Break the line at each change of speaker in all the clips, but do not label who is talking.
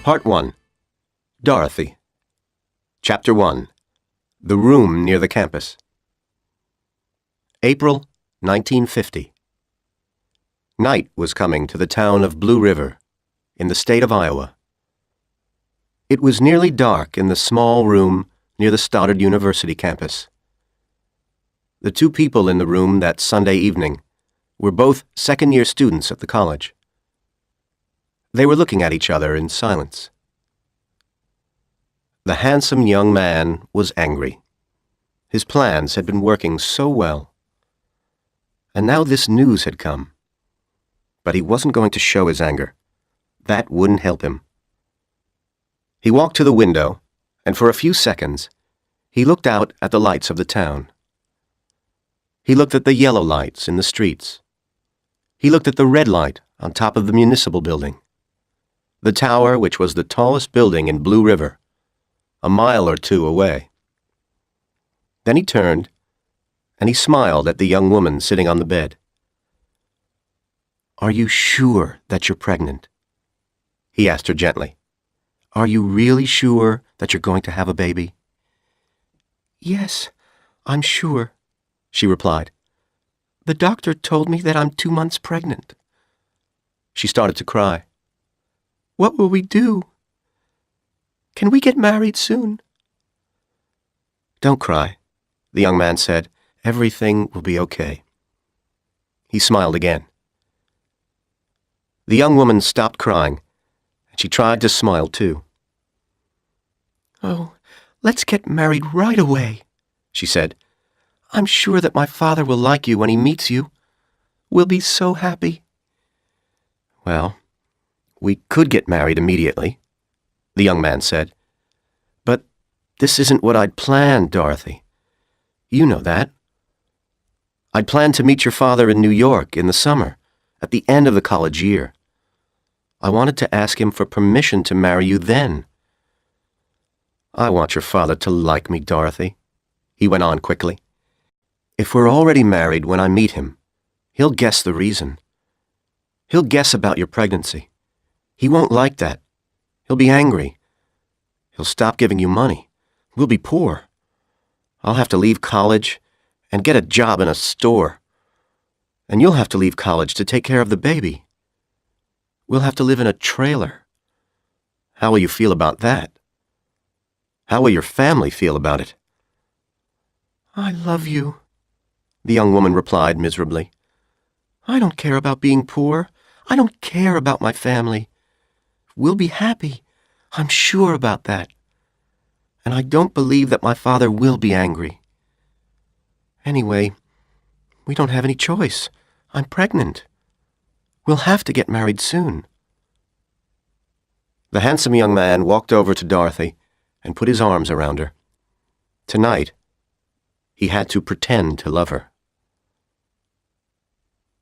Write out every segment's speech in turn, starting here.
Part 1. Dorothy. Chapter 1. The Room Near the Campus. April 1950. Night was coming to the town of Blue River, in the state of Iowa. It was nearly dark in the small room near the Stoddard University campus. The two people in the room that Sunday evening were both second-year students at the college. They were looking at each other in silence. The handsome young man was angry. His plans had been working so well. And now this news had come. But he wasn't going to show his anger. That wouldn't help him. He walked to the window, and for a few seconds, he looked out at the lights of the town. He looked at the yellow lights in the streets. He looked at the red light on top of the municipal building. The tower, which was the tallest building in Blue River, a mile or two away. Then he turned, and he smiled at the young woman sitting on the bed. "Are you sure that you're pregnant?" he asked her gently. "Are you really sure that you're going to have a baby?" "Yes, I'm sure," she replied. "The doctor told me that I'm 2 months pregnant." She started to cry. "What will we do? Can we get married soon?" "Don't cry," the young man said. "Everything will be okay." He smiled again. The young woman stopped crying, and she tried to smile too. "Oh, let's get married right away," she said. "I'm sure that my father will like you when he meets you. We'll be so happy." "Well, we could get married immediately," the young man said. "But this isn't what I'd planned, Dorothy. You know that. I'd planned to meet your father in New York in the summer, at the end of the college year. I wanted to ask him for permission to marry you then. I want your father to like me, Dorothy," he went on quickly. "If we're already married when I meet him, he'll guess the reason. He'll guess about your pregnancy. He won't like that. He'll be angry. He'll stop giving you money. We'll be poor. I'll have to leave college and get a job in a store. And you'll have to leave college to take care of the baby. We'll have to live in a trailer. How will you feel about that? How will your family feel about it?" "I love you," the young woman replied miserably. "I don't care about being poor. I don't care about my family. We'll be happy. I'm sure about that. And I don't believe that my father will be angry. Anyway, we don't have any choice. I'm pregnant. We'll have to get married soon." The handsome young man walked over to Dorothy and put his arms around her. Tonight, he had to pretend to love her.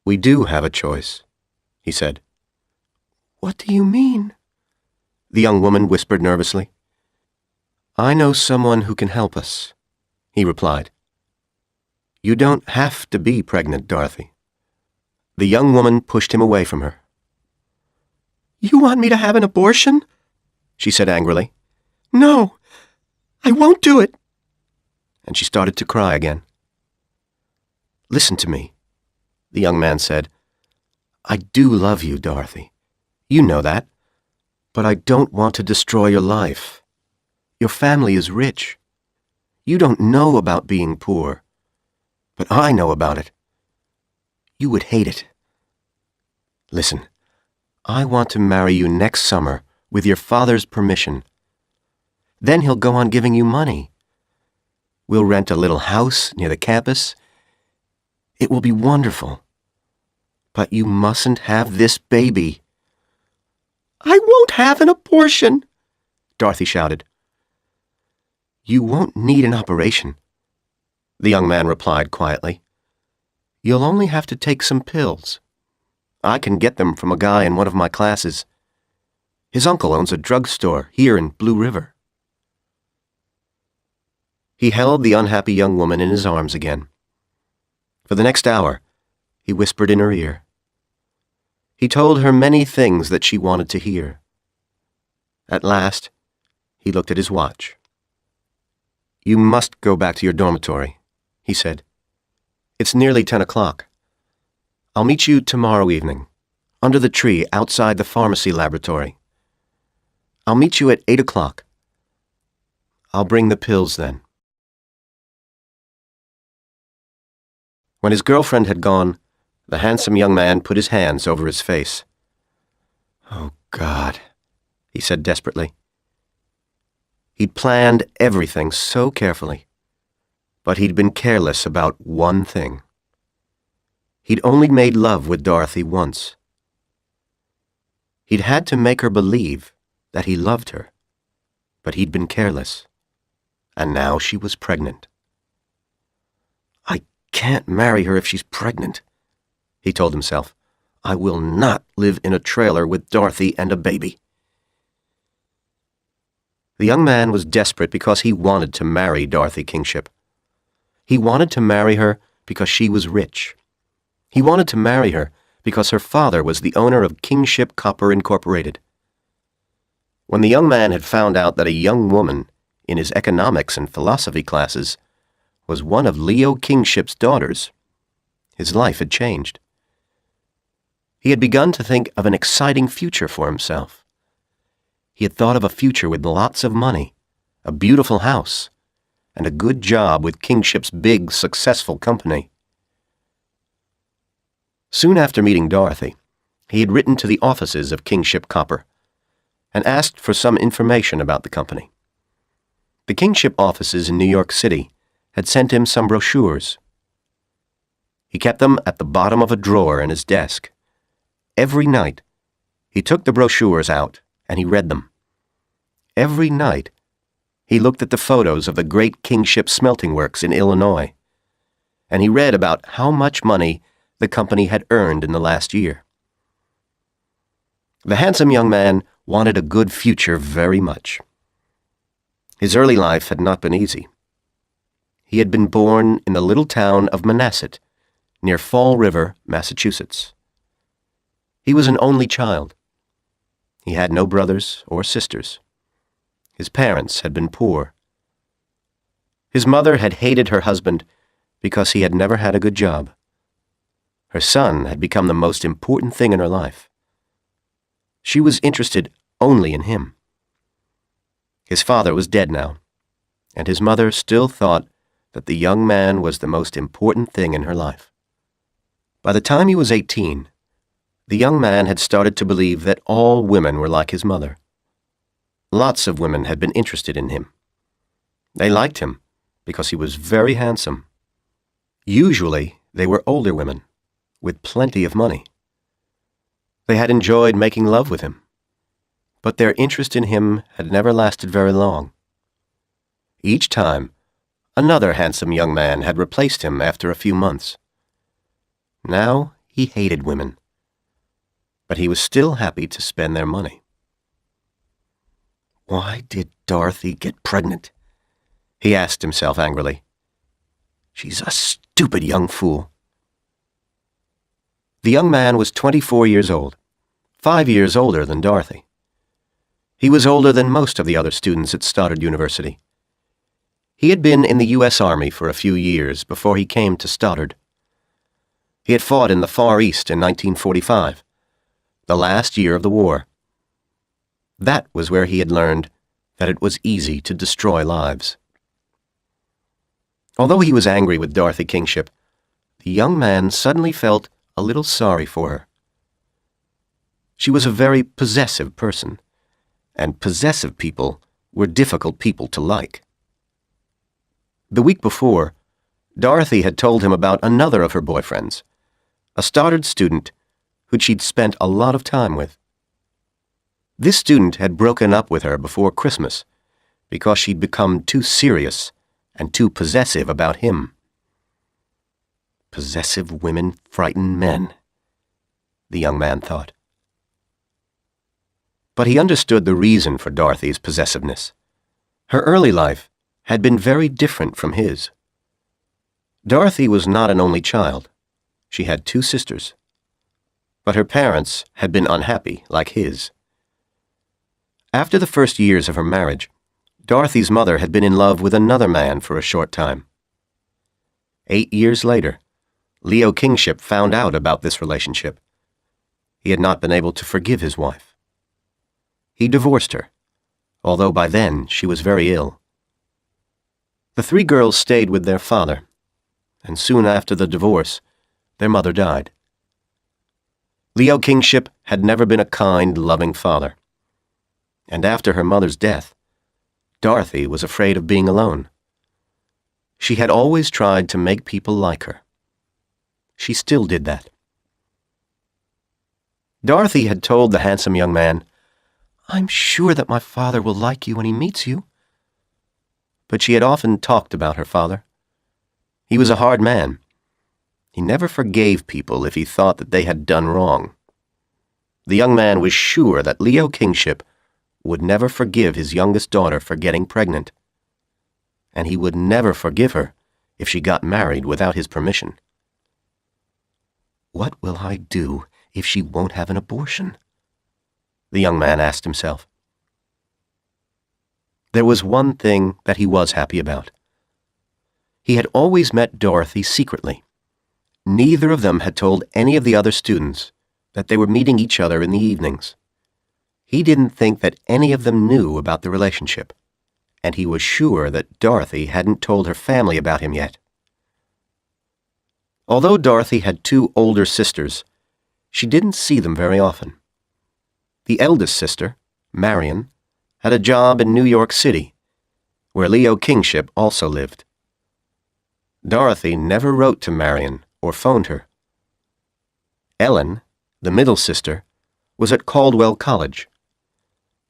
"We do have a choice," he said. "What do you mean?" the young woman whispered nervously. "I know someone who can help us," he replied. "You don't have to be pregnant, Dorothy." The young woman pushed him away from her. "You want me to have an abortion?" she said angrily. "No, I won't do it." And she started to cry again. "Listen to me," the young man said. "I do love you, Dorothy. You know that. But I don't want to destroy your life. Your family is rich. You don't know about being poor. But I know about it. You would hate it. Listen, I want to marry you next summer with your father's permission. Then he'll go on giving you money. We'll rent a little house near the campus. It will be wonderful. But you mustn't have this baby." "I won't have an abortion," Dorothy shouted. "You won't need an operation," the young man replied quietly. "You'll only have to take some pills. I can get them from a guy in one of my classes. His uncle owns a drugstore here in Blue River." He held the unhappy young woman in his arms again. For the next hour, he whispered in her ear. He told her many things that she wanted to hear. At last, he looked at his watch. "You must go back to your dormitory," he said. "It's nearly 10 o'clock. I'll meet you tomorrow evening, under the tree outside the pharmacy laboratory. I'll meet you at 8 o'clock. I'll bring the pills then." When his girlfriend had gone, the handsome young man put his hands over his face. "Oh, God," he said desperately. He'd planned everything so carefully, but he'd been careless about one thing. He'd only made love with Dorothy once. He'd had to make her believe that he loved her, but he'd been careless, and now she was pregnant. "I can't marry her if she's pregnant," he told himself. "I will not live in a trailer with Dorothy and a baby." The young man was desperate because he wanted to marry Dorothy Kingship. He wanted to marry her because she was rich. He wanted to marry her because her father was the owner of Kingship Copper Incorporated. When the young man had found out that a young woman in his economics and philosophy classes was one of Leo Kingship's daughters, his life had changed. He had begun to think of an exciting future for himself. He had thought of a future with lots of money, a beautiful house, and a good job with Kingship's big, successful company. Soon after meeting Dorothy, he had written to the offices of Kingship Copper and asked for some information about the company. The Kingship offices in New York City had sent him some brochures. He kept them at the bottom of a drawer in his desk. Every night, he took the brochures out and he read them. Every night, he looked at the photos of the great Kingship smelting works in Illinois, and he read about how much money the company had earned in the last year. The handsome young man wanted a good future very much. His early life had not been easy. He had been born in the little town of Manasset, near Fall River, Massachusetts. He was an only child. He had no brothers or sisters. His parents had been poor. His mother had hated her husband because he had never had a good job. Her son had become the most important thing in her life. She was interested only in him. His father was dead now, and his mother still thought that the young man was the most important thing in her life. By the time he was 18, the young man had started to believe that all women were like his mother. Lots of women had been interested in him. They liked him because he was very handsome. Usually, they were older women with plenty of money. They had enjoyed making love with him, but their interest in him had never lasted very long. Each time, another handsome young man had replaced him after a few months. Now he hated women, but he was still happy to spend their money. Why did Dorothy get pregnant? He asked himself angrily. She's a stupid young fool. The young man was 24 years old, 5 years older than Dorothy. He was older than most of the other students at Stoddard University. He had been in the U.S. Army for a few years before he came to Stoddard. He had fought in the Far East in 1945, the last year of the war. That was where he had learned that it was easy to destroy lives. Although he was angry with Dorothy Kingship, the young man suddenly felt a little sorry for her. She was a very possessive person, and possessive people were difficult people to like. The week before, Dorothy had told him about another of her boyfriends, a Stoddard student who she'd spent a lot of time with. This student had broken up with her before Christmas because she'd become too serious and too possessive about him. Possessive women frighten men, the young man thought. But he understood the reason for Dorothy's possessiveness. Her early life had been very different from his. Dorothy was not an only child. She had 2 sisters. But her parents had been unhappy like his. After the first years of her marriage, Dorothy's mother had been in love with another man for a short time. 8 years later, Leo Kingship found out about this relationship. He had not been able to forgive his wife. He divorced her, although by then she was very ill. The 3 girls stayed with their father, and soon after the divorce, their mother died. Leo Kingship had never been a kind, loving father. And after her mother's death, Dorothy was afraid of being alone. She had always tried to make people like her. She still did that. Dorothy had told the handsome young man, "I'm sure that my father will like you when he meets you." But she had often talked about her father. He was a hard man. He never forgave people if he thought that they had done wrong. The young man was sure that Leo Kingship would never forgive his youngest daughter for getting pregnant, and he would never forgive her if she got married without his permission. What will I do if she won't have an abortion? The young man asked himself. There was one thing that he was happy about. He had always met Dorothy secretly. Neither of them had told any of the other students that they were meeting each other in the evenings. He didn't think that any of them knew about the relationship, and he was sure that Dorothy hadn't told her family about him yet. Although Dorothy had 2 older sisters, she didn't see them very often. The eldest sister, Marion, had a job in New York City, where Leo Kingship also lived. Dorothy never wrote to Marion or phoned her. Ellen, the middle sister, was at Caldwell College.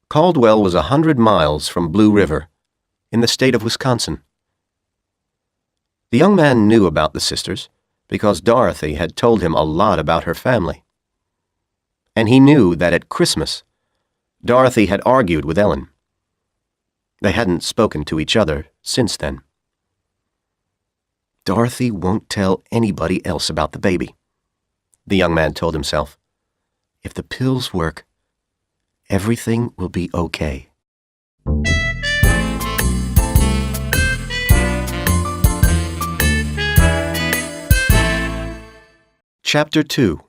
Caldwell was 100 miles from Blue River, in the state of Wisconsin. The young man knew about the sisters because Dorothy had told him a lot about her family. And he knew that at Christmas, Dorothy had argued with Ellen. They hadn't spoken to each other since then. Dorothy won't tell anybody else about the baby, the young man told himself. If the pills work, everything will be okay. Chapter 2.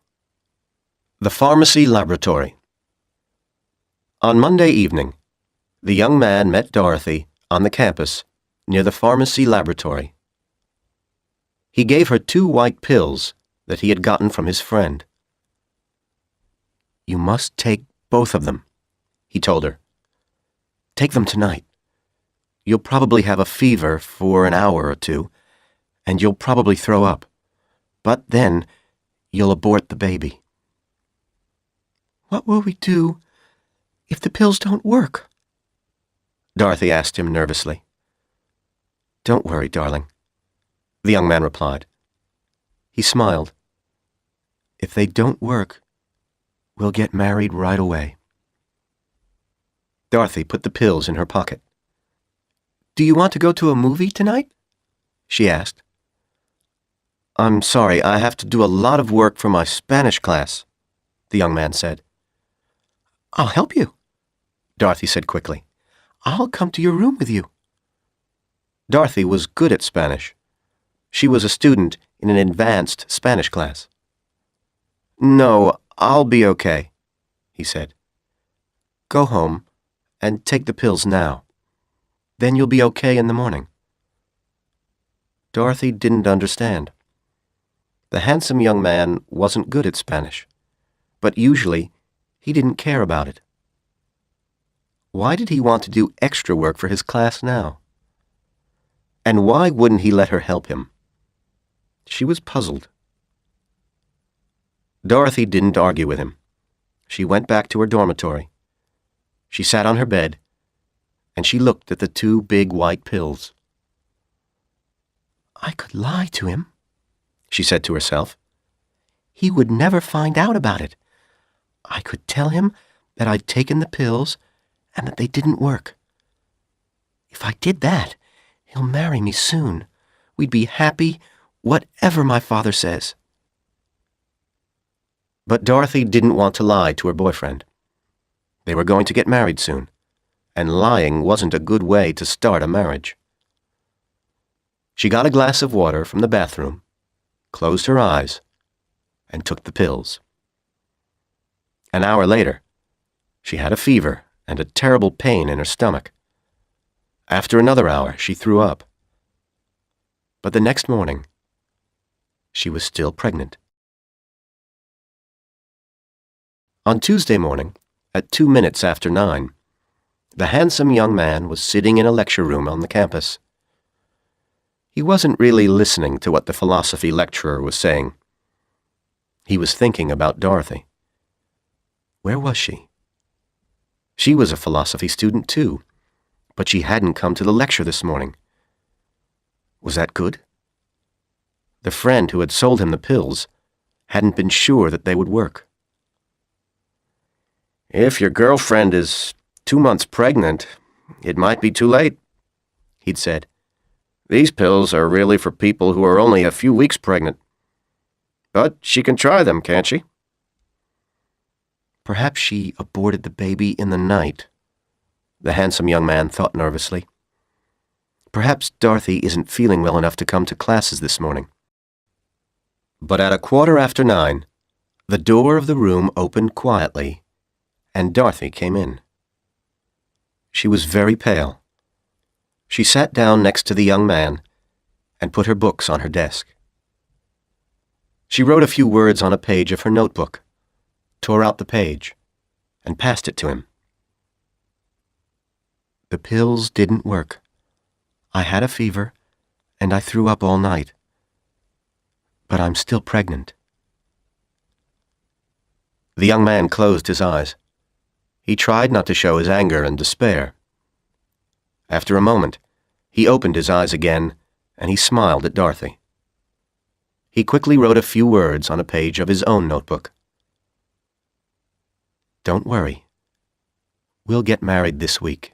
The Pharmacy Laboratory. On Monday evening, the young man met Dorothy on the campus near the pharmacy laboratory. He gave her 2 white pills that he had gotten from his friend. "You must take both of them," he told her. "Take them tonight. You'll probably have a fever for an hour or 2, and you'll probably throw up. But then you'll abort the baby." "What will we do if the pills don't work?" Dorothy asked him nervously. "Don't worry, darling," the young man replied. He smiled. "If they don't work, we'll get married right away." Dorothy put the pills in her pocket. "Do you want to go to a movie tonight?" she asked. "I'm sorry, I have to do a lot of work for my Spanish class," the young man said. "I'll help you," Dorothy said quickly. "I'll come to your room with you." Dorothy was good at Spanish. She was a student in an advanced Spanish class. "No, I'll be okay," he said. "Go home and take the pills now. Then you'll be okay in the morning." Dorothy didn't understand. The handsome young man wasn't good at Spanish, but usually he didn't care about it. Why did he want to do extra work for his class now? And why wouldn't he let her help him? She was puzzled. Dorothy didn't argue with him. She went back to her dormitory. She sat on her bed, and she looked at the 2 big white pills. "I could lie to him," she said to herself. "He would never find out about it. I could tell him that I'd taken the pills and that they didn't work. If I did that, he'll marry me soon. We'd be happy, whatever my father says." But Dorothy didn't want to lie to her boyfriend. They were going to get married soon, and lying wasn't a good way to start a marriage. She got a glass of water from the bathroom, closed her eyes, and took the pills. An hour later, she had a fever and a terrible pain in her stomach. After another hour, she threw up. But the next morning, she was still pregnant. On Tuesday morning, at 2 minutes after 9, the handsome young man was sitting in a lecture room on the campus. He wasn't really listening to what the philosophy lecturer was saying. He was thinking about Dorothy. Where was she? She was a philosophy student too, but she hadn't come to the lecture this morning. Was that good? The friend who had sold him the pills hadn't been sure that they would work. "If your girlfriend is 2 months pregnant, it might be too late," he'd said. "These pills are really for people who are only a few weeks pregnant. But she can try them, can't she?" Perhaps she aborted the baby in the night, the handsome young man thought nervously. Perhaps Dorothy isn't feeling well enough to come to classes this morning. But at 9:15, the door of the room opened quietly, and Dorothy came in. She was very pale. She sat down next to the young man and put her books on her desk. She wrote a few words on a page of her notebook, tore out the page, and passed it to him. "The pills didn't work. I had a fever, and I threw up all night. But I'm still pregnant." The young man closed his eyes. He tried not to show his anger and despair. After a moment, he opened his eyes again, and he smiled at Dorothy. He quickly wrote a few words on a page of his own notebook. "Don't worry. We'll get married this week."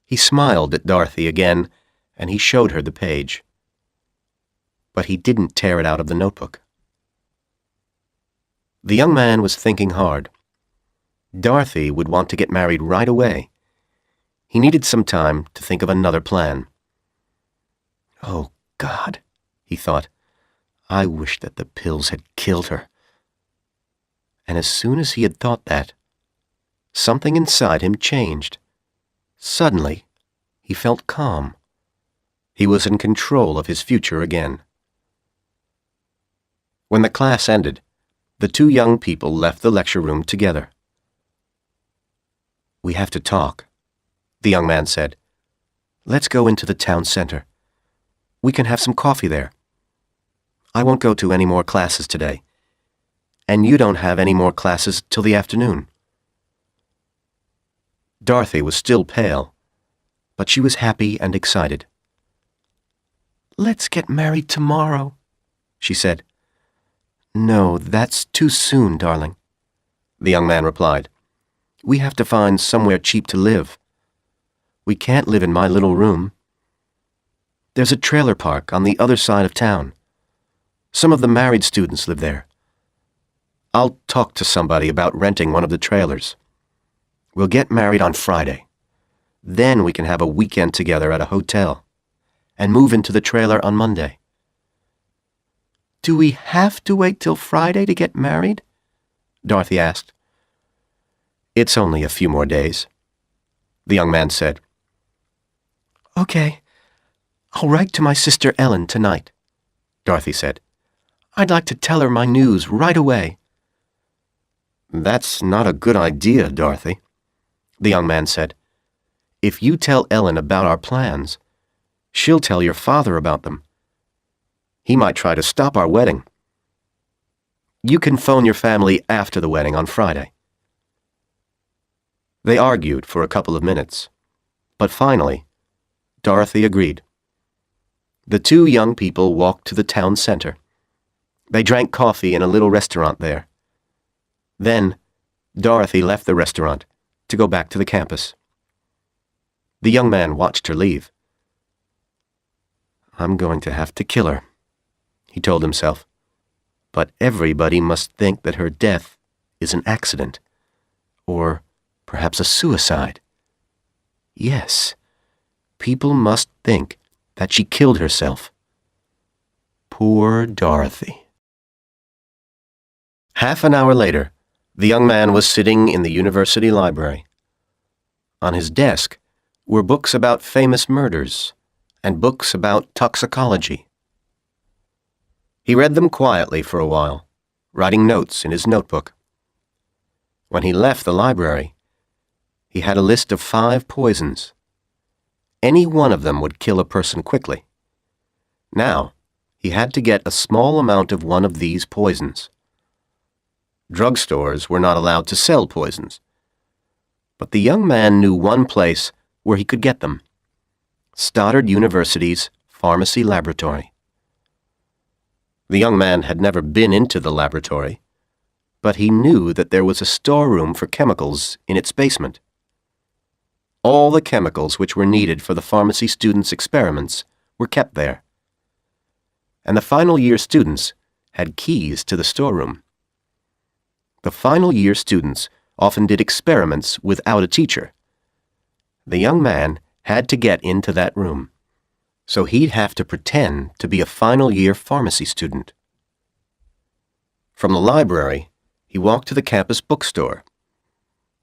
He smiled at Dorothy again, and he showed her the page. But he didn't tear it out of the notebook. The young man was thinking hard. Dorothy would want to get married right away. He needed some time to think of another plan. "Oh, God," he thought, "I wish that the pills had killed her." And as soon as he had thought that, something inside him changed. Suddenly, he felt calm. He was in control of his future again. When the class ended, the two young people left the lecture room together. "We have to talk," the young man said. "Let's go into the town center. We can have some coffee there. I won't go to any more classes today, and you don't have any more classes till the afternoon." Dorothy was still pale, but she was happy and excited. "Let's get married tomorrow," she said. "No, that's too soon, darling," the young man replied. "We have to find somewhere cheap to live. We can't live in my little room. There's a trailer park on the other side of town. Some of the married students live there. I'll talk to somebody about renting one of the trailers. We'll get married on Friday. Then we can have a weekend together at a hotel and move into the trailer on Monday." "Do we have to wait till Friday to get married?" Dorothy asked. "It's only a few more days," the young man said. "Okay, I'll write to my sister Ellen tonight," Dorothy said. "I'd like to tell her my news right away." "That's not a good idea, Dorothy," the young man said. "If you tell Ellen about our plans, she'll tell your father about them. He might try to stop our wedding. You can phone your family after the wedding on Friday." They argued for a couple of minutes, but finally, Dorothy agreed. The two young people walked to the town center. They drank coffee in a little restaurant there. Then, Dorothy left the restaurant to go back to the campus. The young man watched her leave. "I'm going to have to kill her," he told himself. "But everybody must think that her death is an accident, or Perhaps a suicide. Yes, people must think that she killed herself. Poor Dorothy. Half an hour later, the young man was sitting in the university library. On his desk were books about famous murders and books about toxicology. He read them quietly for a while, writing notes in his notebook. When he left the library, he had a list of 5 poisons. Any one of them would kill a person quickly. Now, he had to get a small amount of one of these poisons. Drugstores were not allowed to sell poisons, but the young man knew one place where he could get them: Stoddard University's pharmacy laboratory. The young man had never been into the laboratory, but he knew that there was a storeroom for chemicals in its basement. All the chemicals which were needed for the pharmacy students' experiments were kept there, and the final year students had keys to the storeroom. The final year students often did experiments without a teacher. The young man had to get into that room, so he'd have to pretend to be a final year pharmacy student. From the library, he walked to the campus bookstore.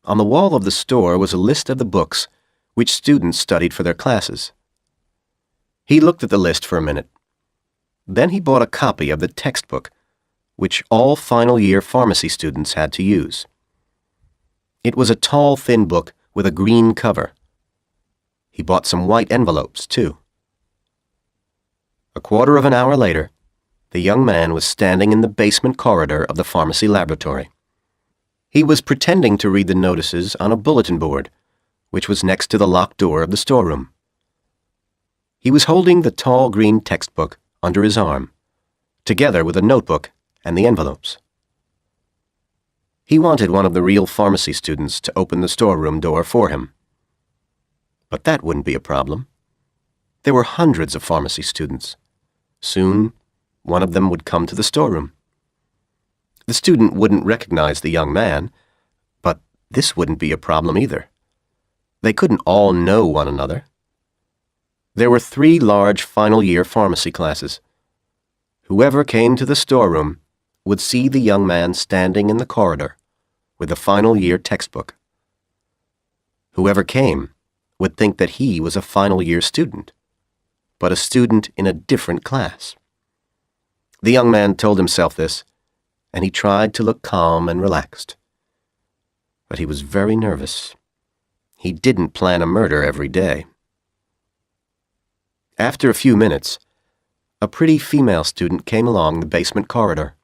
On the wall of the store was a list of the books which students studied for their classes. He looked at the list for a minute. Then he bought a copy of the textbook which all final year pharmacy students had to use. It was a tall, thin book with a green cover. He bought some white envelopes, too. A quarter of an hour later, the young man was standing in the basement corridor of the pharmacy laboratory. He was pretending to read the notices on a bulletin board, which was next to the locked door of the storeroom. He was holding the tall green textbook under his arm, together with a notebook and the envelopes. He wanted one of the real pharmacy students to open the storeroom door for him. But that wouldn't be a problem. There were hundreds of pharmacy students. Soon, one of them would come to the storeroom. The student wouldn't recognize the young man, but this wouldn't be a problem either. They couldn't all know one another. There were 3 large final year pharmacy classes. Whoever came to the storeroom would see the young man standing in the corridor with the final year textbook. Whoever came would think that he was a final year student, but a student in a different class. The young man told himself this, and he tried to look calm and relaxed. But he was very nervous. He didn't plan a murder every day. After a few minutes, a pretty female student came along the basement corridor.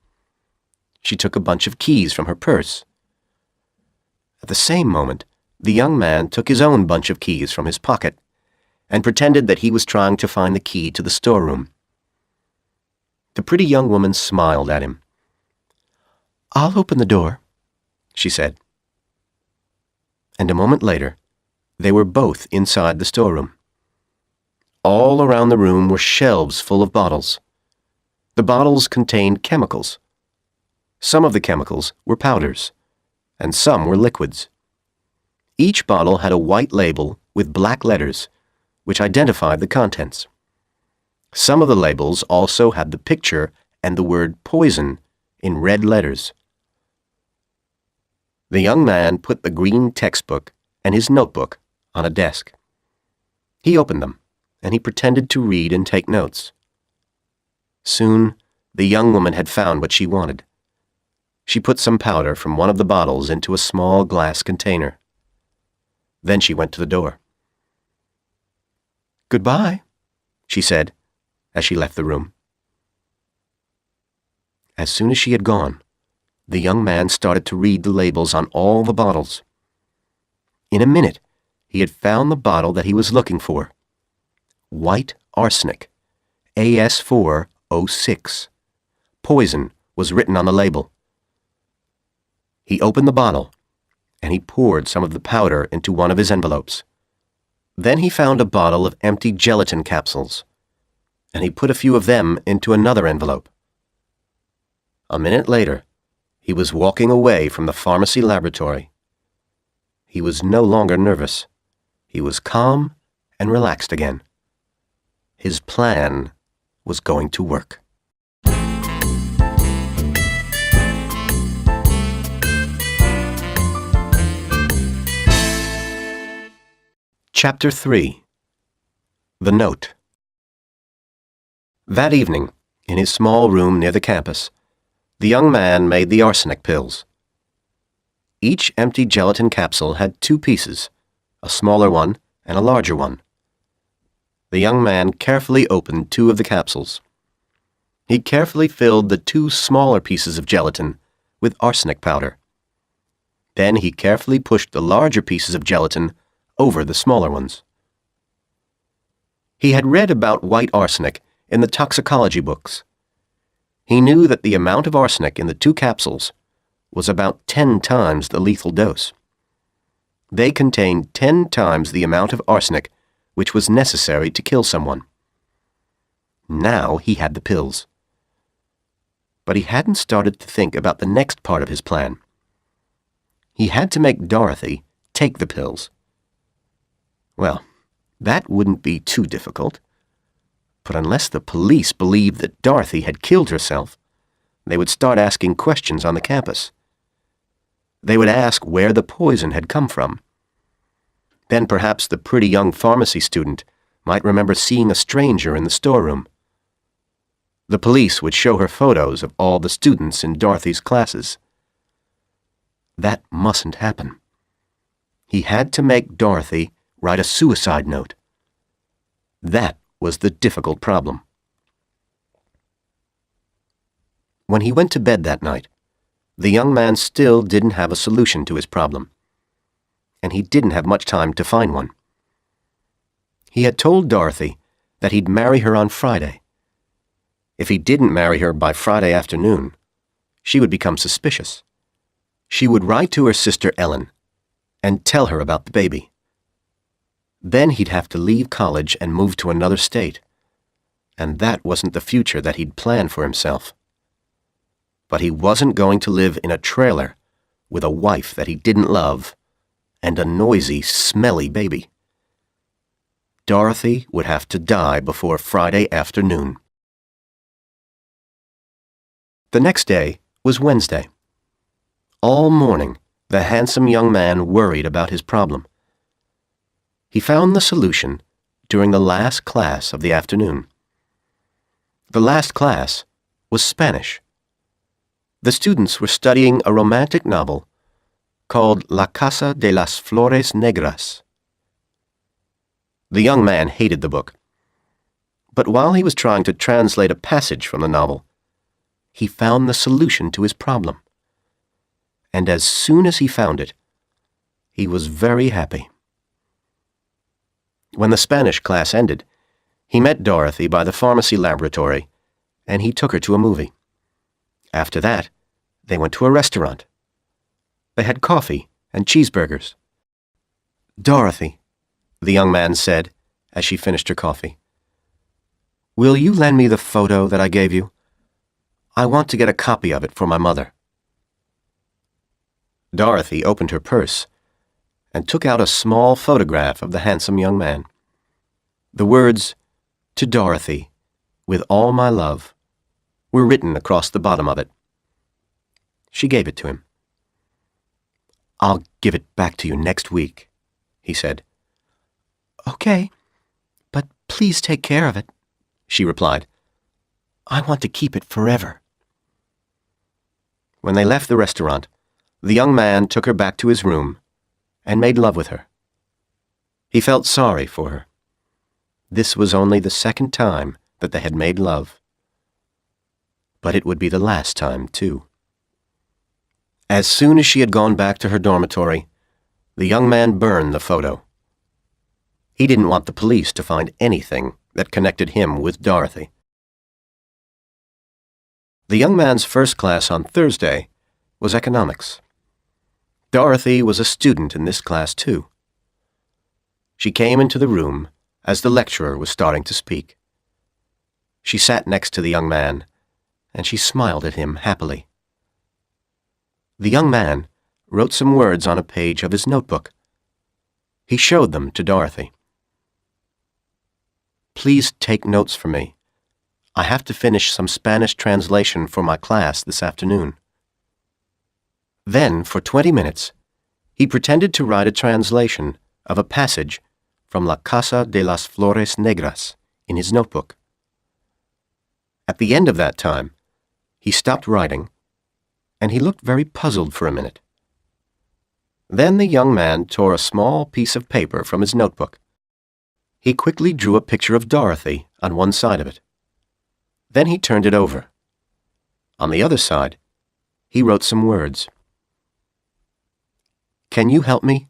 She took a bunch of keys from her purse. At the same moment, the young man took his own bunch of keys from his pocket and pretended that he was trying to find the key to the storeroom. The pretty young woman smiled at him. "I'll open the door," she said. And a moment later, they were both inside the storeroom. All around the room were shelves full of bottles. The bottles contained chemicals. Some of the chemicals were powders, and some were liquids. Each bottle had a white label with black letters, which identified the contents. Some of the labels also had the picture and the word poison in red letters. The young man put the green textbook and his notebook on a desk. He opened them, and he pretended to read and take notes. Soon, the young woman had found what she wanted. She put some powder from one of the bottles into a small glass container. Then she went to the door. "Goodbye," she said as she left the room. As soon as she had gone, the young man started to read the labels on all the bottles. In a minute, he had found the bottle that he was looking for. White arsenic, AS406. Poison was written on the label. He opened the bottle, and he poured some of the powder into one of his envelopes. Then he found a bottle of empty gelatin capsules, and he put a few of them into another envelope. A minute later, he was walking away from the pharmacy laboratory. He was no longer nervous. He was calm and relaxed again. His plan was going to work. Chapter 3. The Note. That evening, in his small room near the campus, the young man made the arsenic pills. Each empty gelatin capsule had 2 pieces, a smaller one and a larger one. The young man carefully opened 2 of the capsules. He carefully filled the 2 smaller pieces of gelatin with arsenic powder. Then he carefully pushed the larger pieces of gelatin over the smaller ones. He had read about white arsenic in the toxicology books. He knew that the amount of arsenic in the 2 capsules was about 10 times the lethal dose. They contained 10 times the amount of arsenic which was necessary to kill someone. Now he had the pills. But he hadn't started to think about the next part of his plan. He had to make Dorothy take the pills. Well, that wouldn't be too difficult. But unless the police believed that Dorothy had killed herself, they would start asking questions on the campus. They would ask where the poison had come from. Then perhaps the pretty young pharmacy student might remember seeing a stranger in the storeroom. The police would show her photos of all the students in Dorothy's classes. That mustn't happen. He had to make Dorothy write a suicide note. That was the difficult problem. When he went to bed that night, the young man still didn't have a solution to his problem, and he didn't have much time to find one. He had told Dorothy that he'd marry her on Friday. If he didn't marry her by Friday afternoon, she would become suspicious. She would write to her sister Ellen and tell her about the baby. Then he'd have to leave college and move to another state, and that wasn't the future that he'd planned for himself. But he wasn't going to live in a trailer with a wife that he didn't love and a noisy, smelly baby. Dorothy would have to die before Friday afternoon. The next day was Wednesday. All morning, the handsome young man worried about his problem. He found the solution during the last class of the afternoon. The last class was Spanish. The students were studying a romantic novel called La Casa de las Flores Negras. The young man hated the book, but while he was trying to translate a passage from the novel, he found the solution to his problem. And as soon as he found it, he was very happy. When the Spanish class ended, he met Dorothy by the pharmacy laboratory, and he took her to a movie. After that, they went to a restaurant. They had coffee and cheeseburgers. "Dorothy," the young man said as she finished her coffee, "will you lend me the photo that I gave you? I want to get a copy of it for my mother." Dorothy opened her purse and took out a small photograph of the handsome young man. The words, "To Dorothy, with all my love," were written across the bottom of it. She gave it to him. "I'll give it back to you next week," he said. "Okay, but please take care of it," she replied. "I want to keep it forever." When they left the restaurant, the young man took her back to his room and made love with her. He felt sorry for her. This was only the second time that they had made love. But it would be the last time, too. As soon as she had gone back to her dormitory, the young man burned the photo. He didn't want the police to find anything that connected him with Dorothy. The young man's first class on Thursday was economics. Dorothy was a student in this class, too. She came into the room as the lecturer was starting to speak. She sat next to the young man, and she smiled at him happily. The young man wrote some words on a page of his notebook. He showed them to Dorothy. "Please take notes for me. I have to finish some Spanish translation for my class this afternoon." Then, for 20 minutes, he pretended to write a translation of a passage from La Casa de las Flores Negras in his notebook. At the end of that time, he stopped writing, and he looked very puzzled for a minute. Then the young man tore a small piece of paper from his notebook. He quickly drew a picture of Dorothy on one side of it. Then he turned it over. On the other side, he wrote some words. "Can you help me?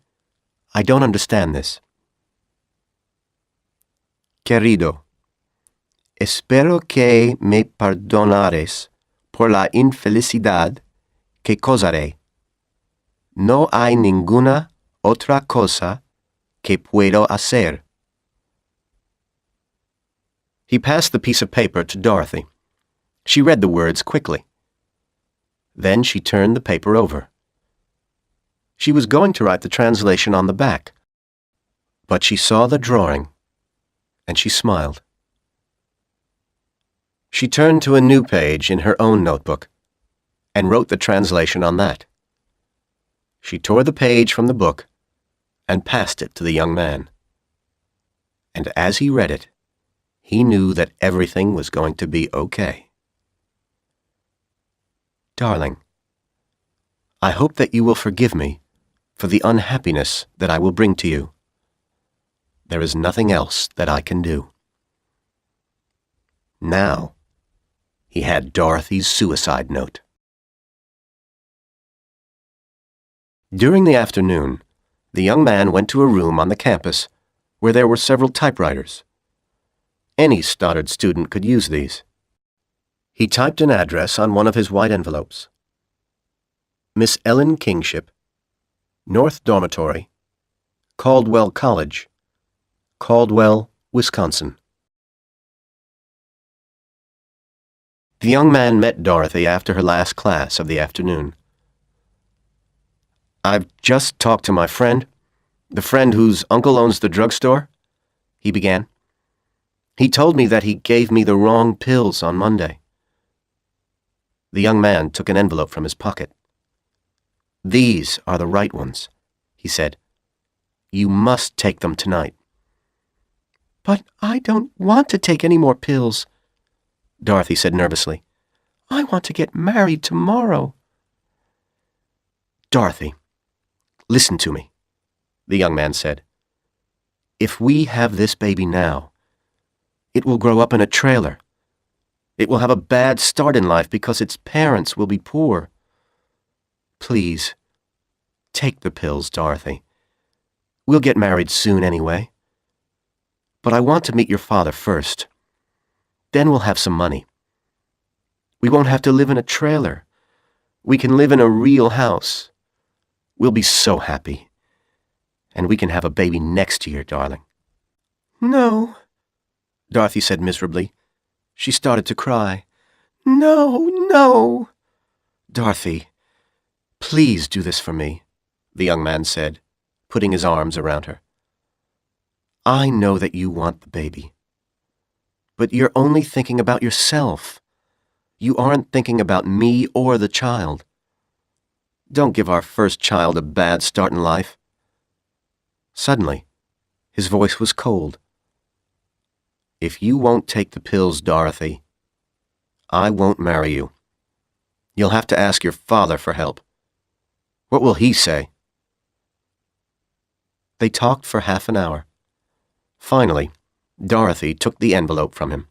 I don't understand this." Querido, espero que me perdonares por la infelicidad que causaré. No hay ninguna otra cosa que puedo hacer. He passed the piece of paper to Dorothy. She read the words quickly. Then she turned the paper over. She was going to write the translation on the back, but she saw the drawing, and she smiled. She turned to a new page in her own notebook and wrote the translation on that. She tore the page from the book and passed it to the young man. And as he read it, he knew that everything was going to be okay. Darling, I hope that you will forgive me for the unhappiness that I will bring to you. There is nothing else that I can do. Now, he had Dorothy's suicide note. During the afternoon, the young man went to a room on the campus where there were several typewriters. Any Stoddard student could use these. He typed an address on one of his white envelopes. Miss Ellen Kingship, North Dormitory, Caldwell College, Caldwell, Wisconsin. The young man met Dorothy after her last class of the afternoon. "I've just talked to my friend, the friend whose uncle owns the drugstore," he began. "He told me that he gave me the wrong pills on Monday." The young man took an envelope from his pocket. "These are the right ones," he said. "You must take them tonight." "But I don't want to take any more pills," Dorothy said nervously. "I want to get married tomorrow." "Dorothy, listen to me," the young man said. "If we have this baby now, it will grow up in a trailer. It will have a bad start in life because its parents will be poor. Please, take the pills, Dorothy. We'll get married soon anyway. But I want to meet your father first. Then we'll have some money. We won't have to live in a trailer. We can live in a real house. We'll be so happy. And we can have a baby next year, darling." "No," Dorothy said miserably. She started to cry. "No, no." "Dorothy, please do this for me," the young man said, putting his arms around her. "I know that you want the baby. But you're only thinking about yourself. You aren't thinking about me or the child. Don't give our first child a bad start in life." Suddenly, his voice was cold. "If you won't take the pills, Dorothy, I won't marry you. You'll have to ask your father for help. What will he say?" They talked for half an hour. Finally, Dorothy took the envelope from him.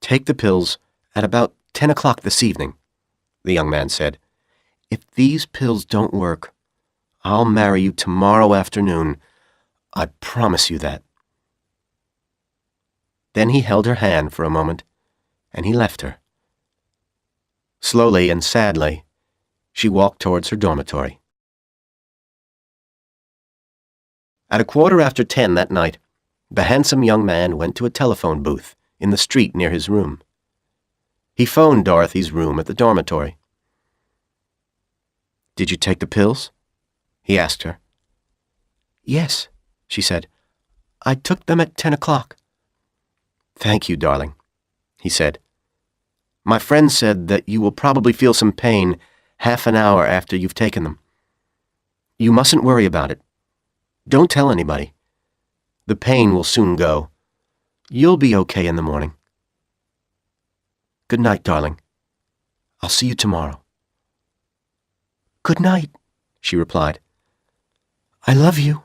"Take the pills at about 10 o'clock this evening," the young man said. "If these pills don't work, I'll marry you tomorrow afternoon. I promise you that." Then he held her hand for a moment, and he left her. Slowly and sadly, she walked towards her dormitory. At 10:15 that night, the handsome young man went to a telephone booth in the street near his room. He phoned Dorothy's room at the dormitory. "Did you take the pills?" he asked her. Yes, she said. I took them at 10 o'clock. Thank you, darling, he said. My friend said that you will probably feel some pain half an hour after you've taken them. You mustn't worry about it. Don't tell anybody. The pain will soon go. You'll be okay in the morning. Good night, darling. I'll see you tomorrow. Good night, she replied. I love you.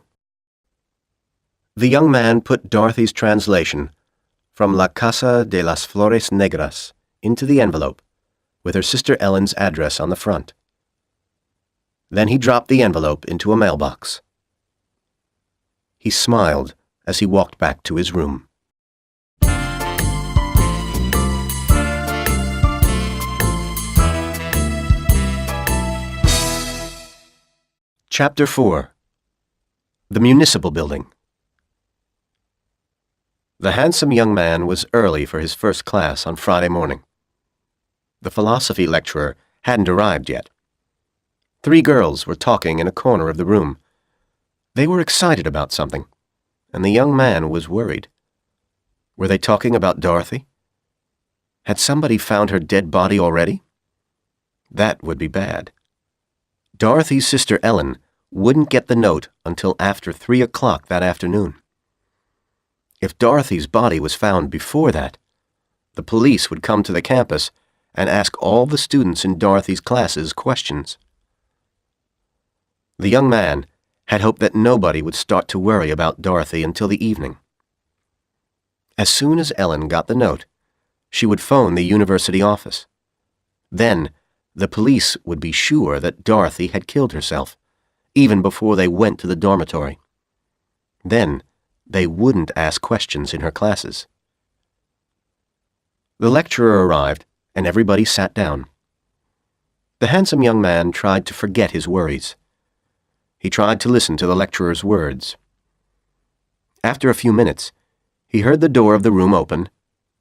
The young man put Dorothy's translation from La Casa de las Flores Negras into the envelope with her sister Ellen's address on the front. Then he dropped the envelope into a mailbox. He smiled as he walked back to his room. Chapter 4. The Municipal Building. The handsome young man was early for his first class on Friday morning. The philosophy lecturer hadn't arrived yet. 3 girls were talking in a corner of the room. They were excited about something, and the young man was worried. Were they talking about Dorothy? Had somebody found her dead body already? That would be bad. Dorothy's sister Ellen wouldn't get the note until after 3 o'clock that afternoon. If Dorothy's body was found before that, the police would come to the campus and ask all the students in Dorothy's classes questions. The young man had hoped that nobody would start to worry about Dorothy until the evening. As soon as Ellen got the note, she would phone the university office. Then, the police would be sure that Dorothy had killed herself, even before they went to the dormitory. Then, they wouldn't ask questions in her classes. The lecturer arrived, and everybody sat down. The handsome young man tried to forget his worries. He tried to listen to the lecturer's words. After a few minutes, he heard the door of the room open,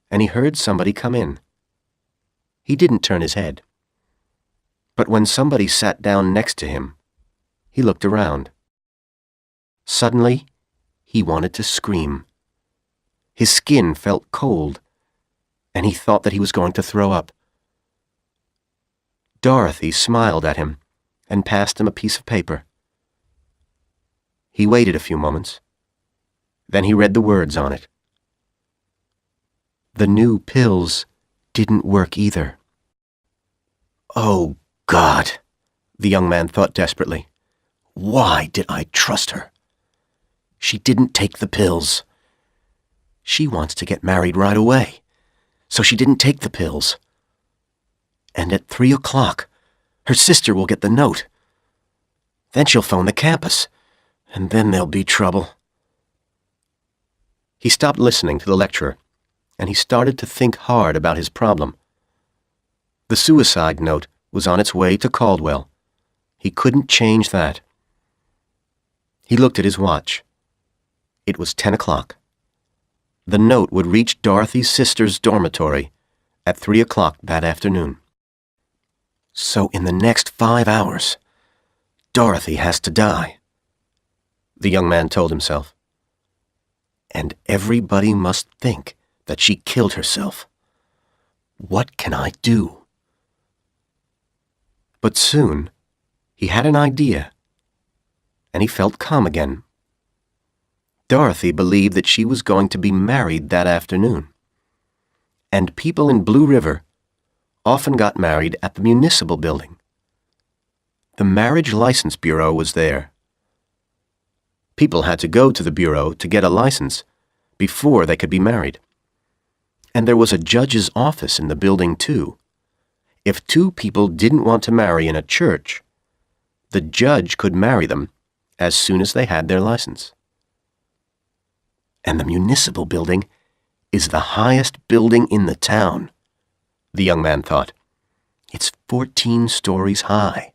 and he heard somebody come in. He didn't turn his head. But when somebody sat down next to him, he looked around. Suddenly, he wanted to scream. His skin felt cold, and he thought that he was going to throw up. Dorothy smiled at him and passed him a piece of paper. He waited a few moments. Then he read the words on it. The new pills didn't work either. Oh, God, the young man thought desperately. Why did I trust her? She didn't take the pills. She wants to get married right away, so she didn't take the pills. And at 3 o'clock, her sister will get the note. Then she'll phone the campus, and then there'll be trouble. He stopped listening to the lecturer, and he started to think hard about his problem. The suicide note was on its way to Caldwell. He couldn't change that. He looked at his watch. It was 10 o'clock. The note would reach Dorothy's sister's dormitory at 3 o'clock that afternoon. So in the next 5 hours, Dorothy has to die, the young man told himself. And everybody must think that she killed herself. What can I do? But soon, he had an idea, and he felt calm again. Dorothy believed that she was going to be married that afternoon. And people in Blue River often got married at the municipal building. The Marriage License Bureau was there. People had to go to the bureau to get a license before they could be married. And there was a judge's office in the building, too. If 2 people didn't want to marry in a church, the judge could marry them as soon as they had their license. And the municipal building is the highest building in the town, the young man thought. It's 14 stories high.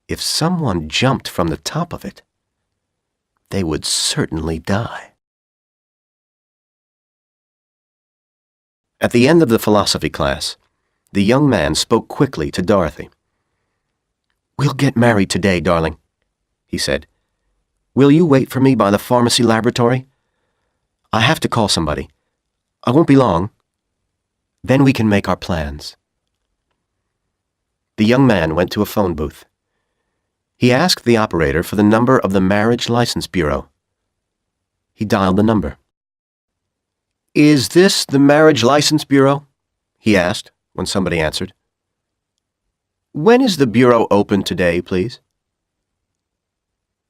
If someone jumped from the top of it, they would certainly die. At the end of the philosophy class, the young man spoke quickly to Dorothy. We'll get married today, darling, he said. will you wait for me by the pharmacy laboratory? I have to call somebody. I won't be long. Then we can make our plans." The young man went to a phone booth. He asked the operator for the number of the Marriage License Bureau. He dialed the number. "Is this the Marriage License Bureau?" he asked when somebody answered. "When is the Bureau open today, please?"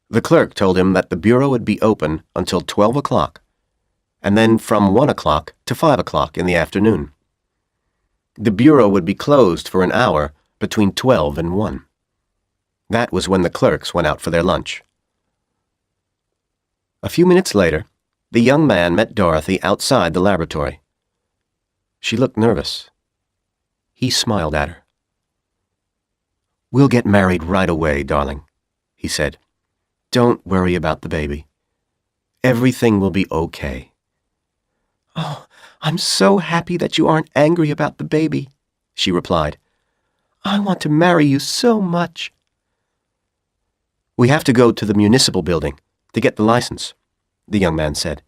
The clerk told him that the Bureau would be open until 12 o'clock, and then from 1 o'clock to 5 o'clock in the afternoon. The Bureau would be closed for an hour between 12 and 1. That was when the clerks went out for their lunch. A few minutes later, the young man met Dorothy outside the laboratory. She looked nervous. He smiled at her. "We'll get married right away, darling," he said. "Don't worry about the baby. Everything will be okay." "Oh, I'm so happy that you aren't angry about the baby," she replied. "I want to marry you so much." "We have to go to the municipal building to get the license," the young man said.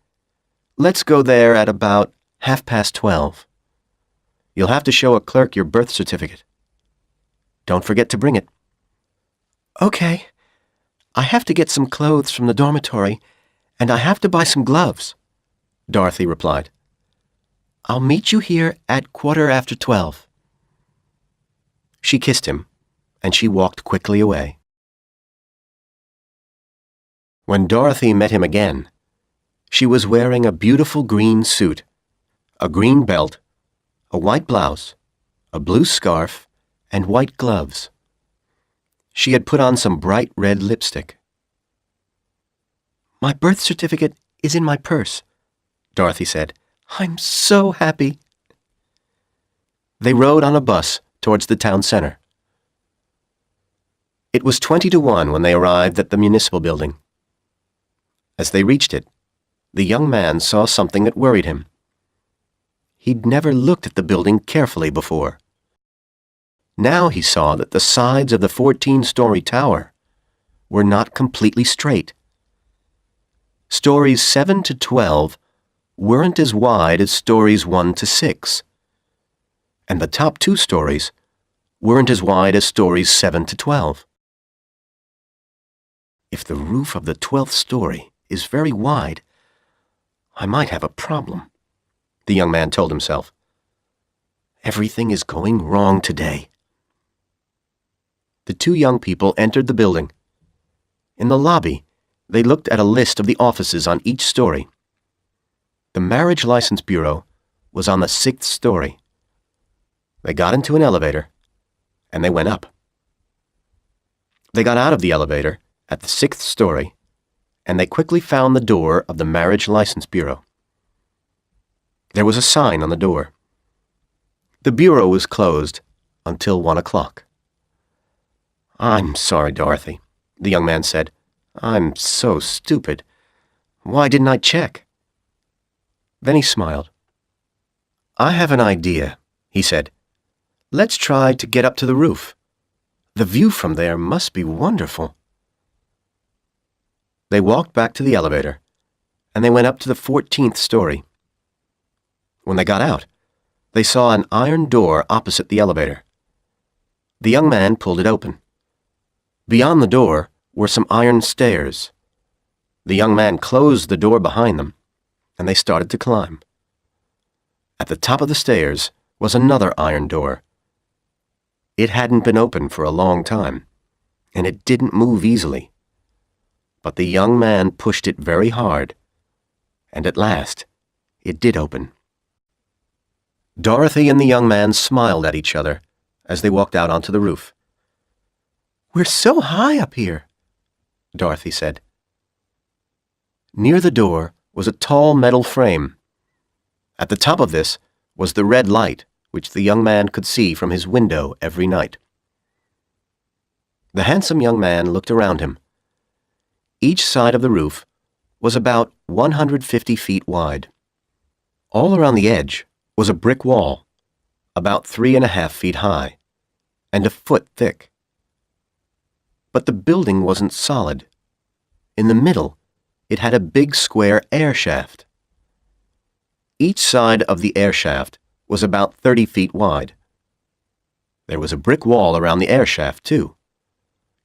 "Let's go there at about 12:30. You'll have to show a clerk your birth certificate. Don't forget to bring it." "Okay. I have to get some clothes from the dormitory, and I have to buy some gloves," Dorothy replied. "I'll meet you here at 12:15. She kissed him, and she walked quickly away. When Dorothy met him again, she was wearing a beautiful green suit, a green belt, a white blouse, a blue scarf, and white gloves. She had put on some bright red lipstick. "My birth certificate is in my purse," Dorothy said. "I'm so happy." They rode on a bus towards the town center. It was 20 to 1 when they arrived at the municipal building. As they reached it, the young man saw something that worried him. He'd never looked at the building carefully before. Now he saw that the sides of the 14-story tower were not completely straight. Stories 7 to 12 weren't as wide as stories 1 to 6, and the top 2 stories weren't as wide as stories 7 to 12. If the roof of the 12th story is very wide, I might have a problem, the young man told himself. Everything is going wrong today. The two young people entered the building. In the lobby, they looked at a list of the offices on each story. The Marriage License Bureau was on the 6th story. They got into an elevator, and they went up. They got out of the elevator at the 6th story, and they quickly found the door of the Marriage License Bureau. There was a sign on the door. The bureau was closed until 1 o'clock. "I'm sorry, Dorothy," the young man said. "I'm so stupid. Why didn't I check?" Then he smiled. "I have an idea," he said. "Let's try to get up to the roof. The view from there must be wonderful." They walked back to the elevator, and they went up to the 14th story. When they got out, they saw an iron door opposite the elevator. The young man pulled it open. Beyond the door were some iron stairs. The young man closed the door behind them, and they started to climb. At the top of the stairs was another iron door. It hadn't been open for a long time, and it didn't move easily. But the young man pushed it very hard, and at last it did open. Dorothy and the young man smiled at each other as they walked out onto the roof. "We're so high up here," Dorothy said. Near the door was a tall metal frame. At the top of this was the red light which the young man could see from his window every night. The handsome young man looked around him. Each side of the roof was about 150 feet wide. All around the edge was a brick wall, about 3.5 feet high, and a foot thick. But the building wasn't solid. In the middle, it had a big square air shaft. Each side of the air shaft was about 30 feet wide. There was a brick wall around the air shaft, too.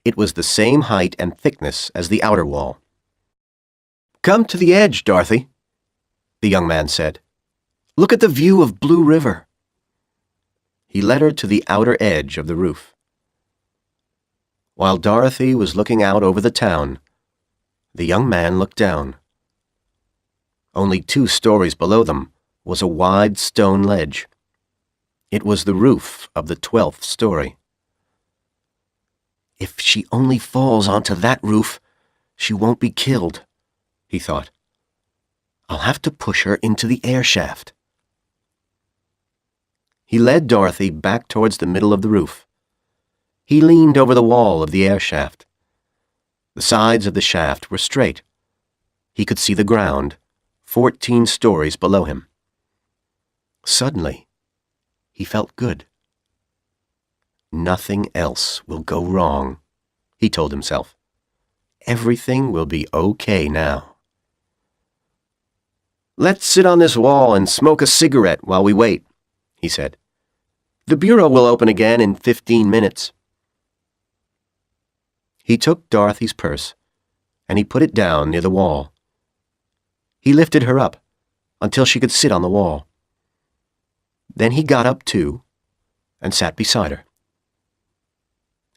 It was the same height and thickness as the outer wall. "Come to the edge, Dorothy," the young man said. "Look at the view of Blue River." He led her to the outer edge of the roof. While Dorothy was looking out over the town, the young man looked down. Only 2 stories below them was a wide stone ledge. It was the roof of the 12th story. "If she only falls onto that roof, she won't be killed," he thought. "I'll have to push her into the air shaft." He led Dorothy back towards the middle of the roof. He leaned over the wall of the air shaft. The sides of the shaft were straight. He could see the ground, 14 stories below him. Suddenly, he felt good. "Nothing else will go wrong," he told himself. "Everything will be okay now." "Let's sit on this wall and smoke a cigarette while we wait," he said. "The bureau will open again in 15 minutes. He took Dorothy's purse, and he put it down near the wall. He lifted her up until she could sit on the wall. Then he got up too and sat beside her.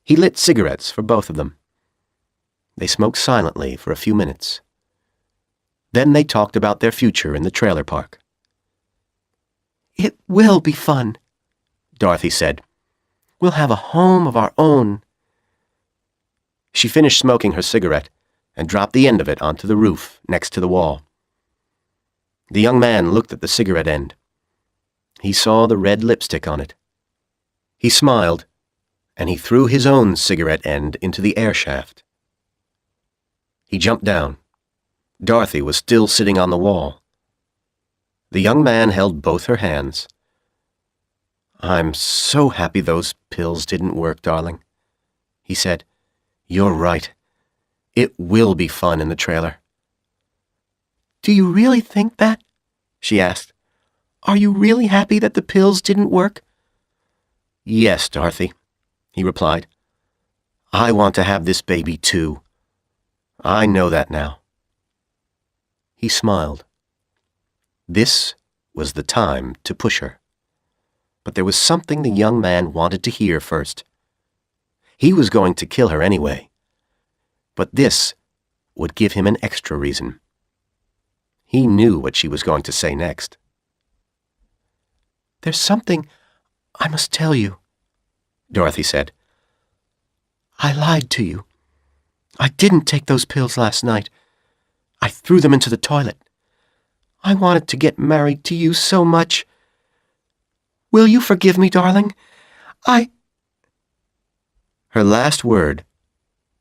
He lit cigarettes for both of them. They smoked silently for a few minutes. Then they talked about their future in the trailer park. "It will be fun," Dorothy said. "We'll have a home of our own." She finished smoking her cigarette and dropped the end of it onto the roof next to the wall. The young man looked at the cigarette end. He saw the red lipstick on it. He smiled, and he threw his own cigarette end into the air shaft. He jumped down. Dorothy was still sitting on the wall. The young man held both her hands. "I'm so happy those pills didn't work, darling," he said. "You're right. It will be fun in the trailer." "Do you really think that?" she asked. "Are you really happy that the pills didn't work?" "Yes, Dorothy," he replied. "I want to have this baby too. I know that now." He smiled. This was the time to push her. But there was something the young man wanted to hear first. He was going to kill her anyway. But this would give him an extra reason. He knew what she was going to say next. "There's something I must tell you," Dorothy said. "I lied to you. I didn't take those pills last night. I threw them into the toilet. I wanted to get married to you so much. Will you forgive me, darling? Her last word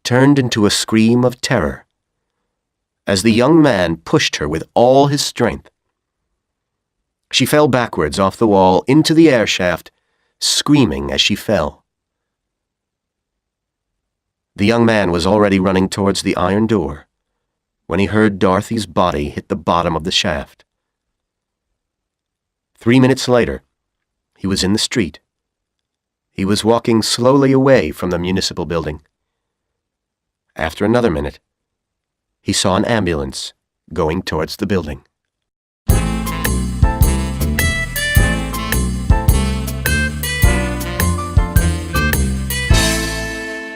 turned into a scream of terror as the young man pushed her with all his strength. She fell backwards off the wall into the air shaft, screaming as she fell. The young man was already running towards the iron door when he heard Dorothy's body hit the bottom of the shaft. 3 minutes later, he was in the street. He was walking slowly away from the municipal building. After another minute, he saw an ambulance going towards the building.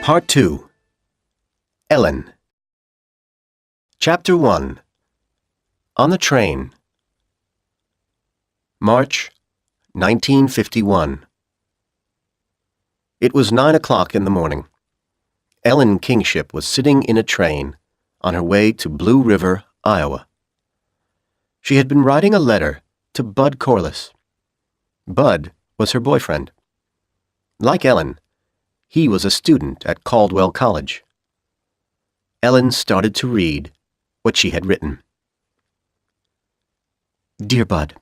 Part 2. Ellen. Chapter 1. On the Train. March 1951. It was 9 o'clock in the morning. Ellen Kingship was sitting in a train on her way to Blue River, Iowa. She had been writing a letter to Bud Corliss. Bud was her boyfriend. Like Ellen, he was a student at Caldwell College. Ellen started to read what she had written. Dear Bud,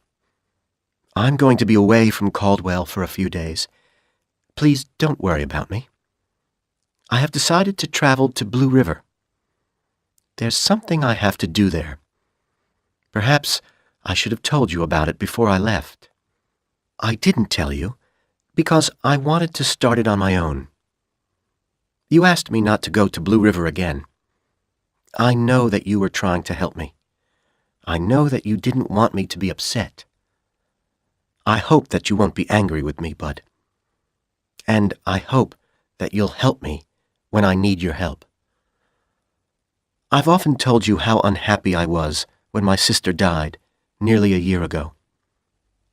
I'm going to be away from Caldwell for a few days. Please don't worry about me. I have decided to travel to Blue River. There's something I have to do there. Perhaps I should have told you about it before I left. I didn't tell you because I wanted to start it on my own. You asked me not to go to Blue River again. I know that you were trying to help me. I know that you didn't want me to be upset. I hope that you won't be angry with me, Bud. And I hope that you'll help me when I need your help. I've often told you how unhappy I was when my sister died nearly a year ago.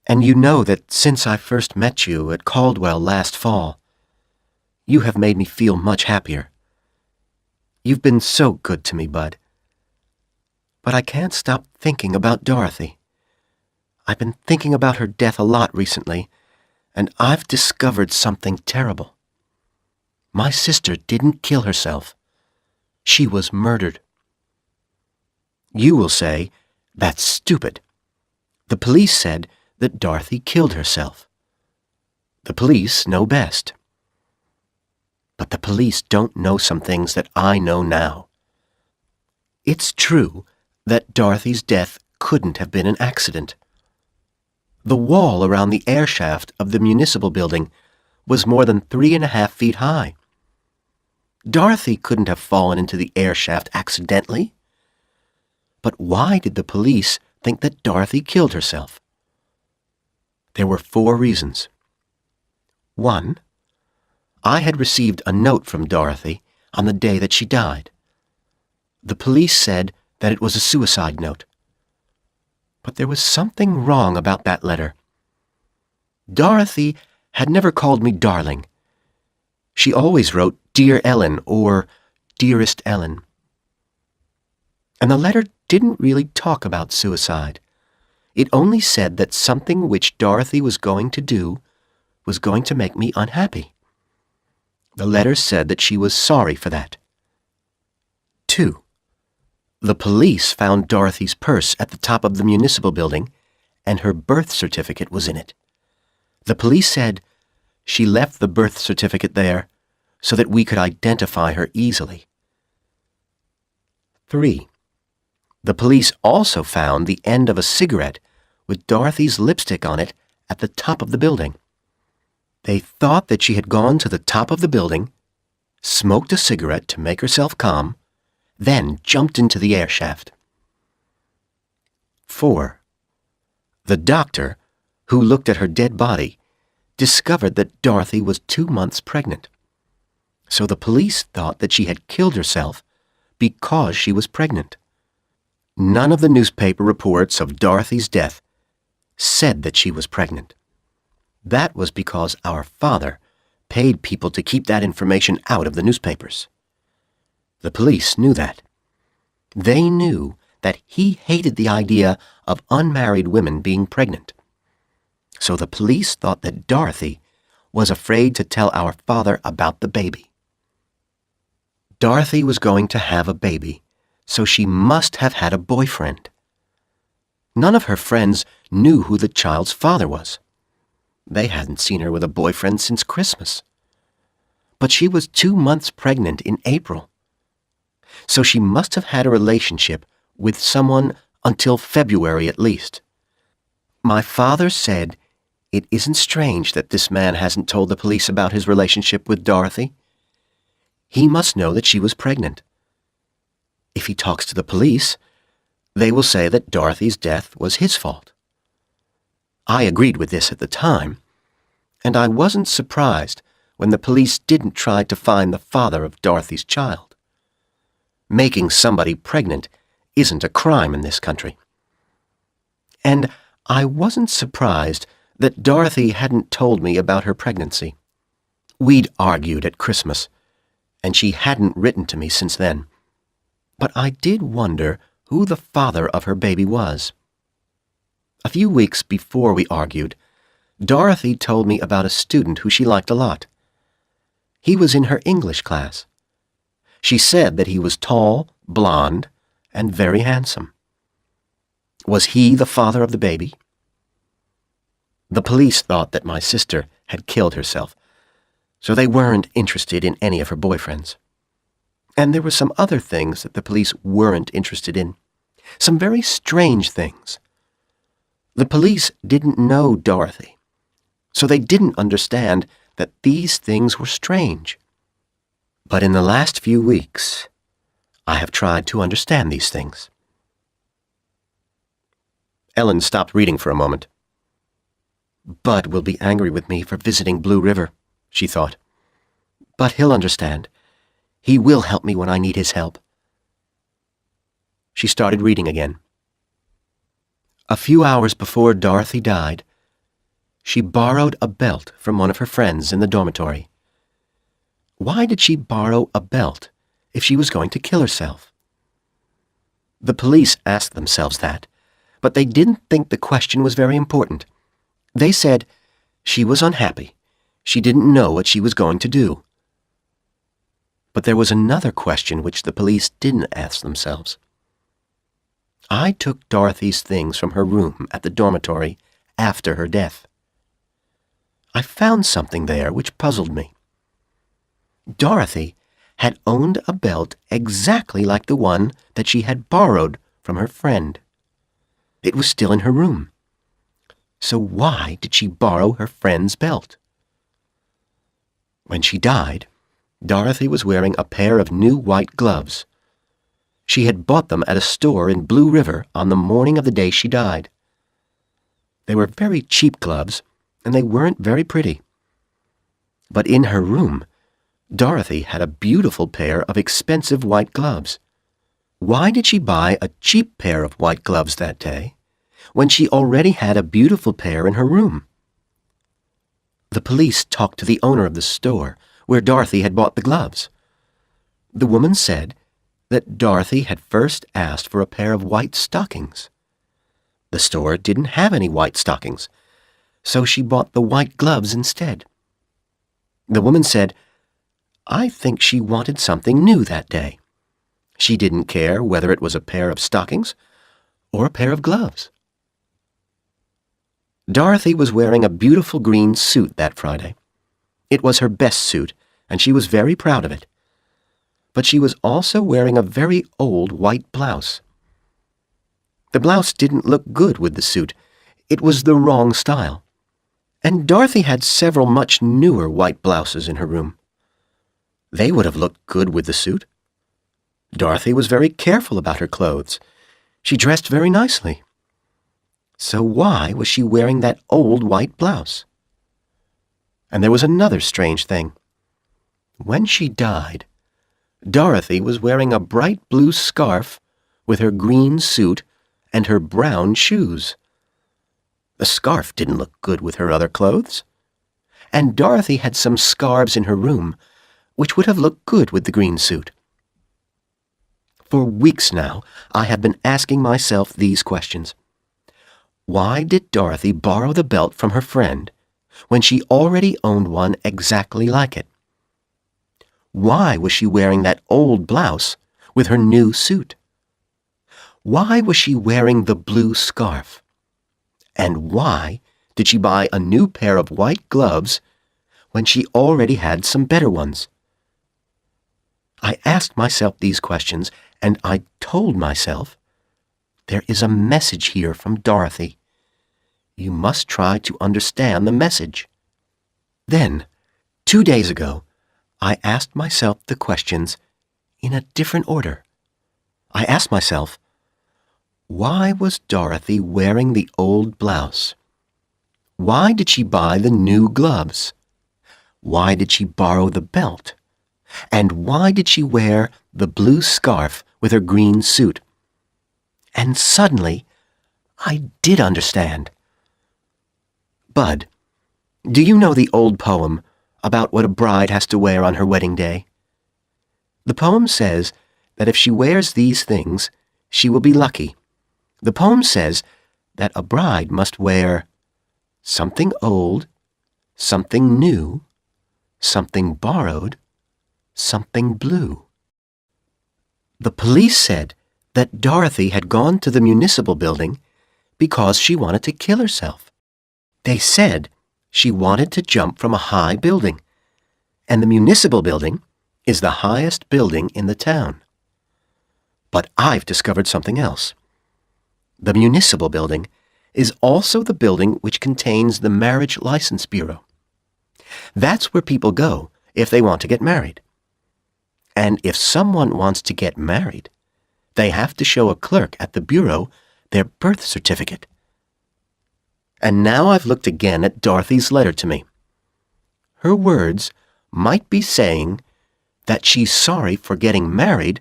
And you know that since I first met you at Caldwell last fall, you have made me feel much happier. You've been so good to me, Bud. But I can't stop thinking about Dorothy. I've been thinking about her death a lot recently, and I've discovered something terrible. My sister didn't kill herself. She was murdered. You will say, that's stupid. The police said that Dorothy killed herself. The police know best. But the police don't know some things that I know now. It's true that Dorothy's death couldn't have been an accident. The wall around the air shaft of the municipal building was more than 3.5 feet high. Dorothy couldn't have fallen into the air shaft accidentally. But why did the police think that Dorothy killed herself? There were 4 reasons. 1, I had received a note from Dorothy on the day that she died. The police said that it was a suicide note. But there was something wrong about that letter. Dorothy had never called me darling. She always wrote Dear Ellen or Dearest Ellen. And the letter didn't really talk about suicide. It only said that something which Dorothy was going to do was going to make me unhappy. The letter said that she was sorry for that. 2, the police found Dorothy's purse at the top of the municipal building, and her birth certificate was in it. The police said she left the birth certificate there so that we could identify her easily. 3, the police also found the end of a cigarette with Dorothy's lipstick on it at the top of the building. They thought that she had gone to the top of the building, smoked a cigarette to make herself calm, then jumped into the air shaft. 4, the doctor, who looked at her dead body, discovered that Dorothy was 2 months pregnant. So the police thought that she had killed herself because she was pregnant. None of the newspaper reports of Dorothy's death said that she was pregnant. That was because our father paid people to keep that information out of the newspapers. The police knew that. They knew that he hated the idea of unmarried women being pregnant. So the police thought that Dorothy was afraid to tell our father about the baby. Dorothy was going to have a baby, so she must have had a boyfriend. None of her friends knew who the child's father was. They hadn't seen her with a boyfriend since Christmas. But she was 2 months pregnant in April. So she must have had a relationship with someone until February at least. My father said it isn't strange that this man hasn't told the police about his relationship with Dorothy. He must know that she was pregnant. If he talks to the police, they will say that Dorothy's death was his fault. I agreed with this at the time, and I wasn't surprised when the police didn't try to find the father of Dorothy's child. Making somebody pregnant isn't a crime in this country. And I wasn't surprised that Dorothy hadn't told me about her pregnancy. We'd argued at Christmas, and she hadn't written to me since then. But I did wonder who the father of her baby was. A few weeks before we argued, Dorothy told me about a student who she liked a lot. He was in her English class. She said that he was tall, blond, and very handsome. Was he the father of the baby? The police thought that my sister had killed herself, so they weren't interested in any of her boyfriends. And there were some other things that the police weren't interested in. Some very strange things. The police didn't know Dorothy, so they didn't understand that these things were strange. But in the last few weeks, I have tried to understand these things. Ellen stopped reading for a moment. Bud will be angry with me for visiting Blue River, she thought. But he'll understand. He will help me when I need his help. She started reading again. A few hours before Dorothy died, she borrowed a belt from one of her friends in the dormitory. Why did she borrow a belt if she was going to kill herself? The police asked themselves that, but they didn't think the question was very important. They said she was unhappy. She didn't know what she was going to do. But there was another question which the police didn't ask themselves. I took Dorothy's things from her room at the dormitory after her death. I found something there which puzzled me. Dorothy had owned a belt exactly like the one that she had borrowed from her friend. It was still in her room. So why did she borrow her friend's belt? When she died, Dorothy was wearing a pair of new white gloves. She had bought them at a store in Blue River on the morning of the day she died. They were very cheap gloves, and they weren't very pretty. But in her room, Dorothy had a beautiful pair of expensive white gloves. Why did she buy a cheap pair of white gloves that day, when she already had a beautiful pair in her room? The police talked to the owner of the store where Dorothy had bought the gloves. The woman said that Dorothy had first asked for a pair of white stockings. The store didn't have any white stockings, so she bought the white gloves instead. The woman said, I think she wanted something new that day. She didn't care whether it was a pair of stockings or a pair of gloves. Dorothy was wearing a beautiful green suit that Friday. It was her best suit, and she was very proud of it. But she was also wearing a very old white blouse. The blouse didn't look good with the suit. It was the wrong style. And Dorothy had several much newer white blouses in her room. They would have looked good with the suit. Dorothy was very careful about her clothes. She dressed very nicely. So why was she wearing that old white blouse? And there was another strange thing. When she died, Dorothy was wearing a bright blue scarf with her green suit and her brown shoes. The scarf didn't look good with her other clothes. And Dorothy had some scarves in her room which would have looked good with the green suit. For weeks now, I have been asking myself these questions. Why did Dorothy borrow the belt from her friend when she already owned one exactly like it? Why was she wearing that old blouse with her new suit? Why was she wearing the blue scarf? And why did she buy a new pair of white gloves when she already had some better ones? I asked myself these questions, and I told myself, there is a message here from Dorothy. You must try to understand the message. Then, 2 days ago, I asked myself the questions in a different order. I asked myself, why was Dorothy wearing the old blouse? Why did she buy the new gloves? Why did she borrow the belt? And why did she wear the blue scarf with her green suit? And suddenly, I did understand. Bud, do you know the old poem about what a bride has to wear on her wedding day? The poem says that if she wears these things, she will be lucky. The poem says that a bride must wear something old, something new, something borrowed, something blue. The police said that Dorothy had gone to the municipal building because she wanted to kill herself. They said she wanted to jump from a high building, and the municipal building is the highest building in the town. But I've discovered something else. The municipal building is also the building which contains the Marriage License Bureau. That's where people go if they want to get married. And if someone wants to get married, they have to show a clerk at the bureau their birth certificate. And now I've looked again at Dorothy's letter to me. Her words might be saying that she's sorry for getting married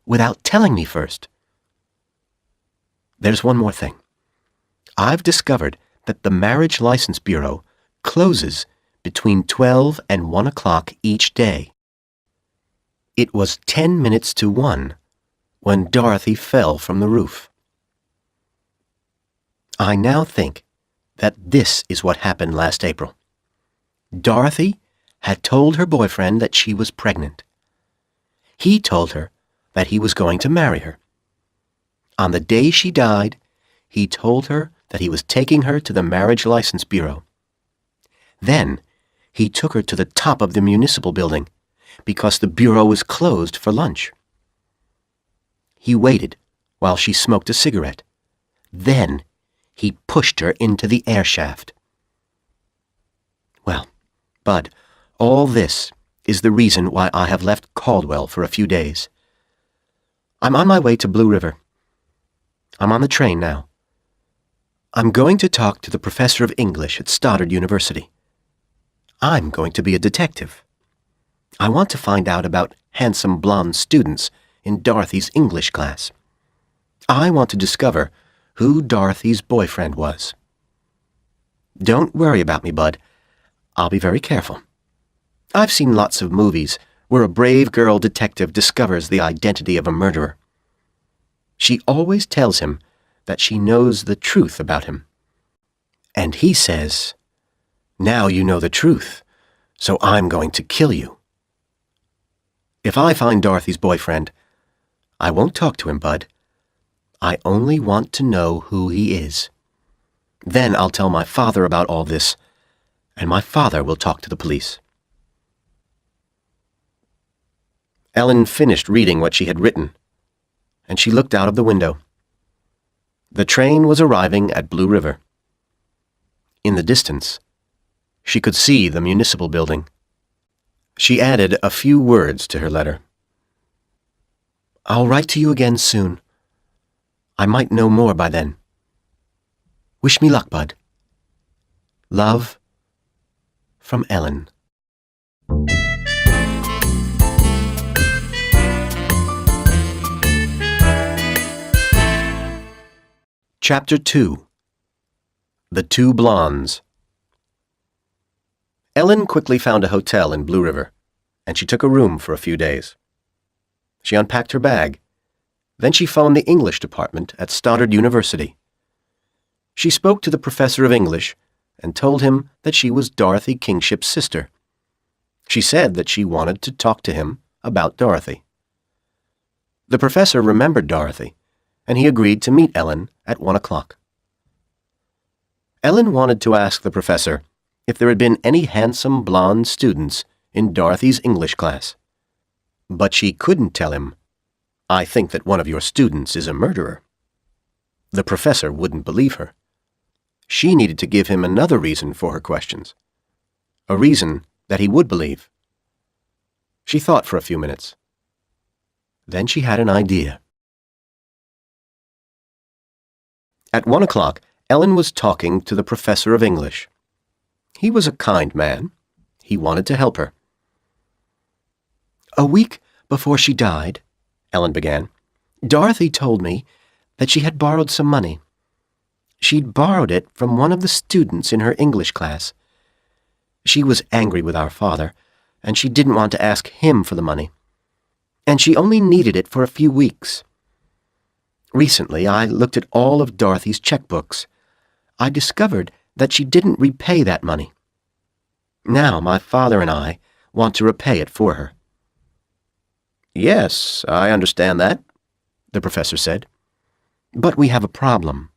without telling me first. There's one more thing. I've discovered that the Marriage License Bureau closes between 12 and 1 o'clock each day. It was 10 minutes to 1 when Dorothy fell from the roof. I now think that this is what happened last April. Dorothy had told her boyfriend that she was pregnant. He told her that he was going to marry her. On the day she died, he told her that he was taking her to the Marriage License Bureau. Then, he took her to the top of the municipal building because the bureau was closed for lunch. He waited while she smoked a cigarette. Then, he pushed her into the air shaft. Well, Bud, all this is the reason why I have left Caldwell for a few days. I'm on my way to Blue River. I'm on the train now. I'm going to talk to the professor of English at Stoddard University. I'm going to be a detective. I want to find out about handsome blonde students in Dorothy's English class. I want to discover who Dorothy's boyfriend was. Don't worry about me, Bud. I'll be very careful. I've seen lots of movies where a brave girl detective discovers the identity of a murderer. She always tells him that she knows the truth about him. And he says, "Now you know the truth, so I'm going to kill you." If I find Dorothy's boyfriend, I won't talk to him, Bud. I only want to know who he is. Then I'll tell my father about all this, and my father will talk to the police. Ellen finished reading what she had written, and she looked out of the window. The train was arriving at Blue River. In the distance, she could see the municipal building. She added a few words to her letter. "I'll write to you again soon. I might know more by then. Wish me luck, Bud. Love, from Ellen." Chapter 2. The Two Blondes. Ellen quickly found a hotel in Blue River, and she took a room for a few days. She unpacked her bag. Then she phoned the English department at Stoddard University. She spoke to the professor of English and told him that she was Dorothy Kingship's sister. She said that she wanted to talk to him about Dorothy. The professor remembered Dorothy, and he agreed to meet Ellen at 1 o'clock. Ellen wanted to ask the professor if there had been any handsome blonde students in Dorothy's English class. But she couldn't tell him, "I think that one of your students is a murderer." The professor wouldn't believe her. She needed to give him another reason for her questions, a reason that he would believe. She thought for a few minutes. Then she had an idea. At 1 o'clock, Ellen was talking to the professor of English. He was a kind man. He wanted to help her. "A week before she died," Ellen began, "Dorothy told me that she had borrowed some money. She'd borrowed it from one of the students in her English class. She was angry with our father, and she didn't want to ask him for the money. And she only needed it for a few weeks. Recently, I looked at all of Dorothy's checkbooks. I discovered that she didn't repay that money. Now my father and I want to repay it for her." "Yes, I understand that," the professor said. "But we have a problem,"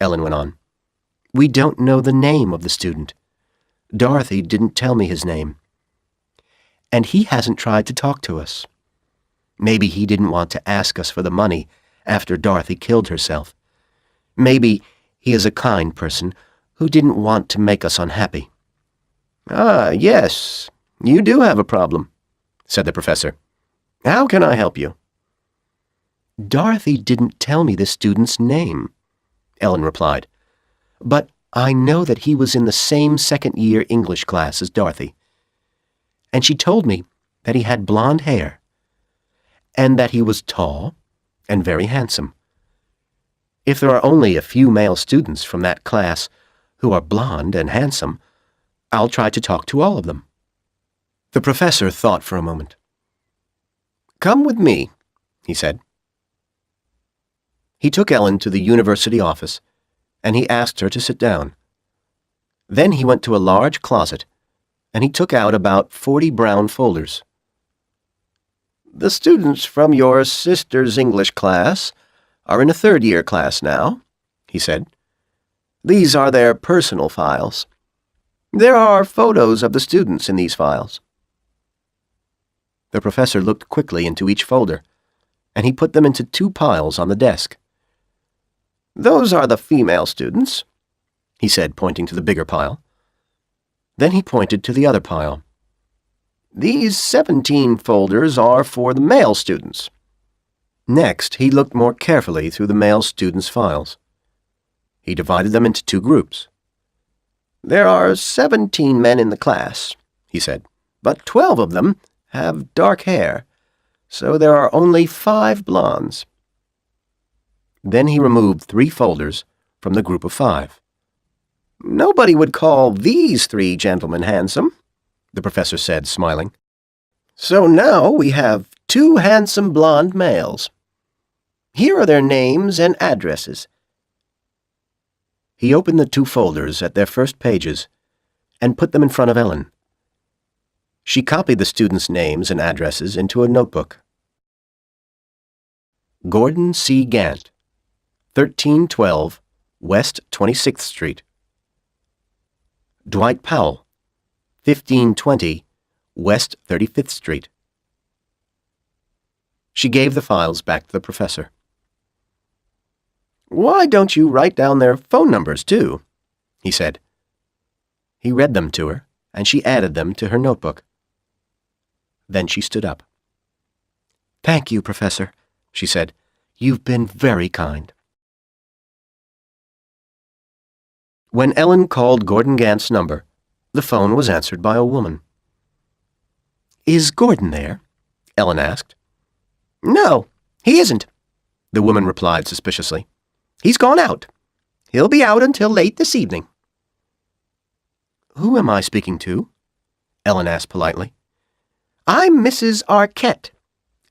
Ellen went on. "We don't know the name of the student. Dorothy didn't tell me his name. and he hasn't tried to talk to us. Maybe he didn't want to ask us for the money after Dorothy killed herself. Maybe he is a kind person who didn't want to make us unhappy." "Ah, yes, you do have a problem," said the professor. "How can I help you?" "Dorothy didn't tell me the student's name," Ellen replied, "but I know that he was in the same second-year English class as Dorothy. And she told me that he had blonde hair, and that he was tall and very handsome. If there are only a few male students from that class who are blonde and handsome, I'll try to talk to all of them." The professor thought for a moment. "Come with me," he said. He took Ellen to the university office, and he asked her to sit down. Then he went to a large closet, and he took out about 40 brown folders. "The students from your sister's English class are in a third-year class now," he said. "These are their personal files. There are photos of the students in these files." The professor looked quickly into each folder, and he put them into 2 piles on the desk. "Those are the female students," he said, pointing to the bigger pile. Then he pointed to the other pile. "These 17 folders are for the male students." Next, he looked more carefully through the male students' files. He divided them into 2 groups. "There are 17 men in the class," he said, "but 12 of them have dark hair, so there are only 5 blondes." Then he removed 3 folders from the group of 5. "Nobody would call these 3 gentlemen handsome," the professor said, smiling. "So now we have 2 handsome blonde males. Here are their names and addresses." He opened the 2 folders at their first pages and put them in front of Ellen. She copied the students' names and addresses into a notebook. Gordon C. Gant, 1312 West 26th Street. Dwight Powell, 1520 West 35th Street. She gave the files back to the professor. "Why don't you write down their phone numbers, too?" he said. He read them to her, and she added them to her notebook. Then she stood up. "Thank you, Professor," she said. "You've been very kind." When Ellen called Gordon Gant's number, the phone was answered by a woman. "Is Gordon there?" Ellen asked. "No, he isn't," the woman replied suspiciously. "He's gone out. He'll be out until late this evening." "Who am I speaking to?" Ellen asked politely. "I'm Mrs. Arquette,"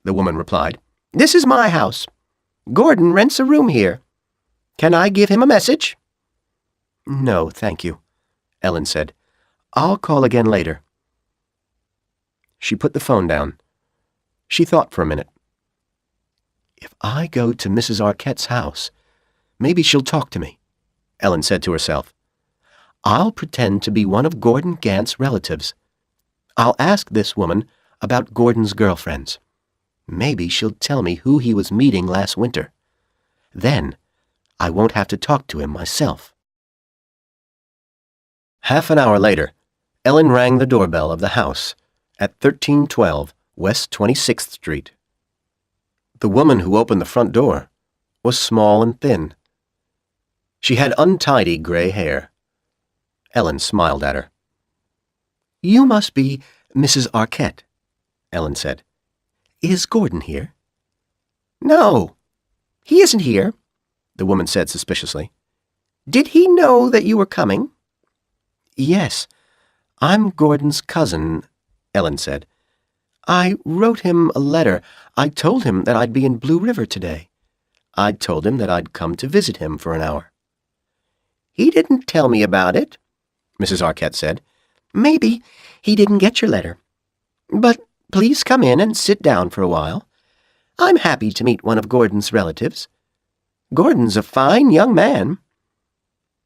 the woman replied. "This is my house. Gordon rents a room here. Can I give him a message?" "No, thank you," Ellen said. "I'll call again later." She put the phone down. She thought for a minute. "If I go to Mrs. Arquette's house, maybe she'll talk to me," Ellen said to herself. "I'll pretend to be one of Gordon Gant's relatives. I'll ask this woman about Gordon's girlfriends. Maybe she'll tell me who he was meeting last winter. Then I won't have to talk to him myself." Half an hour later, Ellen rang the doorbell of the house at 1312 West 26th Street. The woman who opened the front door was small and thin. She had untidy gray hair. Ellen smiled at her. "You must be Mrs. Arquette," Ellen said. "Is Gordon here?" "No, he isn't here," the woman said suspiciously. "Did he know that you were coming?" "Yes, I'm Gordon's cousin," Ellen said. "I wrote him a letter. I told him that I'd be in Blue River today. I told him that I'd come to visit him for an hour." "He didn't tell me about it," Mrs. Arquette said. "Maybe he didn't get your letter. But please come in and sit down for a while. I'm happy to meet one of Gordon's relatives. Gordon's a fine young man."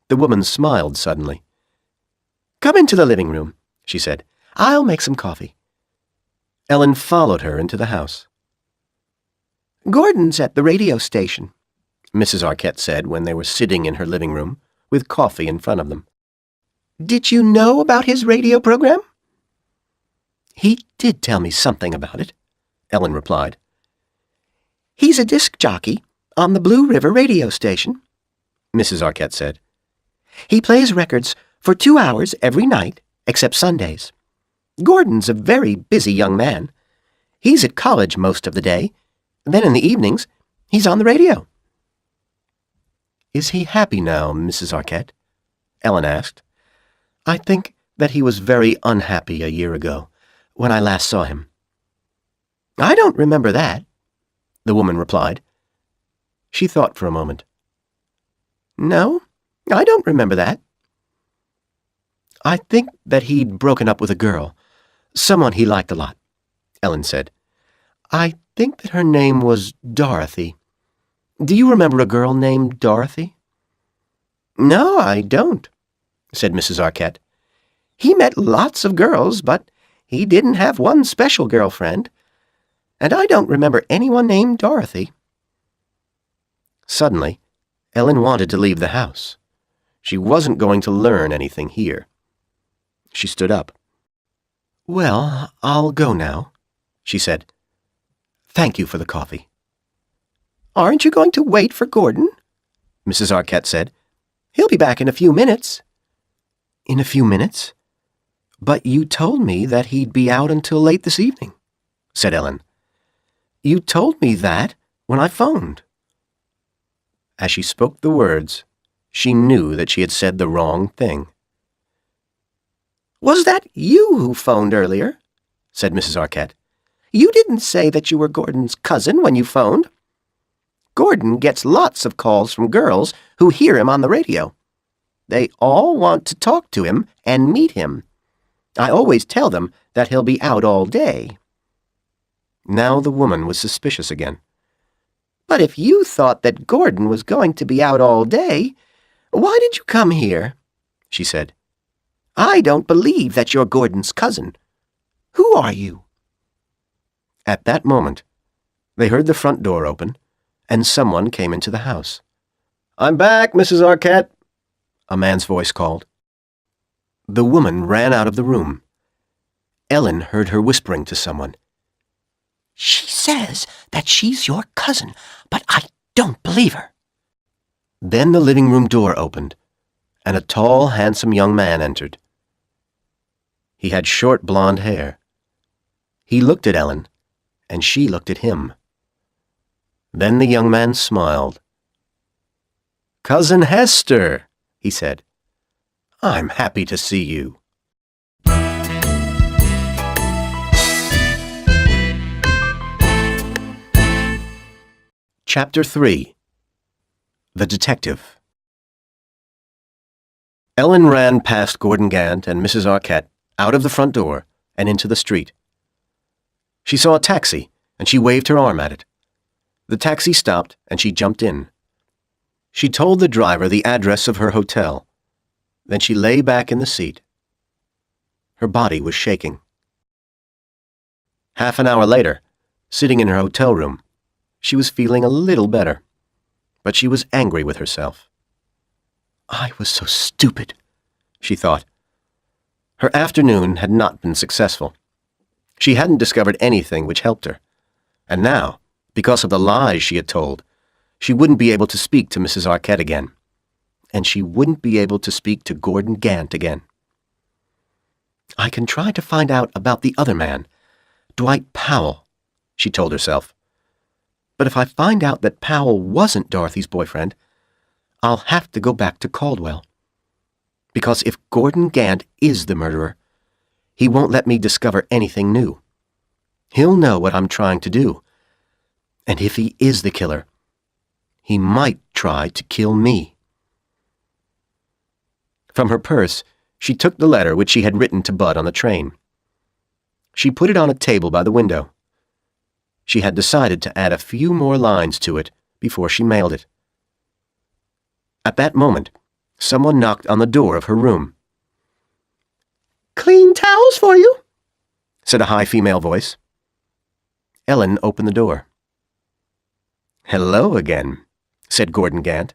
The woman smiled suddenly. "Come into the living room," she said. "I'll make some coffee." Ellen followed her into the house.
"Gordon's at the radio station,"
Mrs. Arquette said when they were sitting in her living room with coffee in front of them.
"Did you know about his radio program?"
"He did tell me something about it," Ellen replied.
"He's a disc jockey on the Blue River radio station,"
Mrs. Arquette said.
"He plays records for 2 hours every night, except Sundays. Gordon's a very busy young man. He's at college most of the day. Then in the evenings, he's on the radio."
"Is he happy now, Mrs. Arquette?" Ellen asked. "I think that he was very unhappy a year ago, when I last saw him."
"I don't remember that,"
the woman replied. She thought for a moment.
"No, I don't remember that."
"I think that he'd broken up with a girl, someone he liked a lot," Ellen said. "I think that her name was Dorothy. Do you remember a girl named Dorothy?"
"No, I don't,"
said Mrs. Arquette.
"He met lots of girls, but he didn't have one special girlfriend. And I don't remember anyone named Dorothy."
Suddenly, Ellen wanted to leave the house. She wasn't going to learn anything here. She stood up. "Well, I'll go now," she said. "Thank you for the coffee."
"Aren't you going to wait for Gordon?"
Mrs. Arquette said.
"He'll be back in a few minutes."
"In a few minutes? But you told me that he'd be out until late this evening," said Ellen. "You told me that when I phoned." As she spoke the words, she knew that she had said the wrong thing.
"Was that you who phoned earlier?"
said Mrs. Arquette.
"You didn't say that you were Gordon's cousin when you phoned. Gordon gets lots of calls from girls who hear him on the radio. They all want to talk to him and meet him. I always tell them that he'll be out all day."
Now the woman was suspicious again.
"But if you thought that Gordon was going to be out all day, why did you come here?" she said. "I don't believe that you're Gordon's cousin. Who are you?"
At that moment, they heard the front door open, and someone came into the house. "I'm back, Mrs. Arquette," a man's voice called. The woman ran out of the room. Ellen heard her whispering to someone.
"She says that she's your cousin, but I don't believe her."
Then the living room door opened, and a tall, handsome young man entered. He had short blonde hair. He looked at Ellen, and she looked at him. Then the young man smiled. "Cousin Hester," he said. "I'm happy to see you." Chapter 3. The Detective. Ellen ran past Gordon Gant and Mrs. Arquette out of the front door and into the street. She saw a taxi, and she waved her arm at it. The taxi stopped, and she jumped in. She told the driver the address of her hotel. Then she lay back in the seat. Her body was shaking. Half an hour later, sitting in her hotel room, she was feeling a little better, but she was angry with herself. "I was so stupid," she thought. Her afternoon had not been successful. She hadn't discovered anything which helped her, and now, because of the lies she had told, she wouldn't be able to speak to Mrs. Arquette again, and she wouldn't be able to speak to Gordon Gant again. "I can try to find out about the other man, Dwight Powell," she told herself. "But if I find out that Powell wasn't Dorothy's boyfriend, I'll have to go back to Caldwell. Because if Gordon Gant is the murderer, he won't let me discover anything new. He'll know what I'm trying to do. And if he is the killer, he might try to kill me." From her purse, she took the letter which she had written to Bud on the train. She put it on a table by the window. She had decided to add a few more lines to it before she mailed it. At that moment, someone knocked on the door of her room.
"Clean towels for you,"
said a high female voice. Ellen opened the door. "Hello again," said Gordon Gant.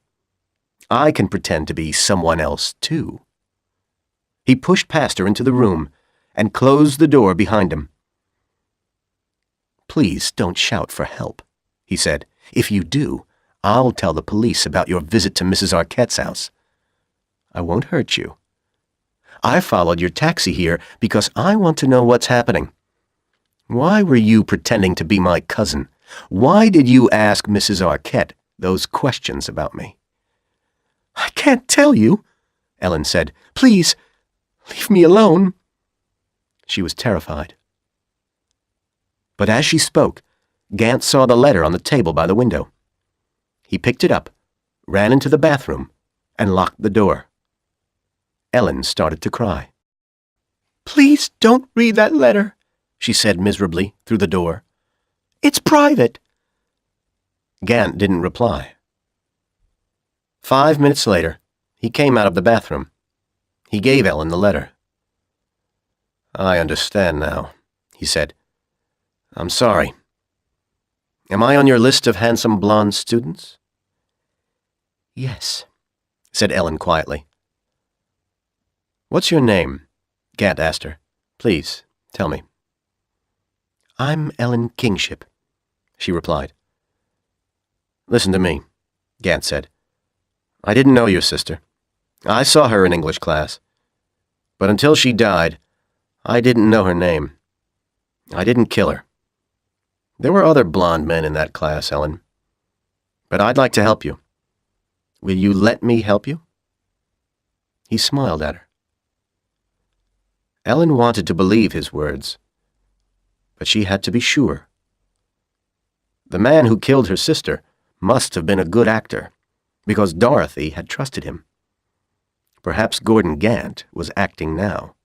"I can pretend to be someone else, too." He pushed past her into the room and closed the door behind him. "Please don't shout for help," he said. "If you do, I'll tell the police about your visit to Mrs. Arquette's house. I won't hurt you. I followed your taxi here because I want to know what's happening. Why were you pretending to be my cousin? Why did you ask Mrs. Arquette those questions about me?" "I can't tell you," Ellen said. "Please, leave me alone." She was terrified. But as she spoke, Gant saw the letter on the table by the window. He picked it up, ran into the bathroom, and locked the door. Ellen started to cry. "Please don't read that letter," she said miserably through the door. "It's private." Gant didn't reply. 5 minutes later, he came out of the bathroom. He gave Ellen the letter. "I understand now," he said. "I'm sorry. Am I on your list of handsome blonde students?" "Yes," said Ellen quietly. "What's your name?" Gant asked her. "Please, tell me." "I'm Ellen Kingship," she replied. "Listen to me," Gant said. "I didn't know your sister. I saw her in English class. But until she died, I didn't know her name. I didn't kill her. There were other blonde men in that class, Ellen. But I'd like to help you. Will you let me help you?" He smiled at her. Ellen wanted to believe his words, but she had to be sure. The man who killed her sister must have been a good actor, because Dorothy had trusted him. Perhaps Gordon Gant was acting now.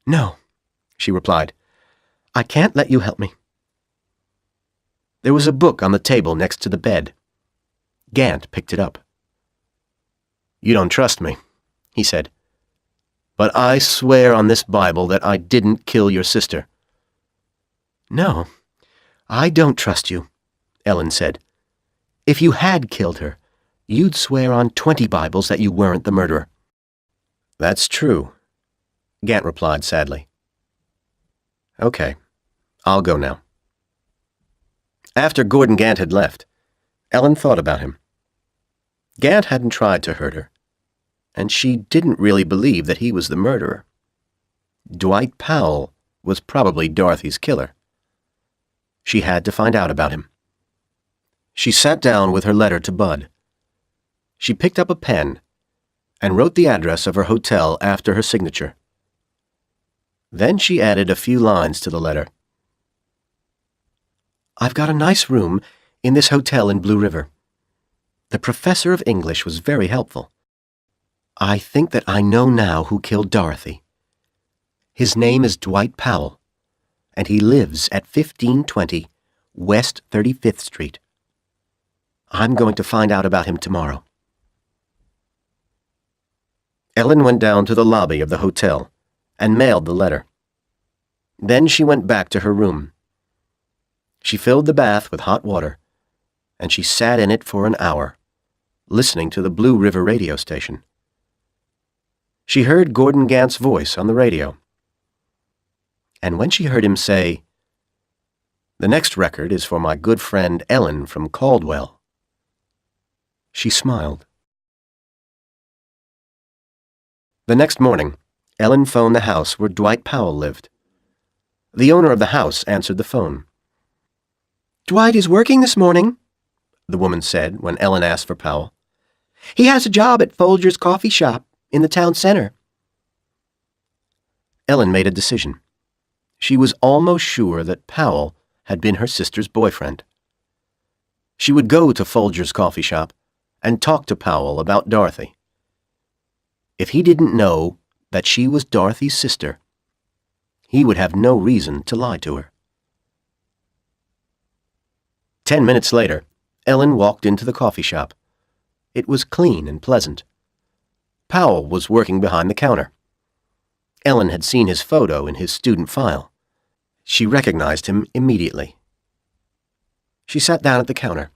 "No," she replied. "I can't let you help me." There was a book on the table next to the bed. Gant picked it up. "You don't trust me," he said. "But I swear on this Bible that I didn't kill your sister." "No, I don't trust you," Ellen said. "If you had killed her, you'd swear on 20 Bibles that you weren't the murderer." "That's true," Gant replied sadly. "Okay, I'll go now." After Gordon Gant had left, Ellen thought about him. Gant hadn't tried to hurt her, and she didn't really believe that he was the murderer. Dwight Powell was probably Dorothy's killer. She had to find out about him. She sat down with her letter to Bud. She picked up a pen and wrote the address of her hotel after her signature. Then she added a few lines to the letter. "I've got a nice room in this hotel in Blue River. The professor of English was very helpful. I think that I know now who killed Dorothy. His name is Dwight Powell, and he lives at 1520 West 35th Street. I'm going to find out about him tomorrow." Ellen went down to the lobby of the hotel and mailed the letter. Then she went back to her room. She filled the bath with hot water, and she sat in it for an hour, listening to the Blue River radio station. She heard Gordon Gant's voice on the radio. And when she heard him say, "The next record is for my good friend Ellen from Caldwell," she smiled. The next morning, Ellen phoned the house where Dwight Powell lived. The owner of the house answered the phone. "Dwight is working this morning," the woman said when Ellen asked for Powell. "He has a job at Folger's coffee shop in the town center." Ellen made a decision. She was almost sure that Powell had been her sister's boyfriend. She would go to Folger's coffee shop and talk to Powell about Dorothy. If he didn't know that she was Dorothy's sister, he would have no reason to lie to her. 10 minutes later, Ellen walked into the coffee shop. It was clean and pleasant. Powell was working behind the counter. Ellen had seen his photo in his student file. She recognized him immediately. She sat down at the counter.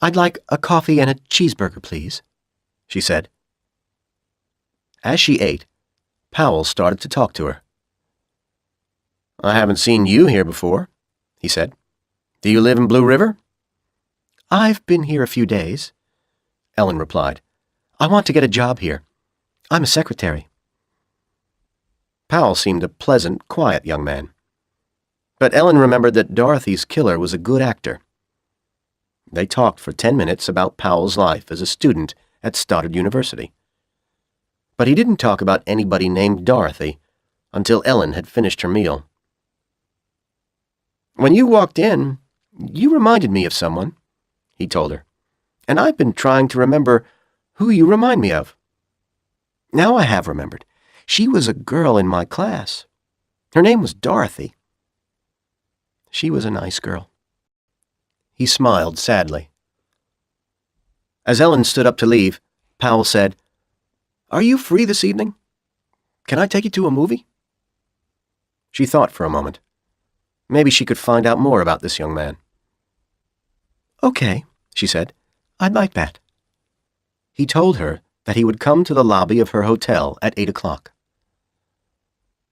"I'd like a coffee and a cheeseburger, please," she said. As she ate, Powell started to talk to her. "I haven't seen you here before," he said. "Do you live in Blue River?" "I've been here a few days," Ellen replied. "I want to get a job here. I'm a secretary." Powell seemed a pleasant, quiet young man. But Ellen remembered that Dorothy's killer was a good actor. They talked for 10 minutes about Powell's life as a student at Stoddard University. But he didn't talk about anybody named Dorothy until Ellen had finished her meal. "When you walked in, you reminded me of someone," he told her, "and I've been trying to remember who you remind me of. Now I have remembered. She was a girl in my class. Her name was Dorothy. She was a nice girl." He smiled sadly. As Ellen stood up to leave, Powell said, "Are you free this evening? Can I take you to a movie?" She thought for a moment. Maybe she could find out more about this young man. "Okay," she said. "I'd like that." He told her that he would come to the lobby of her hotel at 8 o'clock.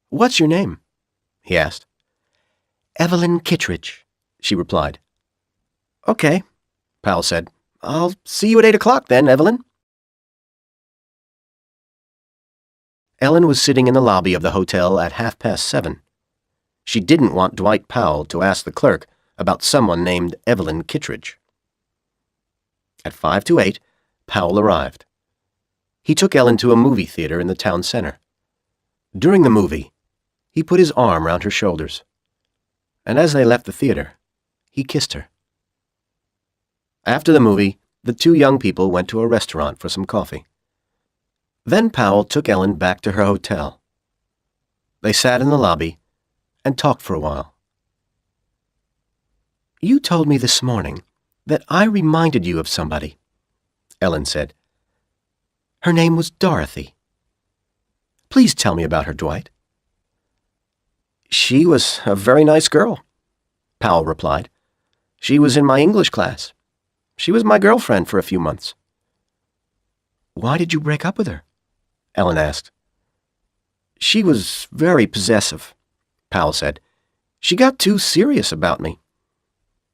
"What's your name?" he asked. "Evelyn Kittredge," she replied. "Okay," Powell said. "I'll see you at 8 o'clock then, Evelyn." Ellen was sitting in the lobby of the hotel at 7:30. She didn't want Dwight Powell to ask the clerk about someone named Evelyn Kittredge. At 5 to 8, Powell arrived. He took Ellen to a movie theater in the town center. During the movie, he put his arm round her shoulders, and as they left the theater, he kissed her. After the movie, the two young people went to a restaurant for some coffee. Then Powell took Ellen back to her hotel. They sat in the lobby and talked for a while. "You told me this morning that I reminded you of somebody," Ellen said. "Her name was Dorothy. Please tell me about her, Dwight." "She was a very nice girl," Powell replied. "She was in my English class. She was my girlfriend for a few months." "Why did you break up with her?" Ellen asked. "She was very possessive," Powell said. "She got too serious about me.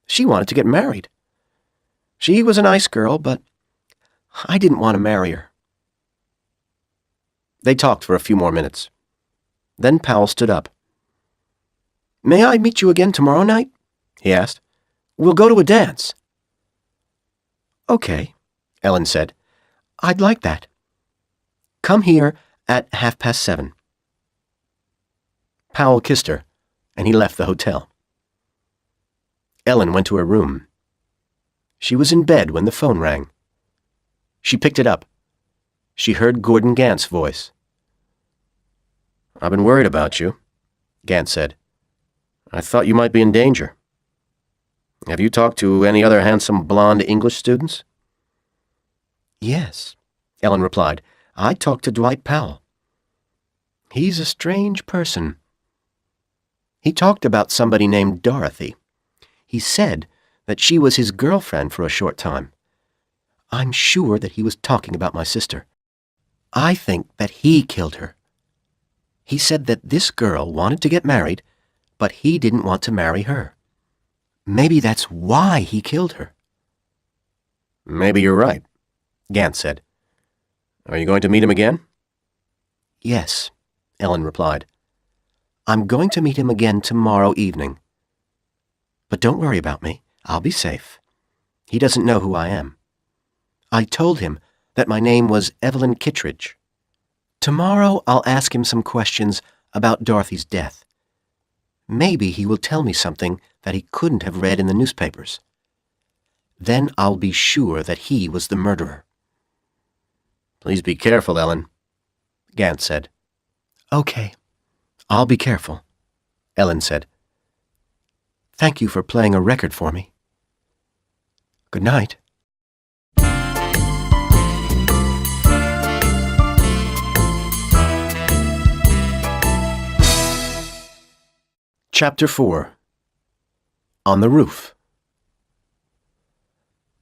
She wanted to get married. She was a nice girl, but I didn't want to marry her." They talked for a few more minutes. Then Powell stood up. "May I meet you again tomorrow night?" he asked. "We'll go to a dance." "Okay," Ellen said. "I'd like that. Come here at 7:30. Powell kissed her, and he left the hotel. Ellen went to her room. She was in bed when the phone rang. She picked it up. She heard Gordon Gant's voice. "I've been worried about you," Gant said. "I thought you might be in danger. Have you talked to any other handsome blonde English students?" "Yes," Ellen replied. "I talked to Dwight Powell. He's a strange person. He talked about somebody named Dorothy. He said that she was his girlfriend for a short time. I'm sure that he was talking about my sister. I think that he killed her. He said that this girl wanted to get married, but he didn't want to marry her. Maybe that's why he killed her." "Maybe you're right," Gant said. "Are you going to meet him again?" "Yes," Ellen replied. "I'm going to meet him again tomorrow evening. But don't worry about me. I'll be safe. He doesn't know who I am. I told him that my name was Evelyn Kittredge. Tomorrow I'll ask him some questions about Dorothy's death. Maybe he will tell me something that he couldn't have read in the newspapers. Then I'll be sure that he was the murderer." "Please be careful, Ellen," Gant said. "Okay, I'll be careful," Ellen said. "Thank you for playing a record for me. Good night." Chapter 4. On the Roof.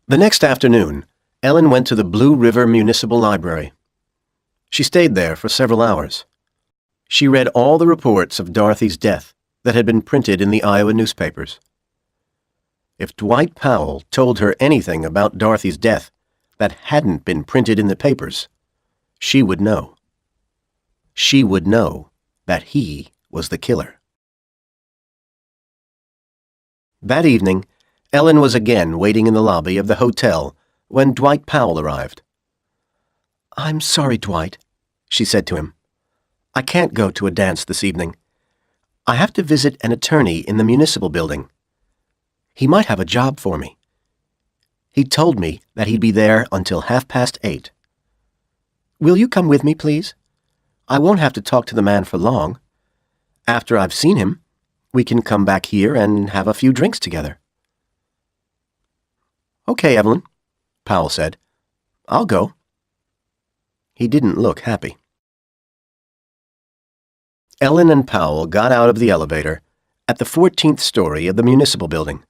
The next afternoon, Ellen went to the Blue River Municipal Library. She stayed there for several hours. She read all the reports of Dorothy's death that had been printed in the Iowa newspapers. If Dwight Powell told her anything about Dorothy's death that hadn't been printed in the papers, she would know. She would know that he was the killer. That evening, Ellen was again waiting in the lobby of the hotel when Dwight Powell arrived. "I'm sorry, Dwight," she said to him. "I can't go to a dance this evening. I have to visit an attorney in the municipal building. He might have a job for me. He told me that he'd be there until 8:30. Will you come with me, please? I won't have to talk to the man for long. After I've seen him, we can come back here and have a few drinks together." "Okay, Evelyn," Powell said. "I'll go." He didn't look happy. Ellen and Powell got out of the elevator at the 14th story of the municipal building.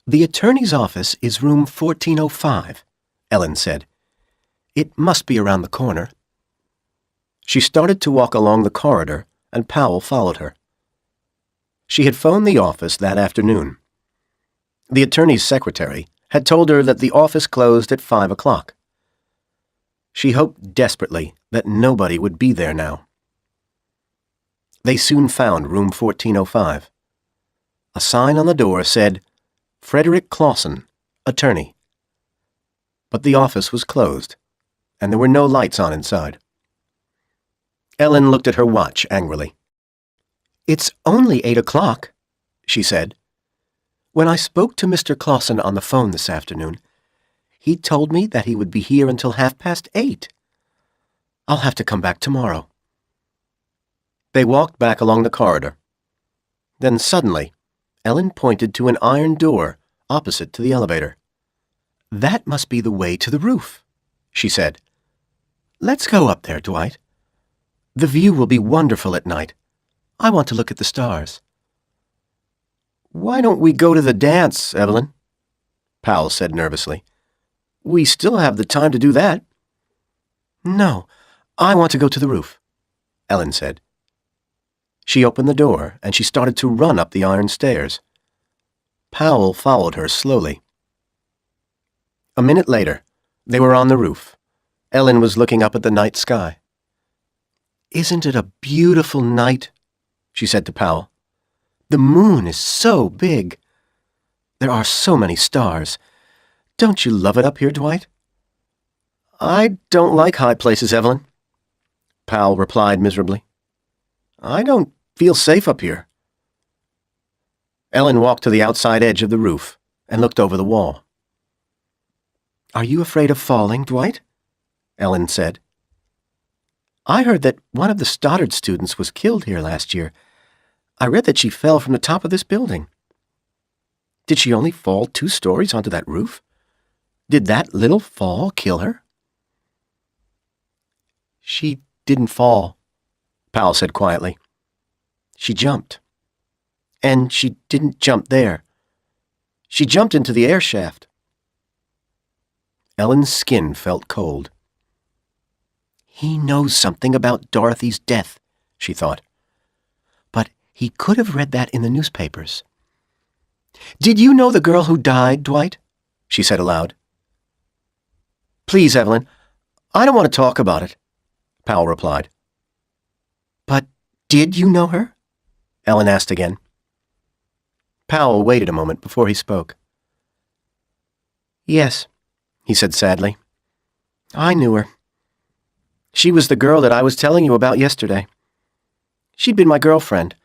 "The attorney's office is room 1405, Ellen said. "It must be around the corner." She started to walk along the corridor, and Powell followed her. She had phoned the office that afternoon. The attorney's secretary had told her that the office closed at 5 o'clock. She hoped desperately that nobody would be there now. They soon found room 1405. A sign on the door said, "Frederick Clausen, attorney." But the office was closed, and there were no lights on inside. Ellen looked at her watch angrily. "It's only 8 o'clock, she said. "When I spoke to Mr. Clausen on the phone this afternoon, he told me that he would be here until 8:30. I'll have to come back tomorrow." They walked back along the corridor. Then suddenly, Ellen pointed to an iron door opposite to the elevator. "That must be the way to the roof," she said. "Let's go up there, Dwight. The view will be wonderful at night. I want to look at the stars." "Why don't we go to the dance, Evelyn?" Powell said nervously. "We still have the time to do that." "No, I want to go to the roof," Ellen said. She opened the door, and she started to run up the iron stairs. Powell followed her slowly. A minute later, they were on the roof. Ellen was looking up at the night sky. "Isn't it a beautiful night?" she said to Powell. "The moon is so big. There are so many stars. Don't you love it up here, Dwight?" "I don't like high places, Evelyn," Powell replied miserably. "I don't feel safe up here." Ellen walked to the outside edge of the roof and looked over the wall. "Are you afraid of falling, Dwight?" Ellen said. "I heard that one of the Stoddard students was killed here last year. I read that she fell from the top of this building. Did she only fall 2 stories onto that roof? Did that little fall kill her?" "She didn't fall," Powell said quietly. "She jumped. And she didn't jump there. She jumped into the air shaft." Ellen's skin felt cold. He knows something about Dorothy's death, she thought. But he could have read that in the newspapers. "Did you know the girl who died, Dwight?" she said aloud. "Please, Evelyn, I don't want to talk about it," Powell replied. "But did you know her?" Ellen asked again. Powell waited a moment before he spoke. "Yes," he said sadly. "I knew her. She was the girl that I was telling you about yesterday. She'd been my girlfriend.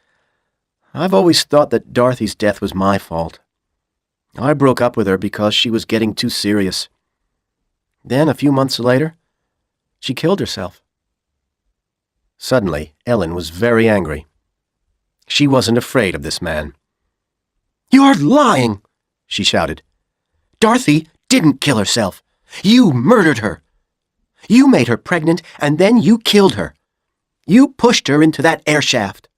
I've always thought that Dorothy's death was my fault. I broke up with her because she was getting too serious. Then, a few months later, she killed herself." Suddenly, Ellen was very angry. She wasn't afraid of this man. "You're lying!" she shouted. "Dorothy didn't kill herself. You murdered her. You made her pregnant, and then you killed her. You pushed her into that air shaft."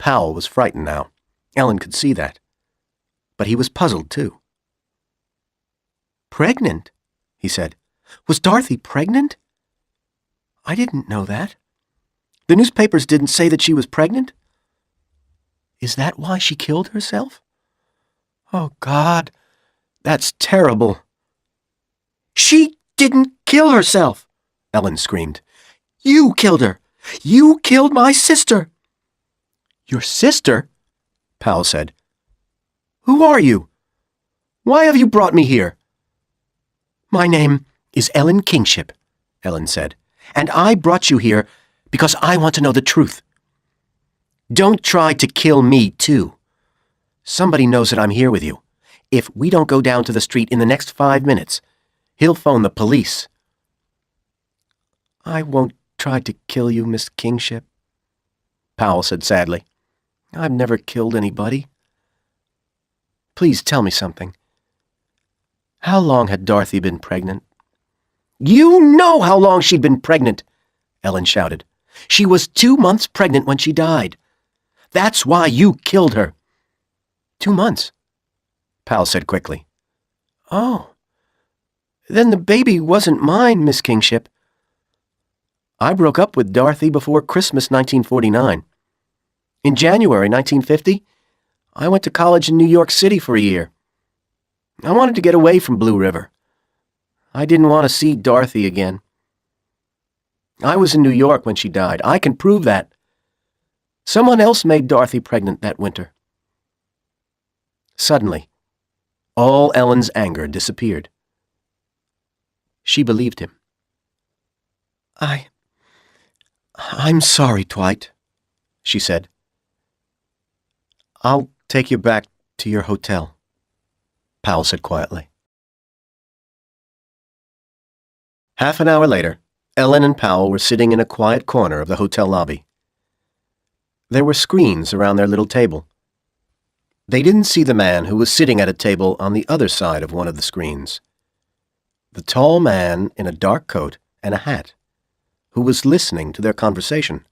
Powell was frightened now. Ellen could see that. But he was puzzled, too.
"Pregnant?" he said. "Was Dorothy pregnant? I didn't know that. The newspapers didn't say that she was pregnant. Is that why she killed herself? Oh, God, that's terrible." "She didn't kill herself," Ellen screamed. "You killed her. You killed my sister." "Your sister?" Powell said. "Who are you? Why have you brought me here?" "My name is Ellen Kingship," Ellen said, "and I brought you here because I want to know the truth. Don't try to kill me, too. Somebody knows that I'm here with you. If we don't go down to the street in the next 5 minutes, he'll phone the police." "I won't try to kill you, Miss Kingship," Powell said sadly. "I've never killed anybody. Please tell me something. How long had Dorothy been pregnant?" "You know how long she'd been pregnant," Ellen shouted. "She was 2 months pregnant when she died. That's why you killed her." 2 months, Powell said quickly. "Oh, then the baby wasn't mine, Miss Kingship. I broke up with Dorothy before Christmas 1949. In January 1950, I went to college in New York City for a year. I wanted to get away from Blue River. I didn't want to see Dorothy again. I was in New York when she died. I can prove that. Someone else made Dorothy pregnant that winter." Suddenly, all Ellen's anger disappeared. She believed him. I'm sorry, Dwight," she said. "I'll take you back to your hotel," Powell said quietly. Half an hour later, Ellen and Powell were sitting in a quiet corner of the hotel lobby. There were screens around their little table. They didn't see the man who was sitting at a table on the other side of one of the screens. The tall man in a dark coat and a hat, who was listening to their conversation.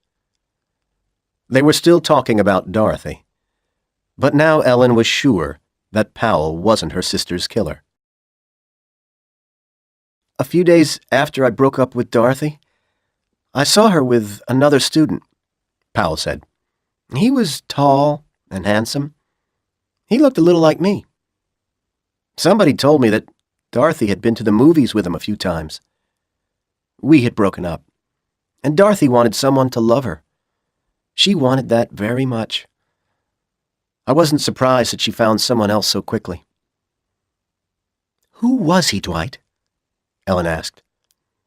They were still talking about Dorothy, but now Ellen was sure that Powell wasn't her sister's killer. "A few days after I broke up with Dorothy, I saw her with another student," Powell said. "He was tall and handsome. He looked a little like me. Somebody told me that Dorothy had been to the movies with him a few times. We had broken up, and Dorothy wanted someone to love her. She wanted that very much. I wasn't surprised that she found someone else so quickly." "Who was he, Dwight?" Ellen asked.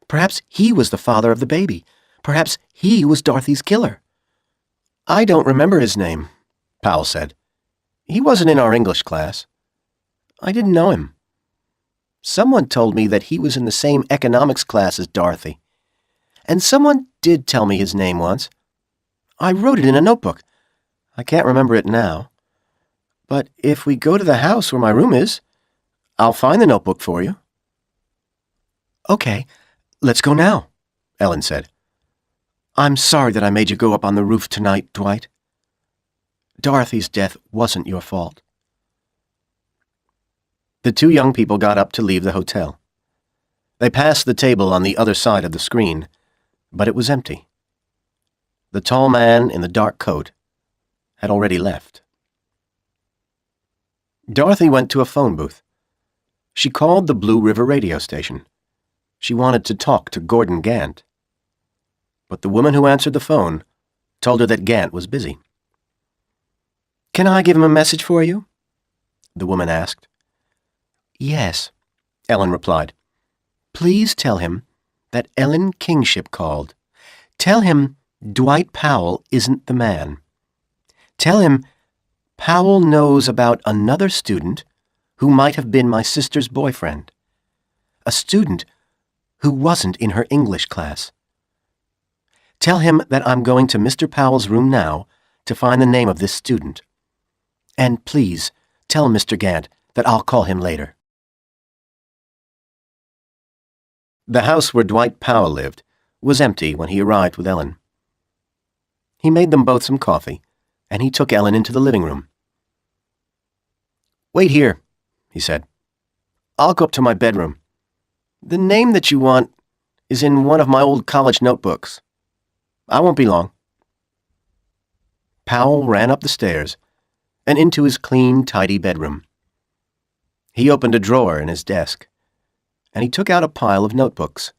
"Perhaps he was the father of the baby. Perhaps he was Dorothy's killer." "I don't remember his name," Powell said. "He wasn't in our English class. I didn't know him. Someone told me that he was in the same economics class as Dorothy. And someone did tell me his name once. I wrote it in a notebook. I can't remember it now. But if we go to the house where my room is, I'll find the notebook for you." "Okay, let's go now," Ellen said. "I'm sorry that I made you go up on the roof tonight, Dwight. Dorothy's death wasn't your fault." The two young people got up to leave the hotel. They passed the table on the other side of the screen, but it was empty. The tall man in the dark coat had already left. Dorothy went to a phone booth. She called the Blue River radio station. She wanted to talk to Gordon Gant. But the woman who answered the phone told her that Gant was busy. "Can I give him a message for you?" the woman asked. "Yes," Ellen replied. "Please tell him that Ellen Kingship called. Tell him Dwight Powell isn't the man. Tell him Powell knows about another student who might have been my sister's boyfriend. A student who wasn't in her English class. Tell him that I'm going to Mr. Powell's room now to find the name of this student. And please tell Mr. Gant that I'll call him later." The house where Dwight Powell lived was empty when he arrived with Ellen. He made them both some coffee,
and he took Ellen into the living room. "Wait here," he said. "I'll go up to my bedroom. The name that you want is in one of my old college notebooks. I won't be long." Powell ran up the stairs and into his clean, tidy bedroom. He opened a drawer in his desk, and he took out a pile of notebooks.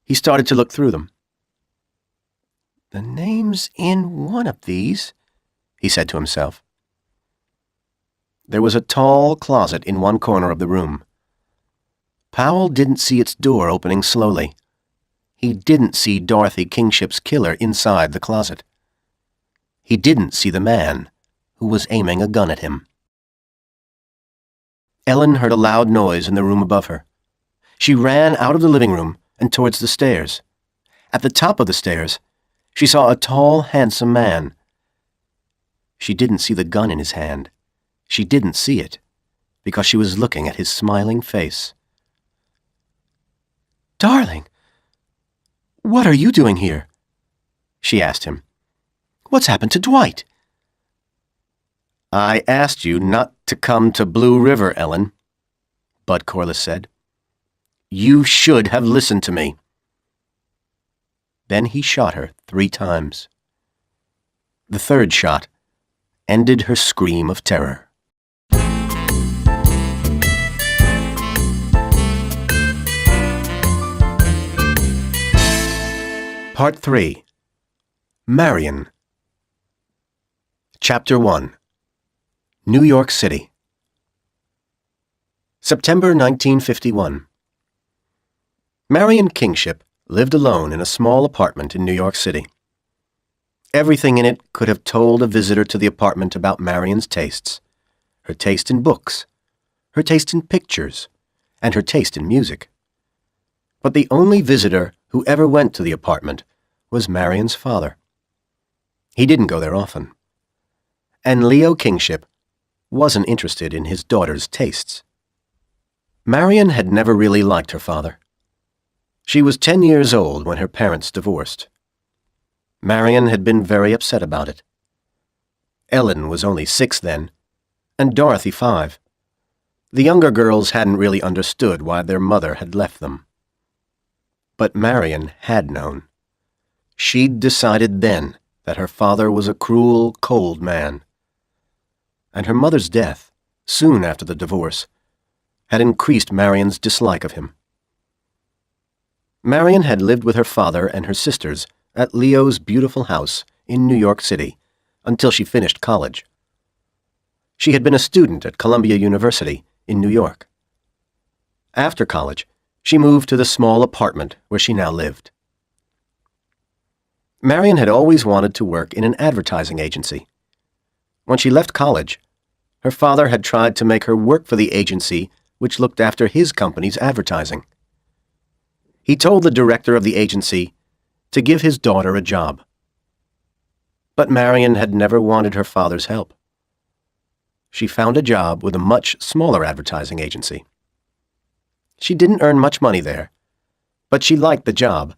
He started to look through them. "The name's in one of these," he said to himself. There was a tall closet in one corner of the room. Powell didn't see its door opening slowly. He didn't see Dorothy Kingship's killer inside the closet. He didn't see the man who was aiming a gun at him. Ellen heard a loud noise in the room above her. She ran out of the living room and towards the stairs. At the top of the stairs, she saw a tall, handsome man. She didn't see the gun in his hand. She didn't see it, because she was looking at his smiling face. "Darling, what are you doing here?" she asked him. "What's happened to Dwight?" "I asked you not to come to Blue River, Ellen," Bud Corliss said. "You should have listened to me." Then he shot her 3 times. The third shot ended her scream of terror. Part 3. Marion. Chapter 1. New York City. September 1951. Marion Kingship lived alone in a small apartment in New York City. Everything in it could have told a visitor to the apartment about Marion's tastes: her taste in books, her taste in pictures, and her taste in music. But the only visitor who ever went to the apartment was Marion's father. He didn't go there often. And Leo Kingship wasn't interested in his daughter's tastes. Marion had never really liked her father. She was 10 years old when her parents divorced. Marion had been very upset about it. Ellen was only 6 then, and Dorothy 5. The younger girls hadn't really understood why their mother had left them. But Marion had known. She'd decided then that her father was a cruel, cold man. And her mother's death, soon after the divorce, had increased Marion's dislike of him. Marion had lived with her father and her sisters at Leo's beautiful house in New York City until she finished college. She had been a student at Columbia University in New York. After college, she moved to the small apartment where she now lived. Marion had always wanted to work in an advertising agency. When she left college, her father had tried to make her work for the agency which looked after his company's advertising. He told the director of the agency to give his daughter a job. But Marion had never wanted her father's help. She found a job with a much smaller advertising agency. She didn't earn much money there, but she liked the job,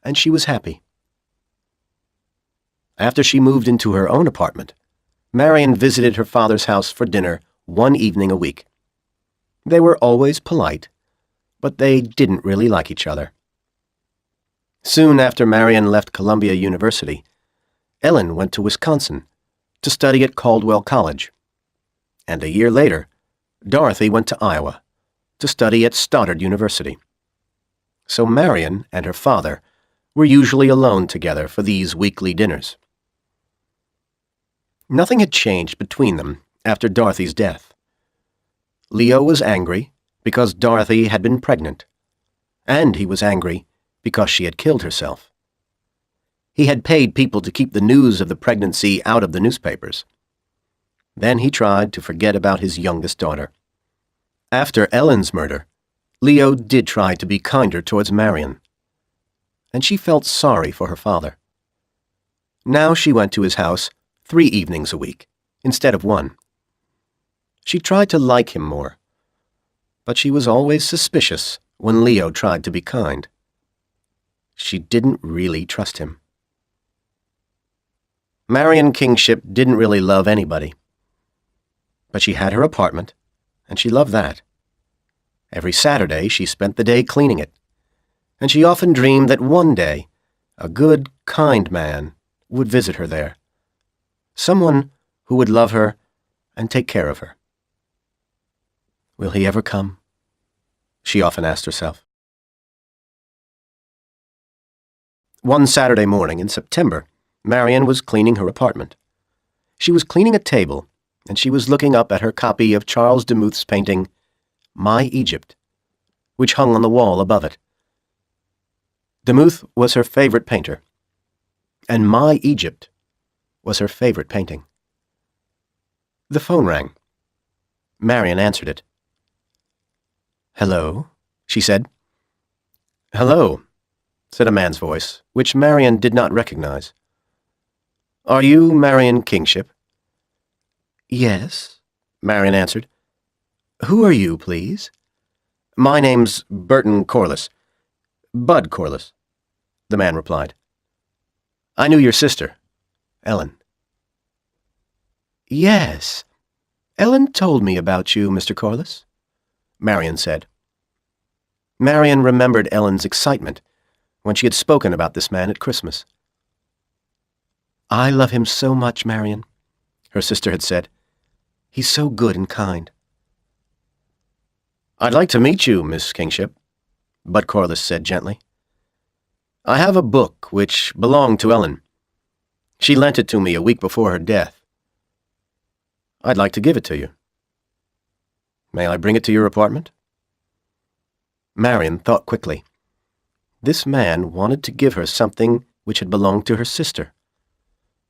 and she was happy. After she moved into her own apartment, Marion visited her father's house for dinner 1 evening a week. They were always polite, but they didn't really like each other. Soon after Marion left Columbia University, Ellen went to Wisconsin to study at Caldwell College. And a year later, Dorothy went to Iowa to study at Stoddard University. So Marion and her father were usually alone together for these weekly dinners. Nothing had changed between them after Dorothy's death. Leo was angry because Dorothy had been pregnant, and he was angry because she had killed herself. He had paid people to keep the news of the pregnancy out of the newspapers. Then he tried to forget about his youngest daughter. After Ellen's murder, Leo did try to be kinder towards Marion, and she felt sorry for her father. Now she went to his house 3 evenings a week, instead of 1. She tried to like him more, but she was always suspicious when Leo tried to be kind. She didn't really trust him. Marion Kingship didn't really love anybody. But she had her apartment, and she loved that. Every Saturday she spent the day cleaning it, and she often dreamed that one day a good, kind man would visit her there. Someone who would love her and take care of her. Will he ever come? She often asked herself. One Saturday morning in September, Marion was cleaning her apartment. She was cleaning a table, and she was looking up at her copy of Charles Demuth's painting, My Egypt, which hung on the wall above it. Demuth was her favorite painter, and My Egypt was her favorite painting. The phone rang. Marion answered it. "Hello," she said. "Hello," said a man's voice, which Marion did not recognize. "Are you Marion Kingship?" "Yes," Marion answered. "Who are you, please?" "My name's Burton Corliss. Bud Corliss," the man replied. "I knew your sister, Ellen." "Yes, Ellen told me about you, Mr. Corliss," Marion said. Marion remembered Ellen's excitement when she had spoken about this man at Christmas. "I love him so much, Marion," her sister had said. "He's so good and kind." "I'd like to meet you, Miss Kingship," Bud Corliss said gently. "I have a book which belonged to Ellen. She lent it to me a week before her death. I'd like to give it to you. May I bring it to your apartment?" Marion thought quickly. This man wanted to give her something which had belonged to her sister.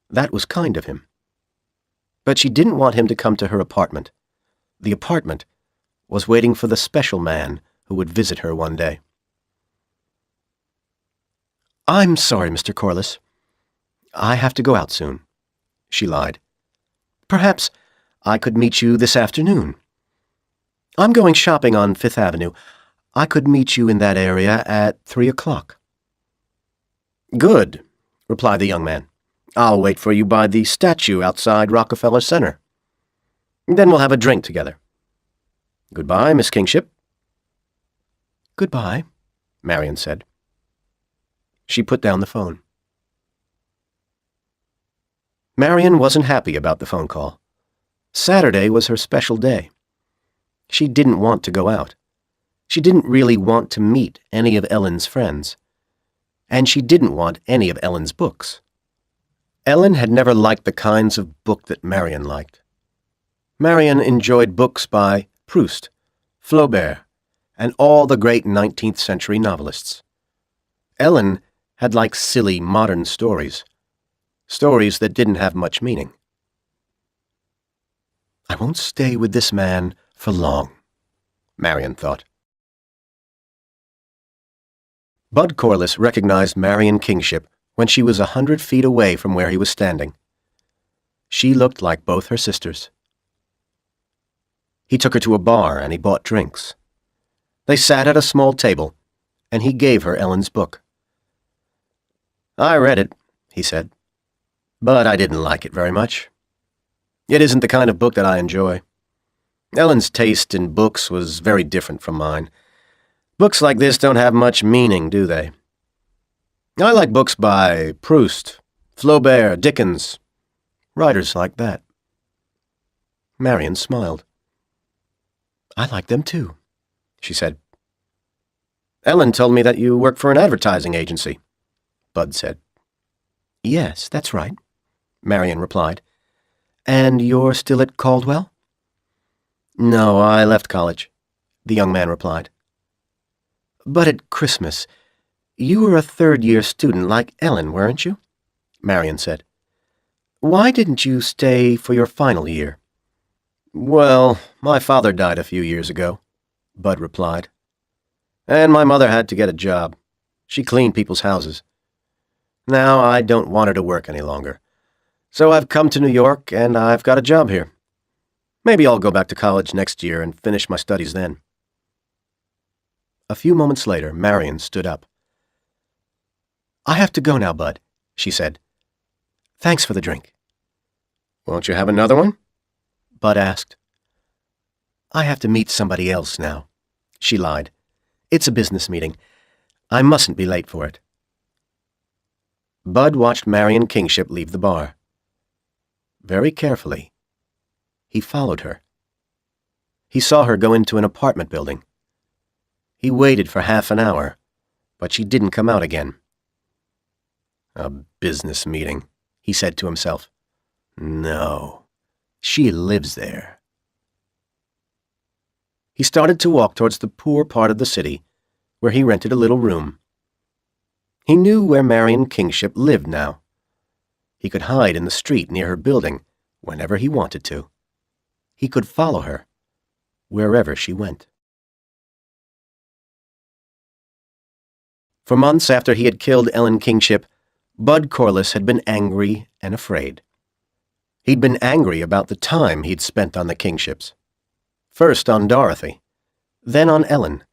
That was kind of him. But she didn't want him to come to her apartment. The apartment was waiting for the special man who would visit her one day. "I'm sorry, Mr. Corliss. I have to go out soon," she lied. "Perhaps I could meet you this afternoon. I'm going shopping on Fifth Avenue. I could meet you in that area at 3 o'clock. "Good," replied the young man. "I'll wait for you by the statue outside Rockefeller Center. Then we'll have a drink together. Goodbye, Miss Kingship." "Goodbye," Marion said. She put down the phone. Marion wasn't happy about the phone call. Saturday was her special day. She didn't want to go out. She didn't really want to meet any of Ellen's friends. And she didn't want any of Ellen's books. Ellen had never liked the kinds of book that Marion liked. Marion enjoyed books by Proust, Flaubert, and all the great 19th century novelists. Ellen had liked silly modern stories, stories that didn't have much meaning. "I won't stay with this man for long," Marion thought. Bud Corliss recognized Marion Kingship when she was 100 feet away from where he was standing. She looked like both her sisters. He took her to a bar and he bought drinks. They sat at a small table, and he gave her Ellen's book. "I read it," he said, "but I didn't like it very much. It isn't the kind of book that I enjoy. Ellen's taste in books was very different from mine. Books like this don't have much meaning, do they? I like books by Proust, Flaubert, Dickens, writers like that." Marion smiled. "I like them too," she said. "Ellen told me that you work for an advertising agency," Bud said. "Yes, that's right," Marion replied. "And you're still at Caldwell?" "No, I left college," the young man replied. "But at Christmas, you were a third-year student like Ellen, weren't you?" Marion said. "Why didn't you stay for your final year?" "Well, my father died a few years ago," Bud replied. "And my mother had to get a job. She cleaned people's houses. Now I don't want her to work any longer. So I've come to New York and I've got a job here. Maybe I'll go back to college next year and finish my studies then." A few moments later, Marion stood up. "I have to go now, Bud," she said. Thanks for the drink.
Won't you have another one?
Bud asked. I have to meet somebody else now, she lied. It's a business meeting. I mustn't be late for it. Bud watched Marion Kingship leave the bar. Very carefully, he followed her. He saw her go into an apartment building. He waited for half an hour, but she didn't come out again. A business meeting, he said to himself. No, she lives there. He started to walk towards the poor part of the city, where he rented a little room. He knew where Marion Kingship lived now. He could hide in the street near her building whenever he wanted to. He could follow her wherever she went. For months after he had killed Ellen Kingship, Bud Corliss had been angry and afraid. He'd been angry about the time he'd spent on the Kingships. First on Dorothy, then on Ellen.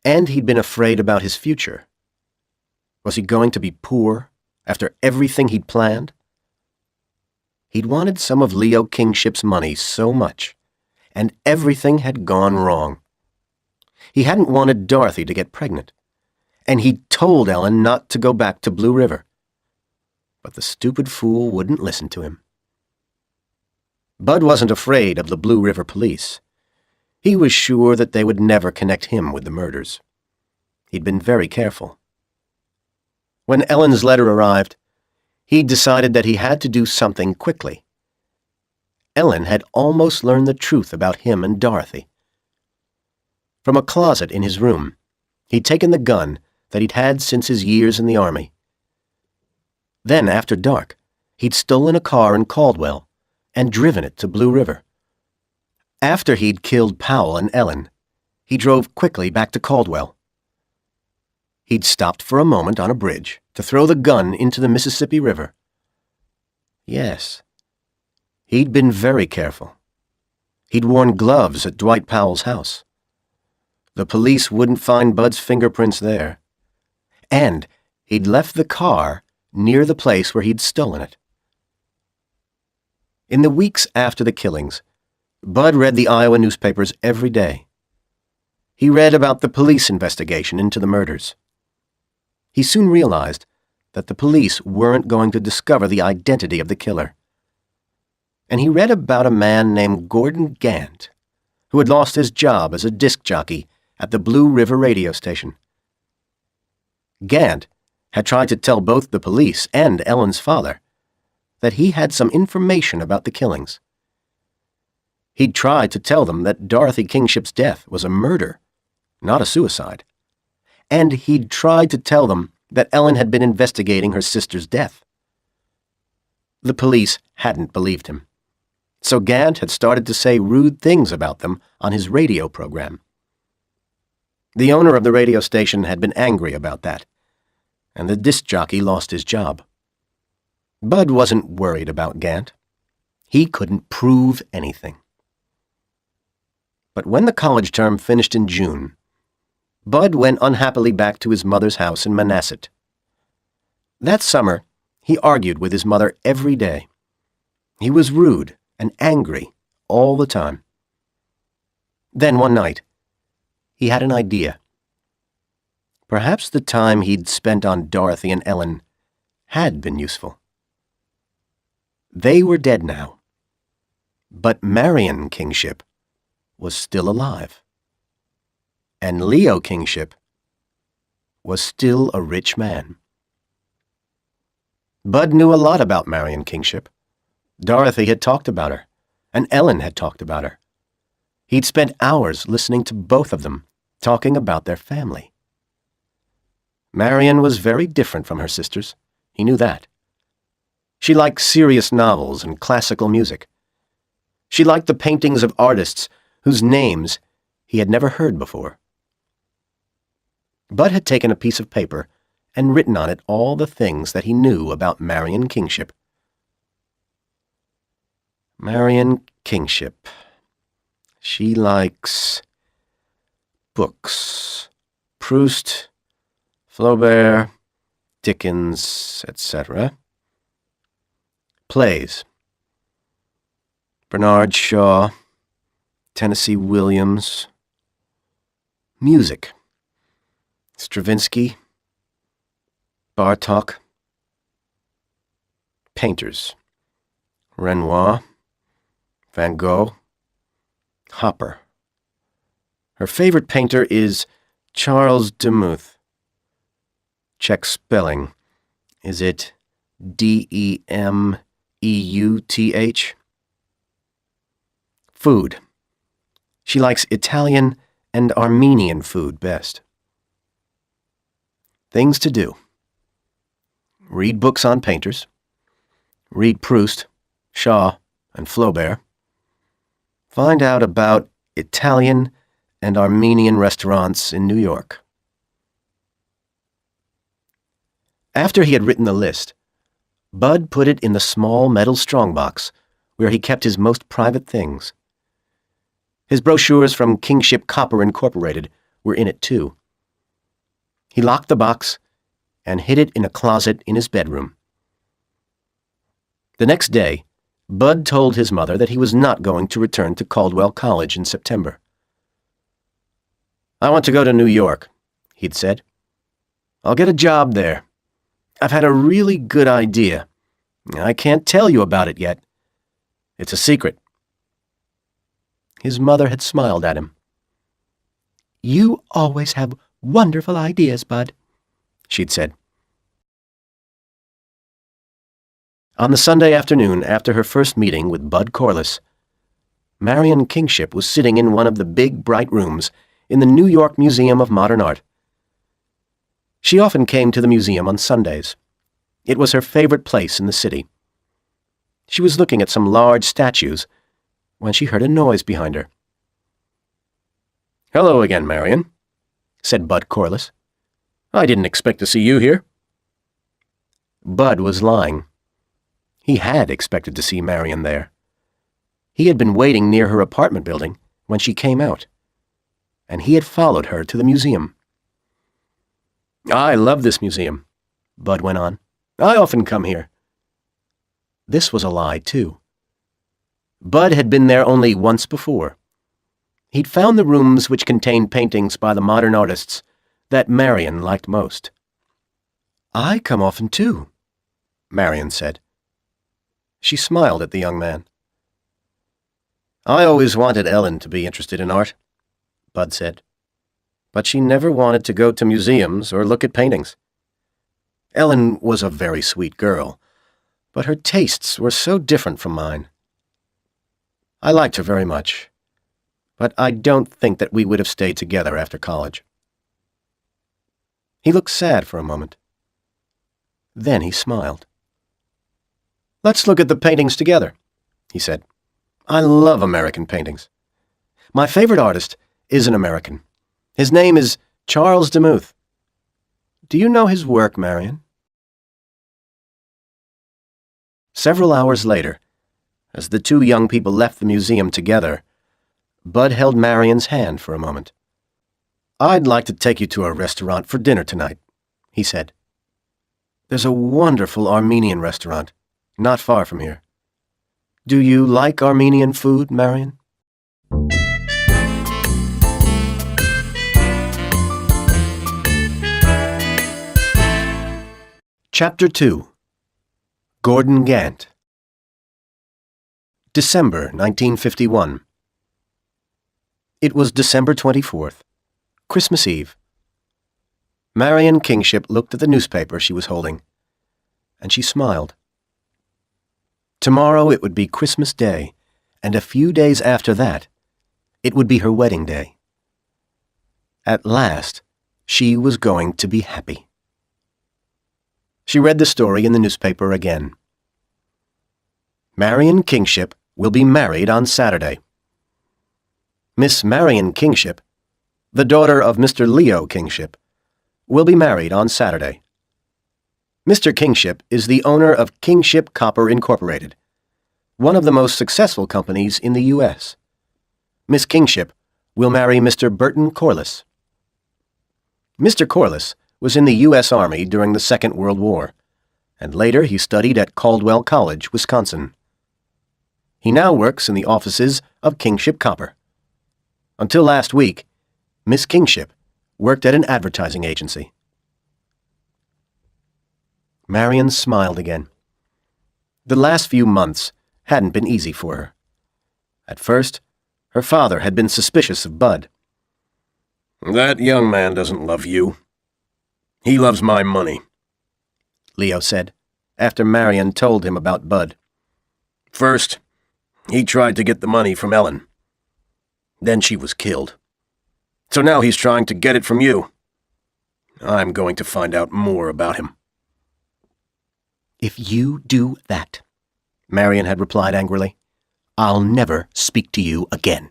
And he'd been afraid about his future. Was he going to be poor after everything he'd planned? He'd wanted some of Leo Kingship's money so much, and everything had gone wrong. He hadn't wanted Dorothy to get pregnant, and he'd told Ellen not to go back to Blue River. But the stupid fool wouldn't listen to him. Bud wasn't afraid of the Blue River police. He was sure that they would never connect him with the murders. He'd been very careful. When Ellen's letter arrived, he'd decided that he had to do something quickly. Ellen had almost learned the truth about him and Dorothy. From a closet in his room, he'd taken the gun that he'd had since his years in the army. Then, after dark, he'd stolen a car in Caldwell and driven it to Blue River. After he'd killed Powell and Ellen, he drove quickly back to Caldwell. He'd stopped for a moment on a bridge to throw the gun into the Mississippi River. Yes, he'd been very careful. He'd worn gloves at Dwight Powell's house. The police wouldn't find Bud's fingerprints there. And he'd left the car near the place where he'd stolen it. In the weeks after the killings, Bud read the Iowa newspapers every day. He read about the police investigation into the murders. He soon realized that the police weren't going to discover the identity of the killer. And he read about a man named Gordon Gant, who had lost his job as a disc jockey at the Blue River radio station. Gant had tried to tell both the police and Ellen's father that he had some information about the killings. He'd tried to tell them that Dorothy Kingship's death was a murder, not a suicide. And he'd tried to tell them that Ellen had been investigating her sister's death. The police hadn't believed him, so Gant had started to say rude things about them on his radio program. The owner of the radio station had been angry about that, and the disc jockey lost his job. Bud wasn't worried about Gant. He couldn't prove anything. But when the college term finished in June, Bud went unhappily back to his mother's house in Manasset. That summer, he argued with his mother every day. He was rude and angry all the time. Then one night, he had an idea. Perhaps the time he'd spent on Dorothy and Ellen had been useful. They were dead now, but Marion Kingship was still alive. And Leo Kingship was still a rich man. Bud knew a lot about Marion Kingship. Dorothy had talked about her, and Ellen had talked about her. He'd spent hours listening to both of them, talking about their family. Marion was very different from her sisters. He knew that. She liked serious novels and classical music. She liked the paintings of artists whose names he had never heard before. Bud had taken a piece of paper and written on it all the things that he knew about Marion Kingship. Marion Kingship. She likes books. Proust, Flaubert, Dickens, etc. Plays. Bernard Shaw, Tennessee Williams. Music. Stravinsky, Bartók. Painters. Renoir, Van Gogh, Hopper. Her favorite painter is Charles Demuth. Check spelling. Is it Demeuth? Food. She likes Italian and Armenian food best. Things to do. Read books on painters. Read Proust, Shaw, and Flaubert. Find out about Italian and Armenian restaurants in New York. After he had written the list, Bud put it in the small metal strongbox where he kept his most private things. His brochures from Kingship Copper Incorporated were in it too. He locked the box and hid it in a closet in his bedroom. The next day, Bud told his mother that he was not going to return to Caldwell College in September. "I want to go to New York," he'd said. "I'll get a job there. I've had a really good idea. I can't tell you about it yet. It's a secret." His mother had smiled at him. "You always have wonderful ideas, Bud," she'd said. On the Sunday afternoon after her first meeting with Bud Corliss, Marion Kingship was sitting in one of the big, bright rooms in the New York Museum of Modern Art. She often came to the museum on Sundays. It was her favorite place in the city. She was looking at some large statues when she heard a noise behind her. "Hello again, Marion," said Bud Corliss. "I didn't expect to see you here." Bud was lying. He had expected to see Marion there. He had been waiting near her apartment building when she came out, and he had followed her to the museum. "I love this museum," Bud went on. "I often come here." This was a lie, too. Bud had been there only once before. He'd found the rooms which contained paintings by the modern artists that Marion liked most. "I come often, too," Marion said. She smiled at the young man. "I always wanted Ellen to be interested in art," Bud said. "But she never wanted to go to museums or look at paintings. Ellen was a very sweet girl, but her tastes were so different from mine. I liked her very much, but I don't think that we would have stayed together after college." He looked sad for a moment. Then he smiled. "Let's look at the paintings together," he said. "I love American paintings. My favorite artist is an American. His name is Charles Demuth. Do you know his work, Marion?" Several hours later, as the two young people left the museum together, Bud held Marion's hand for a moment. "I'd like to take you to a restaurant for dinner tonight," he said. "There's a wonderful Armenian restaurant, not far from here. Do you like Armenian food, Marion?" Chapter 2. Gordon Gant. December 1951. It was December 24th, Christmas Eve. Marion Kingship looked at the newspaper she was holding, and she smiled. Tomorrow it would be Christmas Day, and a few days after that, it would be her wedding day. At last, she was going to be happy. She read the story in the newspaper again. Marion Kingship will be married on Saturday. Miss Marion Kingship, the daughter of Mr. Leo Kingship, will be married on Saturday. Mr. Kingship is the owner of Kingship Copper Incorporated, one of the most successful companies in the U.S. Miss Kingship will marry Mr. Burton Corliss. Mr. Corliss was in the U.S. Army during the Second World War, and later he studied at Caldwell College, Wisconsin. He now works in the offices of Kingship Copper. Until last week, Miss Kingship worked at an advertising agency. Marion smiled again. The last few months hadn't been easy for her. At first, her father had been suspicious of Bud.
"That young man doesn't love you. He loves my money,"
Leo said, after Marion told him about Bud.
"First, he tried to get the money from Ellen. Then she was killed. So now he's trying to get it from you. I'm going to find out more about him."
"If you do that," Marion had replied angrily, "I'll never speak to you again."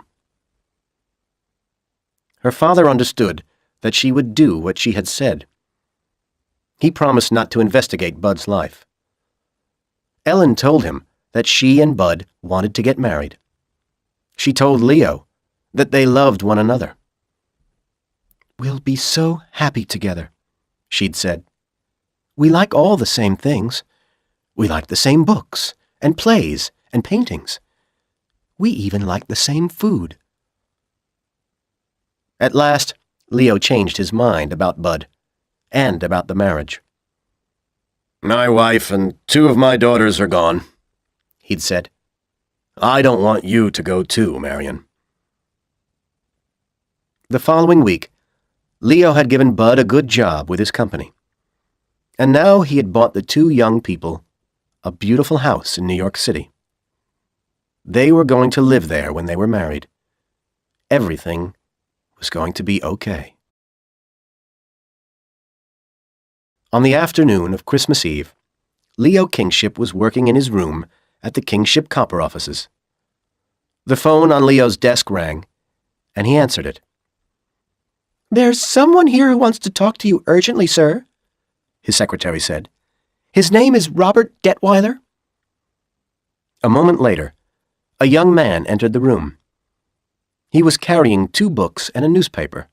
Her father understood that she would do what she had said. He promised not to investigate Bud's life. Ellen told him that she and Bud wanted to get married. She told Leo that they loved one another. "We'll be so happy together," she'd said. "We like all the same things. We like the same books and plays and paintings. We even like the same food." At last, Leo changed his mind about Bud and about the marriage.
"My wife and 2 of my daughters are gone," he'd said. "I don't want you to go too, Marion."
The following week, Leo had given Bud a good job with his company. And now he had bought the 2 young people a beautiful house in New York City. They were going to live there when they were married. Everything was going to be okay. On the afternoon of Christmas Eve, Leo Kingship was working in his room at the Kingship Copper offices. The phone on Leo's desk rang, and he answered it. "There's someone here who wants to talk to you urgently, sir," his secretary said. "His name is Robert Detweiler." A moment later, a young man entered the room. He was carrying 2 books and a newspaper.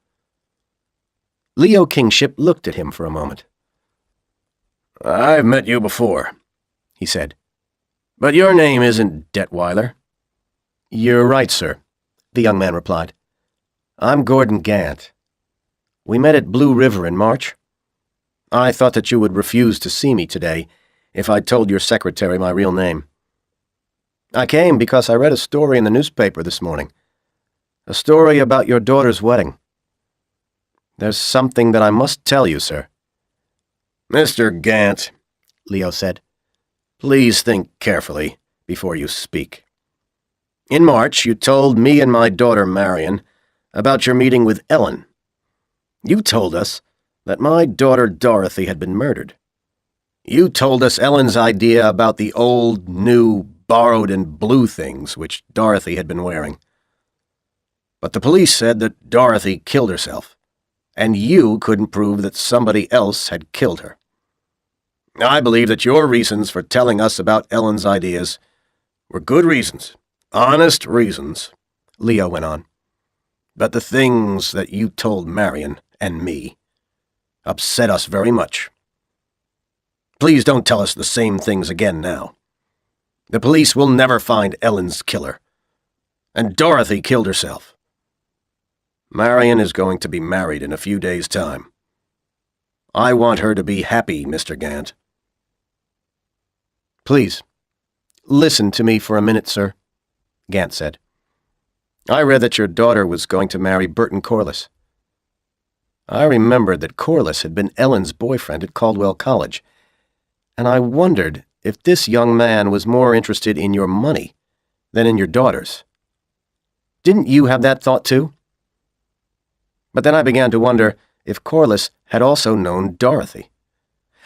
Leo Kingship looked at him for a moment.
"I've met you before," he said. "But your name isn't Detweiler."
"You're right, sir," the young man replied. "I'm Gordon Gant. We met at Blue River in March. I thought that you would refuse to see me today if I told your secretary my real name. I came because I read a story in the newspaper this morning. A story about your daughter's wedding. There's something that I must tell you, sir."
"Mr. Gant," Leo said, "please think carefully before you speak. In March, you told me and my daughter Marion about your meeting with Ellen. You told us that my daughter Dorothy had been murdered. You told us Ellen's idea about the old, new, borrowed and blue things which Dorothy had been wearing. But the police said that Dorothy killed herself, and you couldn't prove that somebody else had killed her. I believe that your reasons for telling us about Ellen's ideas were good reasons, honest reasons," Leo went on. "But the things that you told Marion and me upset us very much. Please don't tell us the same things again now. The police will never find Ellen's killer. And Dorothy killed herself. Marion is going to be married in a few days' time. I want her to be happy, Mr. Gant."
"Please, listen to me for a minute, sir," Gant said. "I read that your daughter was going to marry Burton Corliss. I remembered that Corliss had been Ellen's boyfriend at Caldwell College, and I wondered if this young man was more interested in your money than in your daughter's. Didn't you have that thought too? But then I began to wonder if Corliss had also known Dorothy.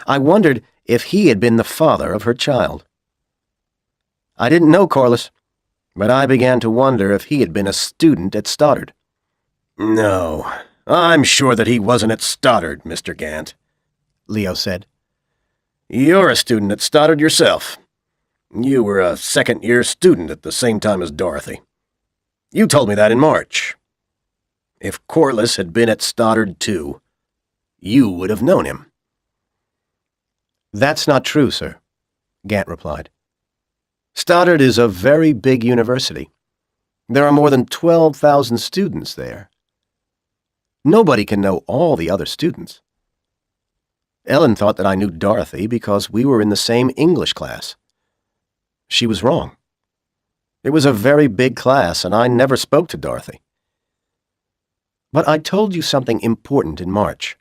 I wondered if he had been the father of her child. I didn't know Corliss, but I began to wonder if he had been a student at Stoddard."
"No, I'm sure that he wasn't at Stoddard, Mr. Gant," Leo said. "You're a student at Stoddard yourself. You were a second-year student at the same time as Dorothy. You told me that in March. If Corliss had been at Stoddard too, you would have known him." That's not true, sir, Gant replied. Stoddard is a very big university. There are more than 12,000 students there. Nobody can know all the other students. Ellen thought that I knew Dorothy because we were in the same English class. She was wrong. It was a very big class, and I never spoke to Dorothy. But I told you something important in March.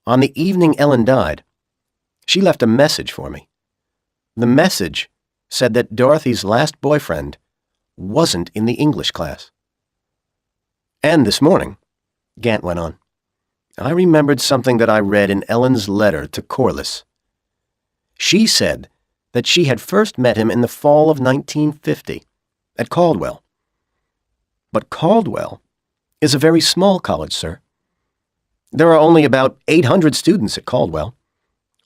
On the evening Ellen died, she left a message for me. The message said that Dorothy's last boyfriend wasn't in the English class. And this morning, Gant went on, I remembered something that I read in Ellen's letter to Corliss. She said that she had first met him in the fall of 1950 at Caldwell. But Caldwell is a very small college, sir. There are only about 800 students at Caldwell.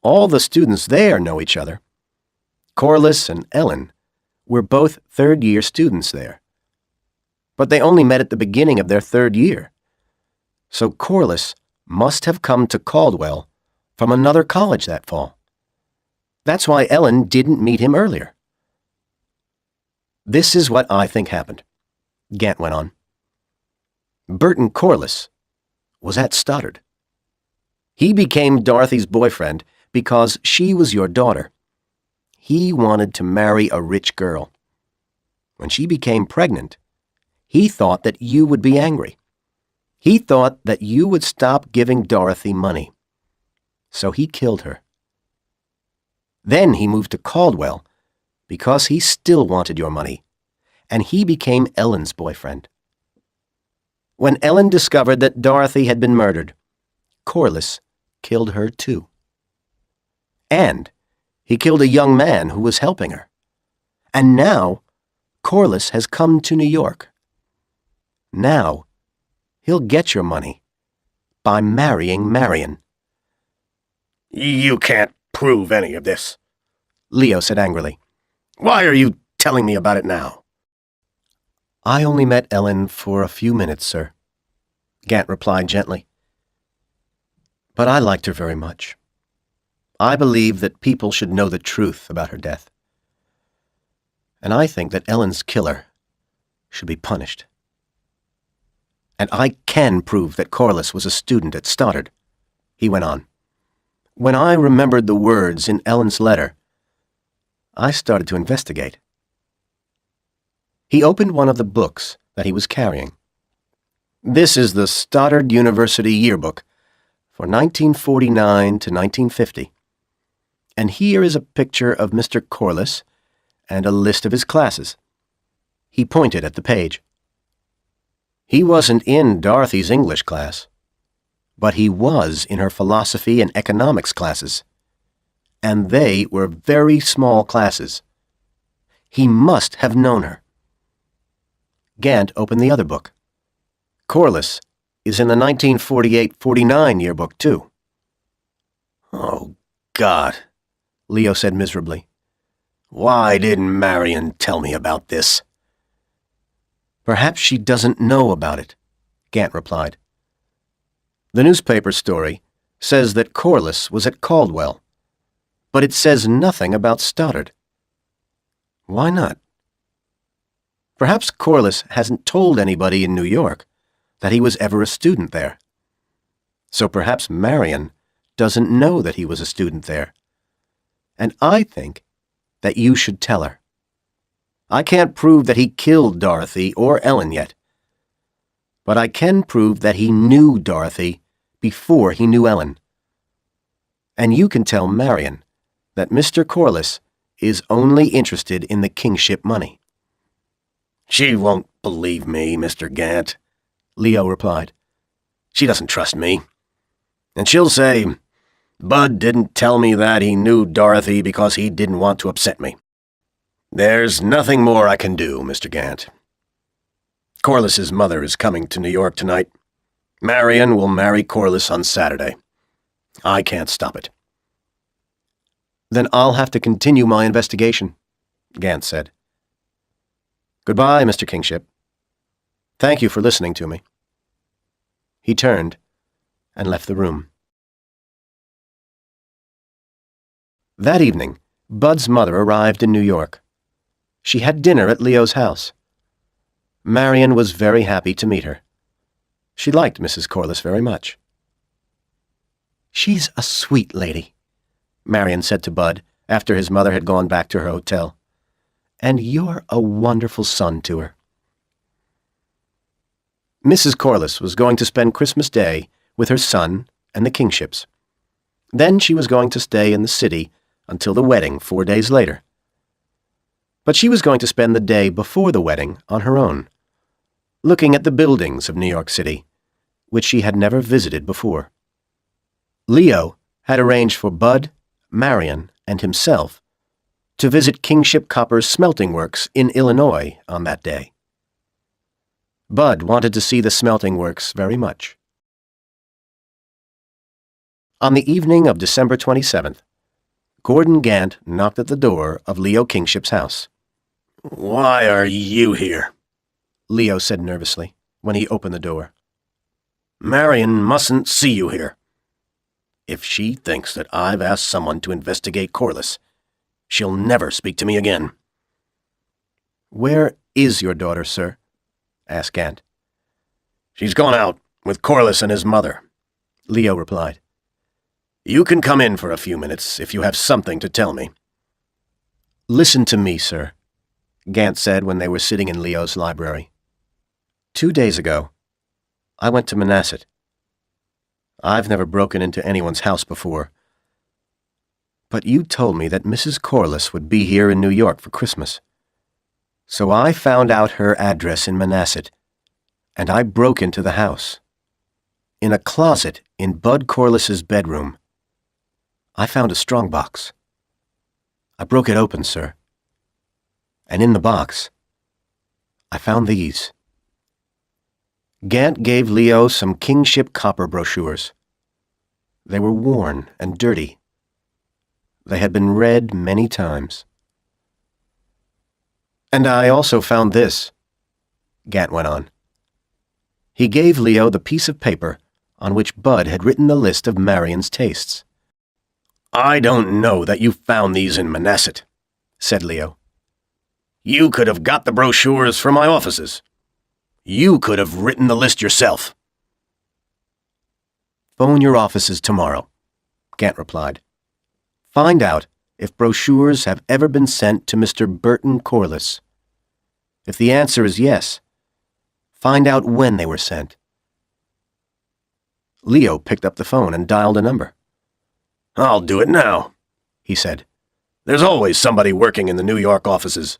All the students there know each other. Corliss and Ellen were both third-year students there. But they only met at the beginning of their third year. So Corliss must have come to Caldwell from another college that fall. That's why Ellen didn't meet him earlier. This is what I think happened, Gant went on. Burton Corliss was at Stoddard. He became Dorothy's boyfriend because she was your daughter. He wanted to marry a rich girl. When she became pregnant, he thought that you would be angry. He thought that you would stop giving Dorothy money. So he killed her. Then he moved to Caldwell because he still wanted your money, and he became Ellen's boyfriend. When Ellen discovered that Dorothy had been murdered, Corliss killed her too. And he killed a young man who was helping her. And now, Corliss has come to New York. Now, he'll get your money by marrying Marion.
You can't prove any of this,
Leo said angrily.
Why are you telling me about it now?
I only met Ellen for a few minutes, sir, Gant replied gently. But I liked her very much. I believe that people should know the truth about her death. And I think that Ellen's killer should be punished. And I can prove that Corliss was a student at Stoddard, he went on. When I remembered the words in Ellen's letter, I started to investigate. He opened one of the books that he was carrying. This is the Stoddard University yearbook for 1949 to 1950. And here is a picture of Mr. Corliss and a list of his classes. He pointed at the page. He wasn't in Dorothy's English class, but he was in her philosophy and economics classes. And they were very small classes. He must have known her. Gant opened the other book. Corliss is in the 1948-49 yearbook, too.
Oh, God, Leo said miserably. Why didn't Marion tell me about this?
Perhaps she doesn't know about it, Gant replied. The newspaper story says that Corliss was at Caldwell, but it says nothing about Stoddard. Why not? Perhaps Corliss hasn't told anybody in New York that he was ever a student there. So perhaps Marion doesn't know that he was a student there. And I think that you should tell her. I can't prove that he killed Dorothy or Ellen yet, but I can prove that he knew Dorothy before he knew Ellen. And you can tell Marion that Mr. Corliss is only interested in the kingship money.
She won't believe me, Mr. Gant, Leo replied. She doesn't trust me. And she'll say, Bud didn't tell me that he knew Dorothy because he didn't want to upset me. There's nothing more I can do, Mr. Gant. Corliss's mother is coming to New York tonight. Marion will marry Corliss on Saturday. I can't stop it.
Then I'll have to continue my investigation, Gant said. Goodbye, Mr. Kingship. Thank you for listening to me. He turned and left the room.
That evening, Bud's mother arrived in New York. She had dinner at Leo's house. Marion was very happy to meet her. She liked Mrs. Corliss very much. "She's a sweet lady," Marion said to Bud after his mother had gone back to her hotel. "And you're a wonderful son to her." Mrs. Corliss was going to spend Christmas Day with her son and the Kingships. Then she was going to stay in the city until the wedding 4 days later. But she was going to spend the day before the wedding on her own, looking at the buildings of New York City, which she had never visited before. Leo had arranged for Bud, Marion, and himself to visit Kingship Copper's smelting works in Illinois on that day. Bud wanted to see the smelting works very much. On the evening of December 27th, Gordon Gant knocked at the door of Leo Kingship's house.
"Why are you here?"
Leo said nervously when he opened the door.
"Marion mustn't see you here. If she thinks that I've asked someone to investigate Corliss, she'll never speak to me again."
"Where is your daughter, sir?" asked Gant.
"She's gone out with Corliss and his mother,"
Leo replied.
"You can come in for a few minutes if you have something to tell me."
"Listen to me, sir," Gant said when they were sitting in Leo's library. 2 days ago, I went to Manasset. I've never broken into anyone's house before. But you told me that Mrs. Corliss would be here in New York for Christmas. So I found out her address in Manasset, and I broke into the house. In a closet in Bud Corliss's bedroom, I found a strongbox. I broke it open, sir. And in the box, I found these." Gant gave Leo some Kingship Copper brochures. They were worn and dirty. They had been read many times. "And I also found this," Gant went on. He gave Leo the piece of paper on which Bud had written the list of Marion's tastes.
"I don't know that you found these in Manasset," said Leo. "You could have got the brochures from my offices. You could have written the list yourself."
"Phone your offices tomorrow," Gant replied. "Find out if brochures have ever been sent to Mr. Burton Corliss. If the answer is yes, find out when they were sent." Leo picked up the phone and dialed a number.
"I'll do it now,"
he said.
"There's always somebody working in the New York offices."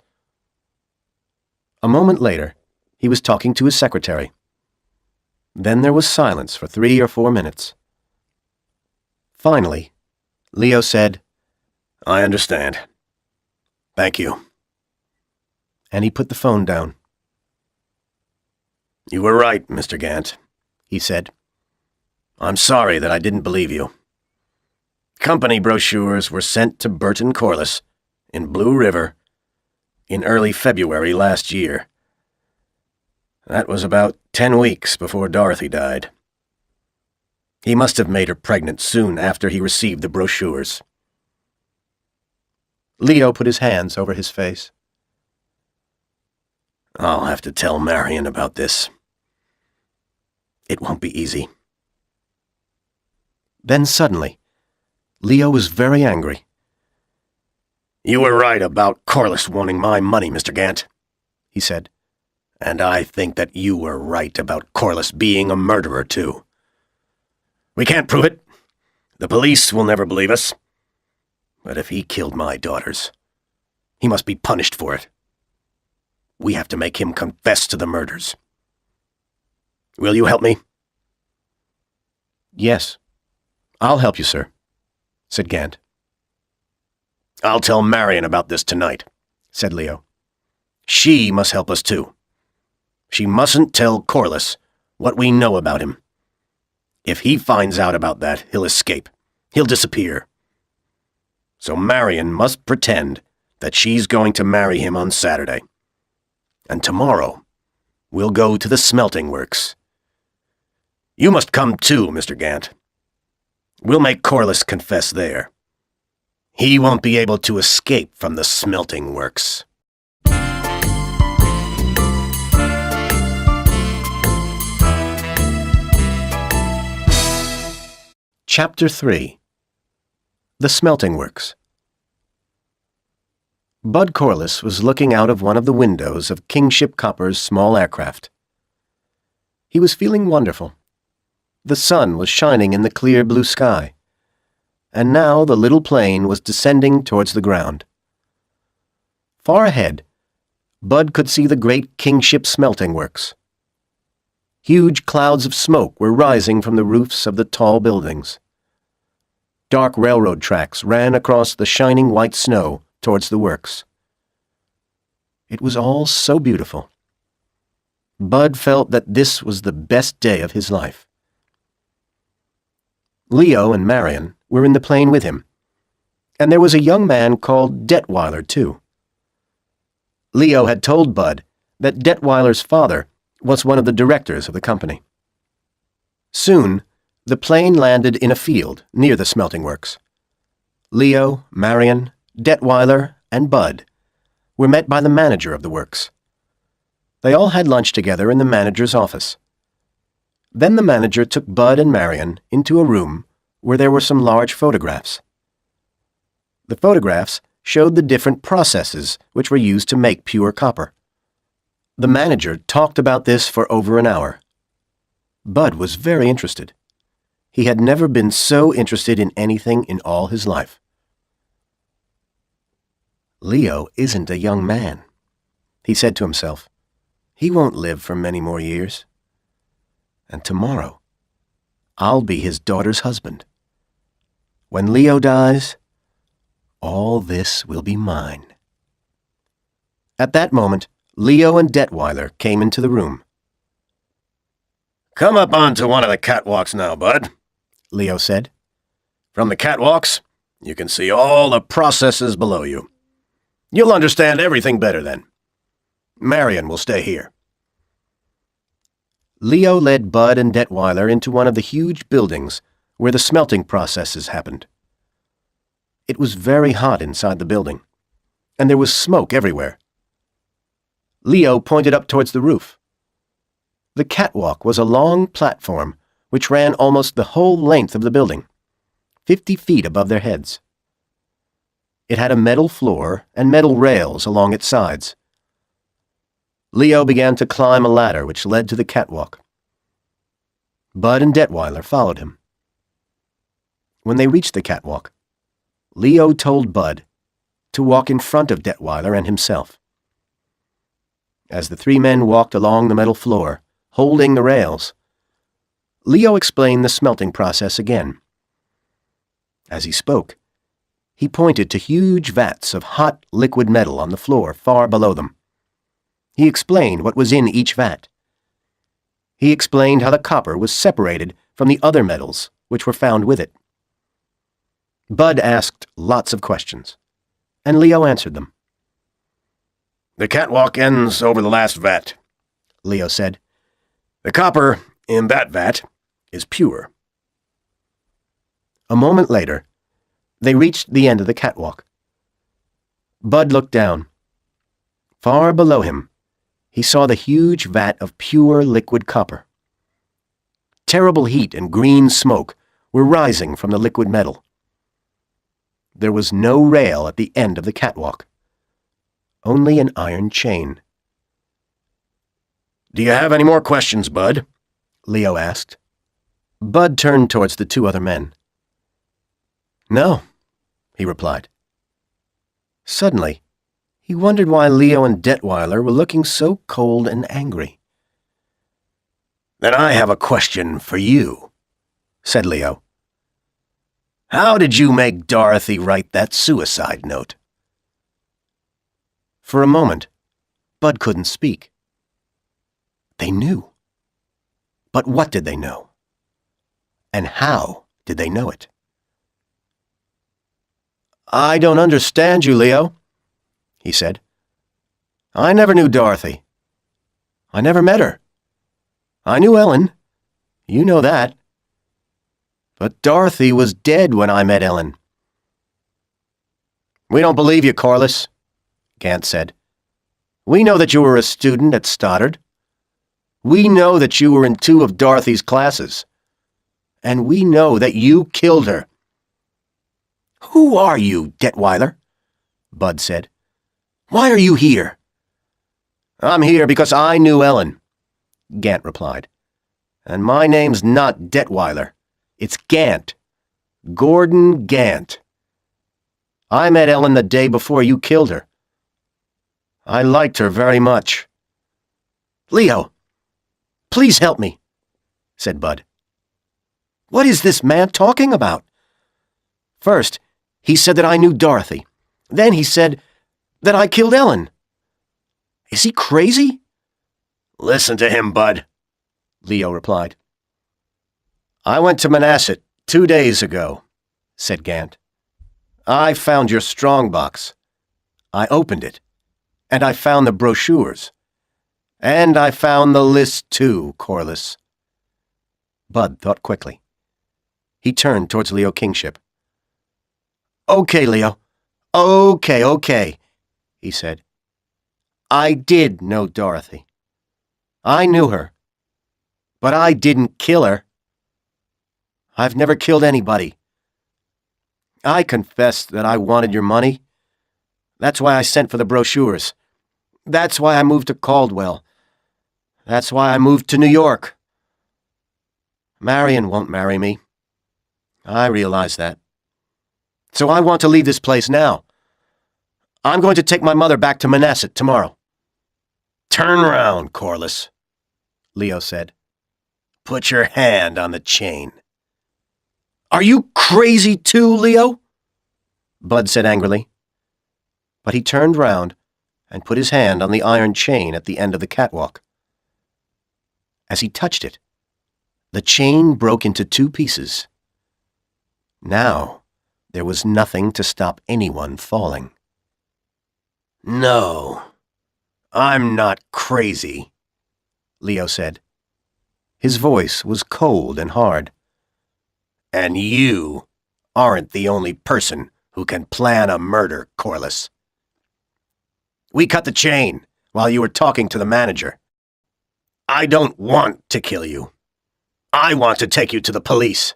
A moment later, he was talking to his secretary. Then there was silence for 3 or 4 minutes. Finally, Leo said,
"I understand. Thank you."
And he put the phone down.
"You were right, Mr. Gant," he said. "I'm sorry that I didn't believe you. Company brochures were sent to Burton Corliss in Blue River in early February last year. That was about 10 weeks before Dorothy died. He must have made her pregnant soon after he received the brochures."
Leo put his hands over his face.
"I'll have to tell Marion about this. It won't be easy."
Then suddenly, Leo was very angry.
"You were right about Corliss wanting my money, Mr. Gant," he said. "And I think that you were right about Corliss being a murderer, too. We can't prove it. The police will never believe us. But if he killed my daughters, he must be punished for it. We have to make him confess to the murders. Will you help me?"
"Yes, I'll help you, sir," said Gant.
"I'll tell Marion about this tonight," said Leo. "She must help us, too. She mustn't tell Corliss what we know about him. If he finds out about that, he'll escape. He'll disappear. So Marion must pretend that she's going to marry him on Saturday. And tomorrow, we'll go to the smelting works. You must come too, Mr. Gant. We'll make Corliss confess there. He won't be able to escape from the smelting works.
Chapter 3. The Smelting Works. Bud Corliss was looking out of one of the windows of Kingship Copper's small aircraft. He was feeling wonderful. The sun was shining in the clear blue sky, and now the little plane was descending towards the ground. Far ahead, Bud could see the great Kingship Smelting Works. Huge clouds of smoke were rising from the roofs of the tall buildings. Dark railroad tracks ran across the shining white snow towards the works. It was all so beautiful. Bud felt that this was the best day of his life. Leo and Marion were in the plane with him, and there was a young man called Detweiler, too. Leo had told Bud that Detweiler's father was one of the directors of the company. Soon, the plane landed in a field near the smelting works. Leo, Marion, Detweiler, and Bud were met by the manager of the works. They all had lunch together in the manager's office. Then the manager took Bud and Marion into a room where there were some large photographs. The photographs showed the different processes which were used to make pure copper. The manager talked about this for over an hour. Bud was very interested. He had never been so interested in anything in all his life. Leo isn't a young man, he said to himself. He won't live for many more years. And tomorrow, I'll be his daughter's husband. When Leo dies, all this will be mine. At that moment, Leo and Detweiler came into the room.
Come up onto one of the catwalks now, Bud,
Leo said.
From the catwalks, you can see all the processes below you. You'll understand everything better then. Marion will stay here.
Leo led Bud and Detweiler into one of the huge buildings where the smelting processes happened. It was very hot inside the building, and there was smoke everywhere. Leo pointed up towards the roof. The catwalk was a long platform which ran almost the whole length of the building, 50 feet above their heads. It had a metal floor and metal rails along its sides. Leo began to climb a ladder which led to the catwalk. Bud and Detweiler followed him. When they reached the catwalk, Leo told Bud to walk in front of Detweiler and himself. As the three men walked along the metal floor, holding the rails, Leo explained the smelting process again. As he spoke, he pointed to huge vats of hot liquid metal on the floor far below them. He explained what was in each vat. He explained how the copper was separated from the other metals which were found with it. Bud asked lots of questions, and Leo answered them.
The catwalk ends over the last vat,
Leo said.
The copper in that vat is pure.
A moment later, they reached the end of the catwalk. Bud looked down. Far below him, he saw the huge vat of pure liquid copper. Terrible heat and green smoke were rising from the liquid metal. There was no rail at the end of the catwalk, only an iron chain.
Do you have any more questions, Bud?
Leo asked. Bud turned towards the two other men. No, he replied. Suddenly, he wondered why Leo and Detweiler were looking so cold and angry.
Then I have a question for you, said Leo. How did you make Dorothy write that suicide note?
For a moment, Bud couldn't speak. They knew. But what did they know? And how did they know it? I don't understand you, Leo, he said. I never knew Dorothy. I never met her. I knew Ellen. You know that. But Dorothy was dead when I met Ellen.
We don't believe you, Corliss, Gant said. We know that you were a student at Stoddard. We know that you were in 2 of Dorothy's classes. And we know that you killed her.
Who are you, Detweiler? Bud said. Why are you here?
I'm here because I knew Ellen, Gant replied. And my name's not Detweiler. It's Gant. Gordon Gant. I met Ellen the day before you killed her. I liked her very much.
Leo, please help me, said Bud. What is this man talking about? First, he said that I knew Dorothy. Then he said that I killed Ellen. Is he crazy?
Listen to him, Bud, Leo replied. I went to Manhasset 2 days ago, said Gant. I found your strongbox. I opened it, and I found the brochures. And I found the list too, Corliss.
Bud thought quickly. He turned towards Leo Kingship.
Okay, Leo. Okay, he said. I did know Dorothy. I knew her. But I didn't kill her. I've never killed anybody. I confess that I wanted your money. That's why I sent for the brochures. That's why I moved to Caldwell. That's why I moved to New York. Marion won't marry me. I realize that. So I want to leave this place now. I'm going to take my mother back to Manhasset tomorrow. Turn round, Corliss, Leo said. Put your hand on the chain.
Are you crazy too, Leo?
Bud said angrily. But he turned round and put his hand on the iron chain at the end of the catwalk. As he touched it, the chain broke into 2 pieces. Now, there was nothing to stop anyone falling. No, I'm not crazy, Leo said. His voice was cold and hard. And you aren't the only person who can plan a murder, Corliss. We cut the chain while you were talking to the manager. I don't want to kill you. I want to take you to the police.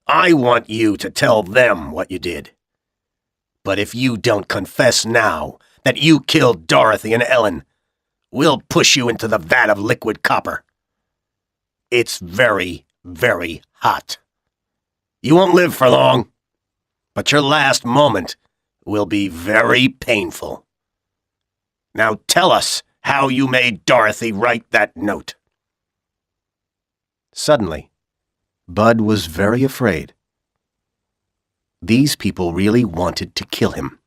I want you to tell them what you did. But if you don't confess now that you killed Dorothy and Ellen, we'll push you into the vat of liquid copper. It's very, very hot. You won't live for long, but your last moment will be very painful. Now tell us how you made Dorothy write that note. Suddenly, Bud was very afraid. These people really wanted to kill him.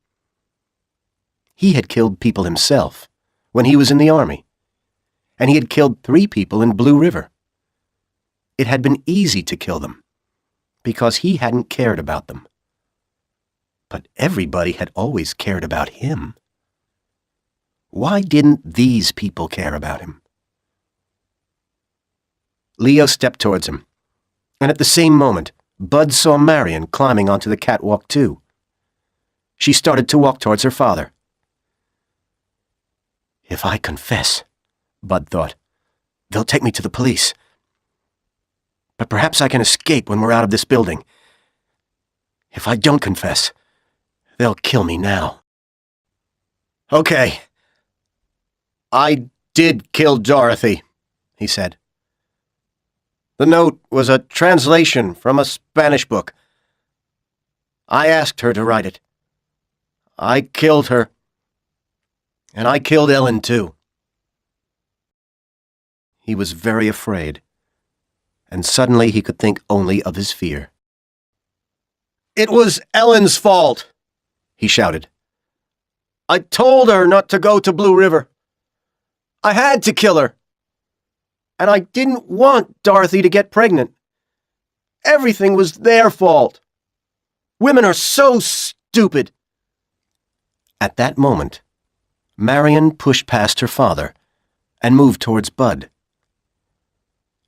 He had killed people himself when he was in the army, and he had killed 3 people in Blue River. It had been easy to kill them, because he hadn't cared about them. But everybody had always cared about him. Why didn't these people care about him? Leo stepped towards him, and at the same moment, Bud saw Marion climbing onto the catwalk too. She started to walk towards her father. If I confess, Bud thought, they'll take me to the police. But perhaps I can escape when we're out of this building. If I don't confess, they'll kill me now. Okay. I did kill Dorothy, he said. The note was a translation from a Spanish book. I asked her to write it. I killed her. And I killed Ellen, too. He was very afraid, and suddenly he could think only of his fear. It was Ellen's fault, he shouted. I told her not to go to Blue River. I had to kill her. And I didn't want Dorothy to get pregnant. Everything was their fault. Women are so stupid. At that moment, Marion pushed past her father and moved towards Bud.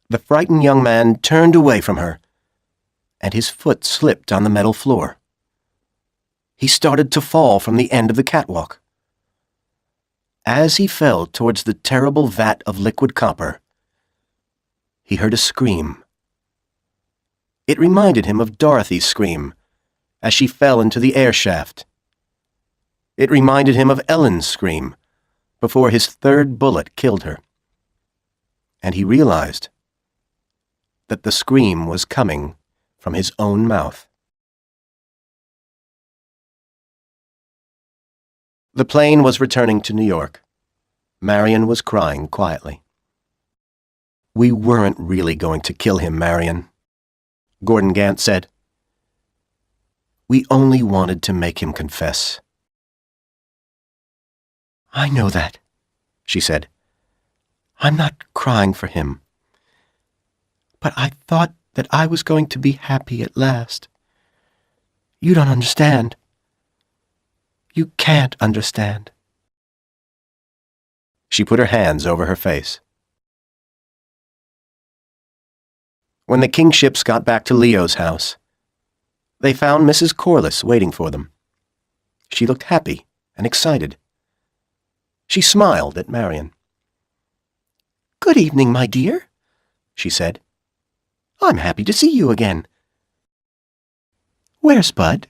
The frightened young man turned away from her, and his foot slipped on the metal floor.
he started to fall from the end of the catwalk. As he fell towards the terrible vat of liquid copper, he heard a scream. It reminded him of Dorothy's scream as she fell into the air shaft. It reminded him of Ellen's scream before his third bullet killed her. And he realized that the scream was coming from his own mouth. The plane was returning to New York. Marion was crying quietly. "We weren't really going to kill him, Marion," Gordon Gant said. "We only wanted to make him confess." "I know that," she said. "I'm not crying for him. But I thought that I was going to be happy at last. You don't understand. You can't understand." She put her hands over her face. When the Kingships got back to Leo's house, they found Mrs. Corliss waiting for them. She looked happy and excited. She smiled at Marion. "Good evening, my dear," she said. "I'm happy to see you again. Where's Bud?"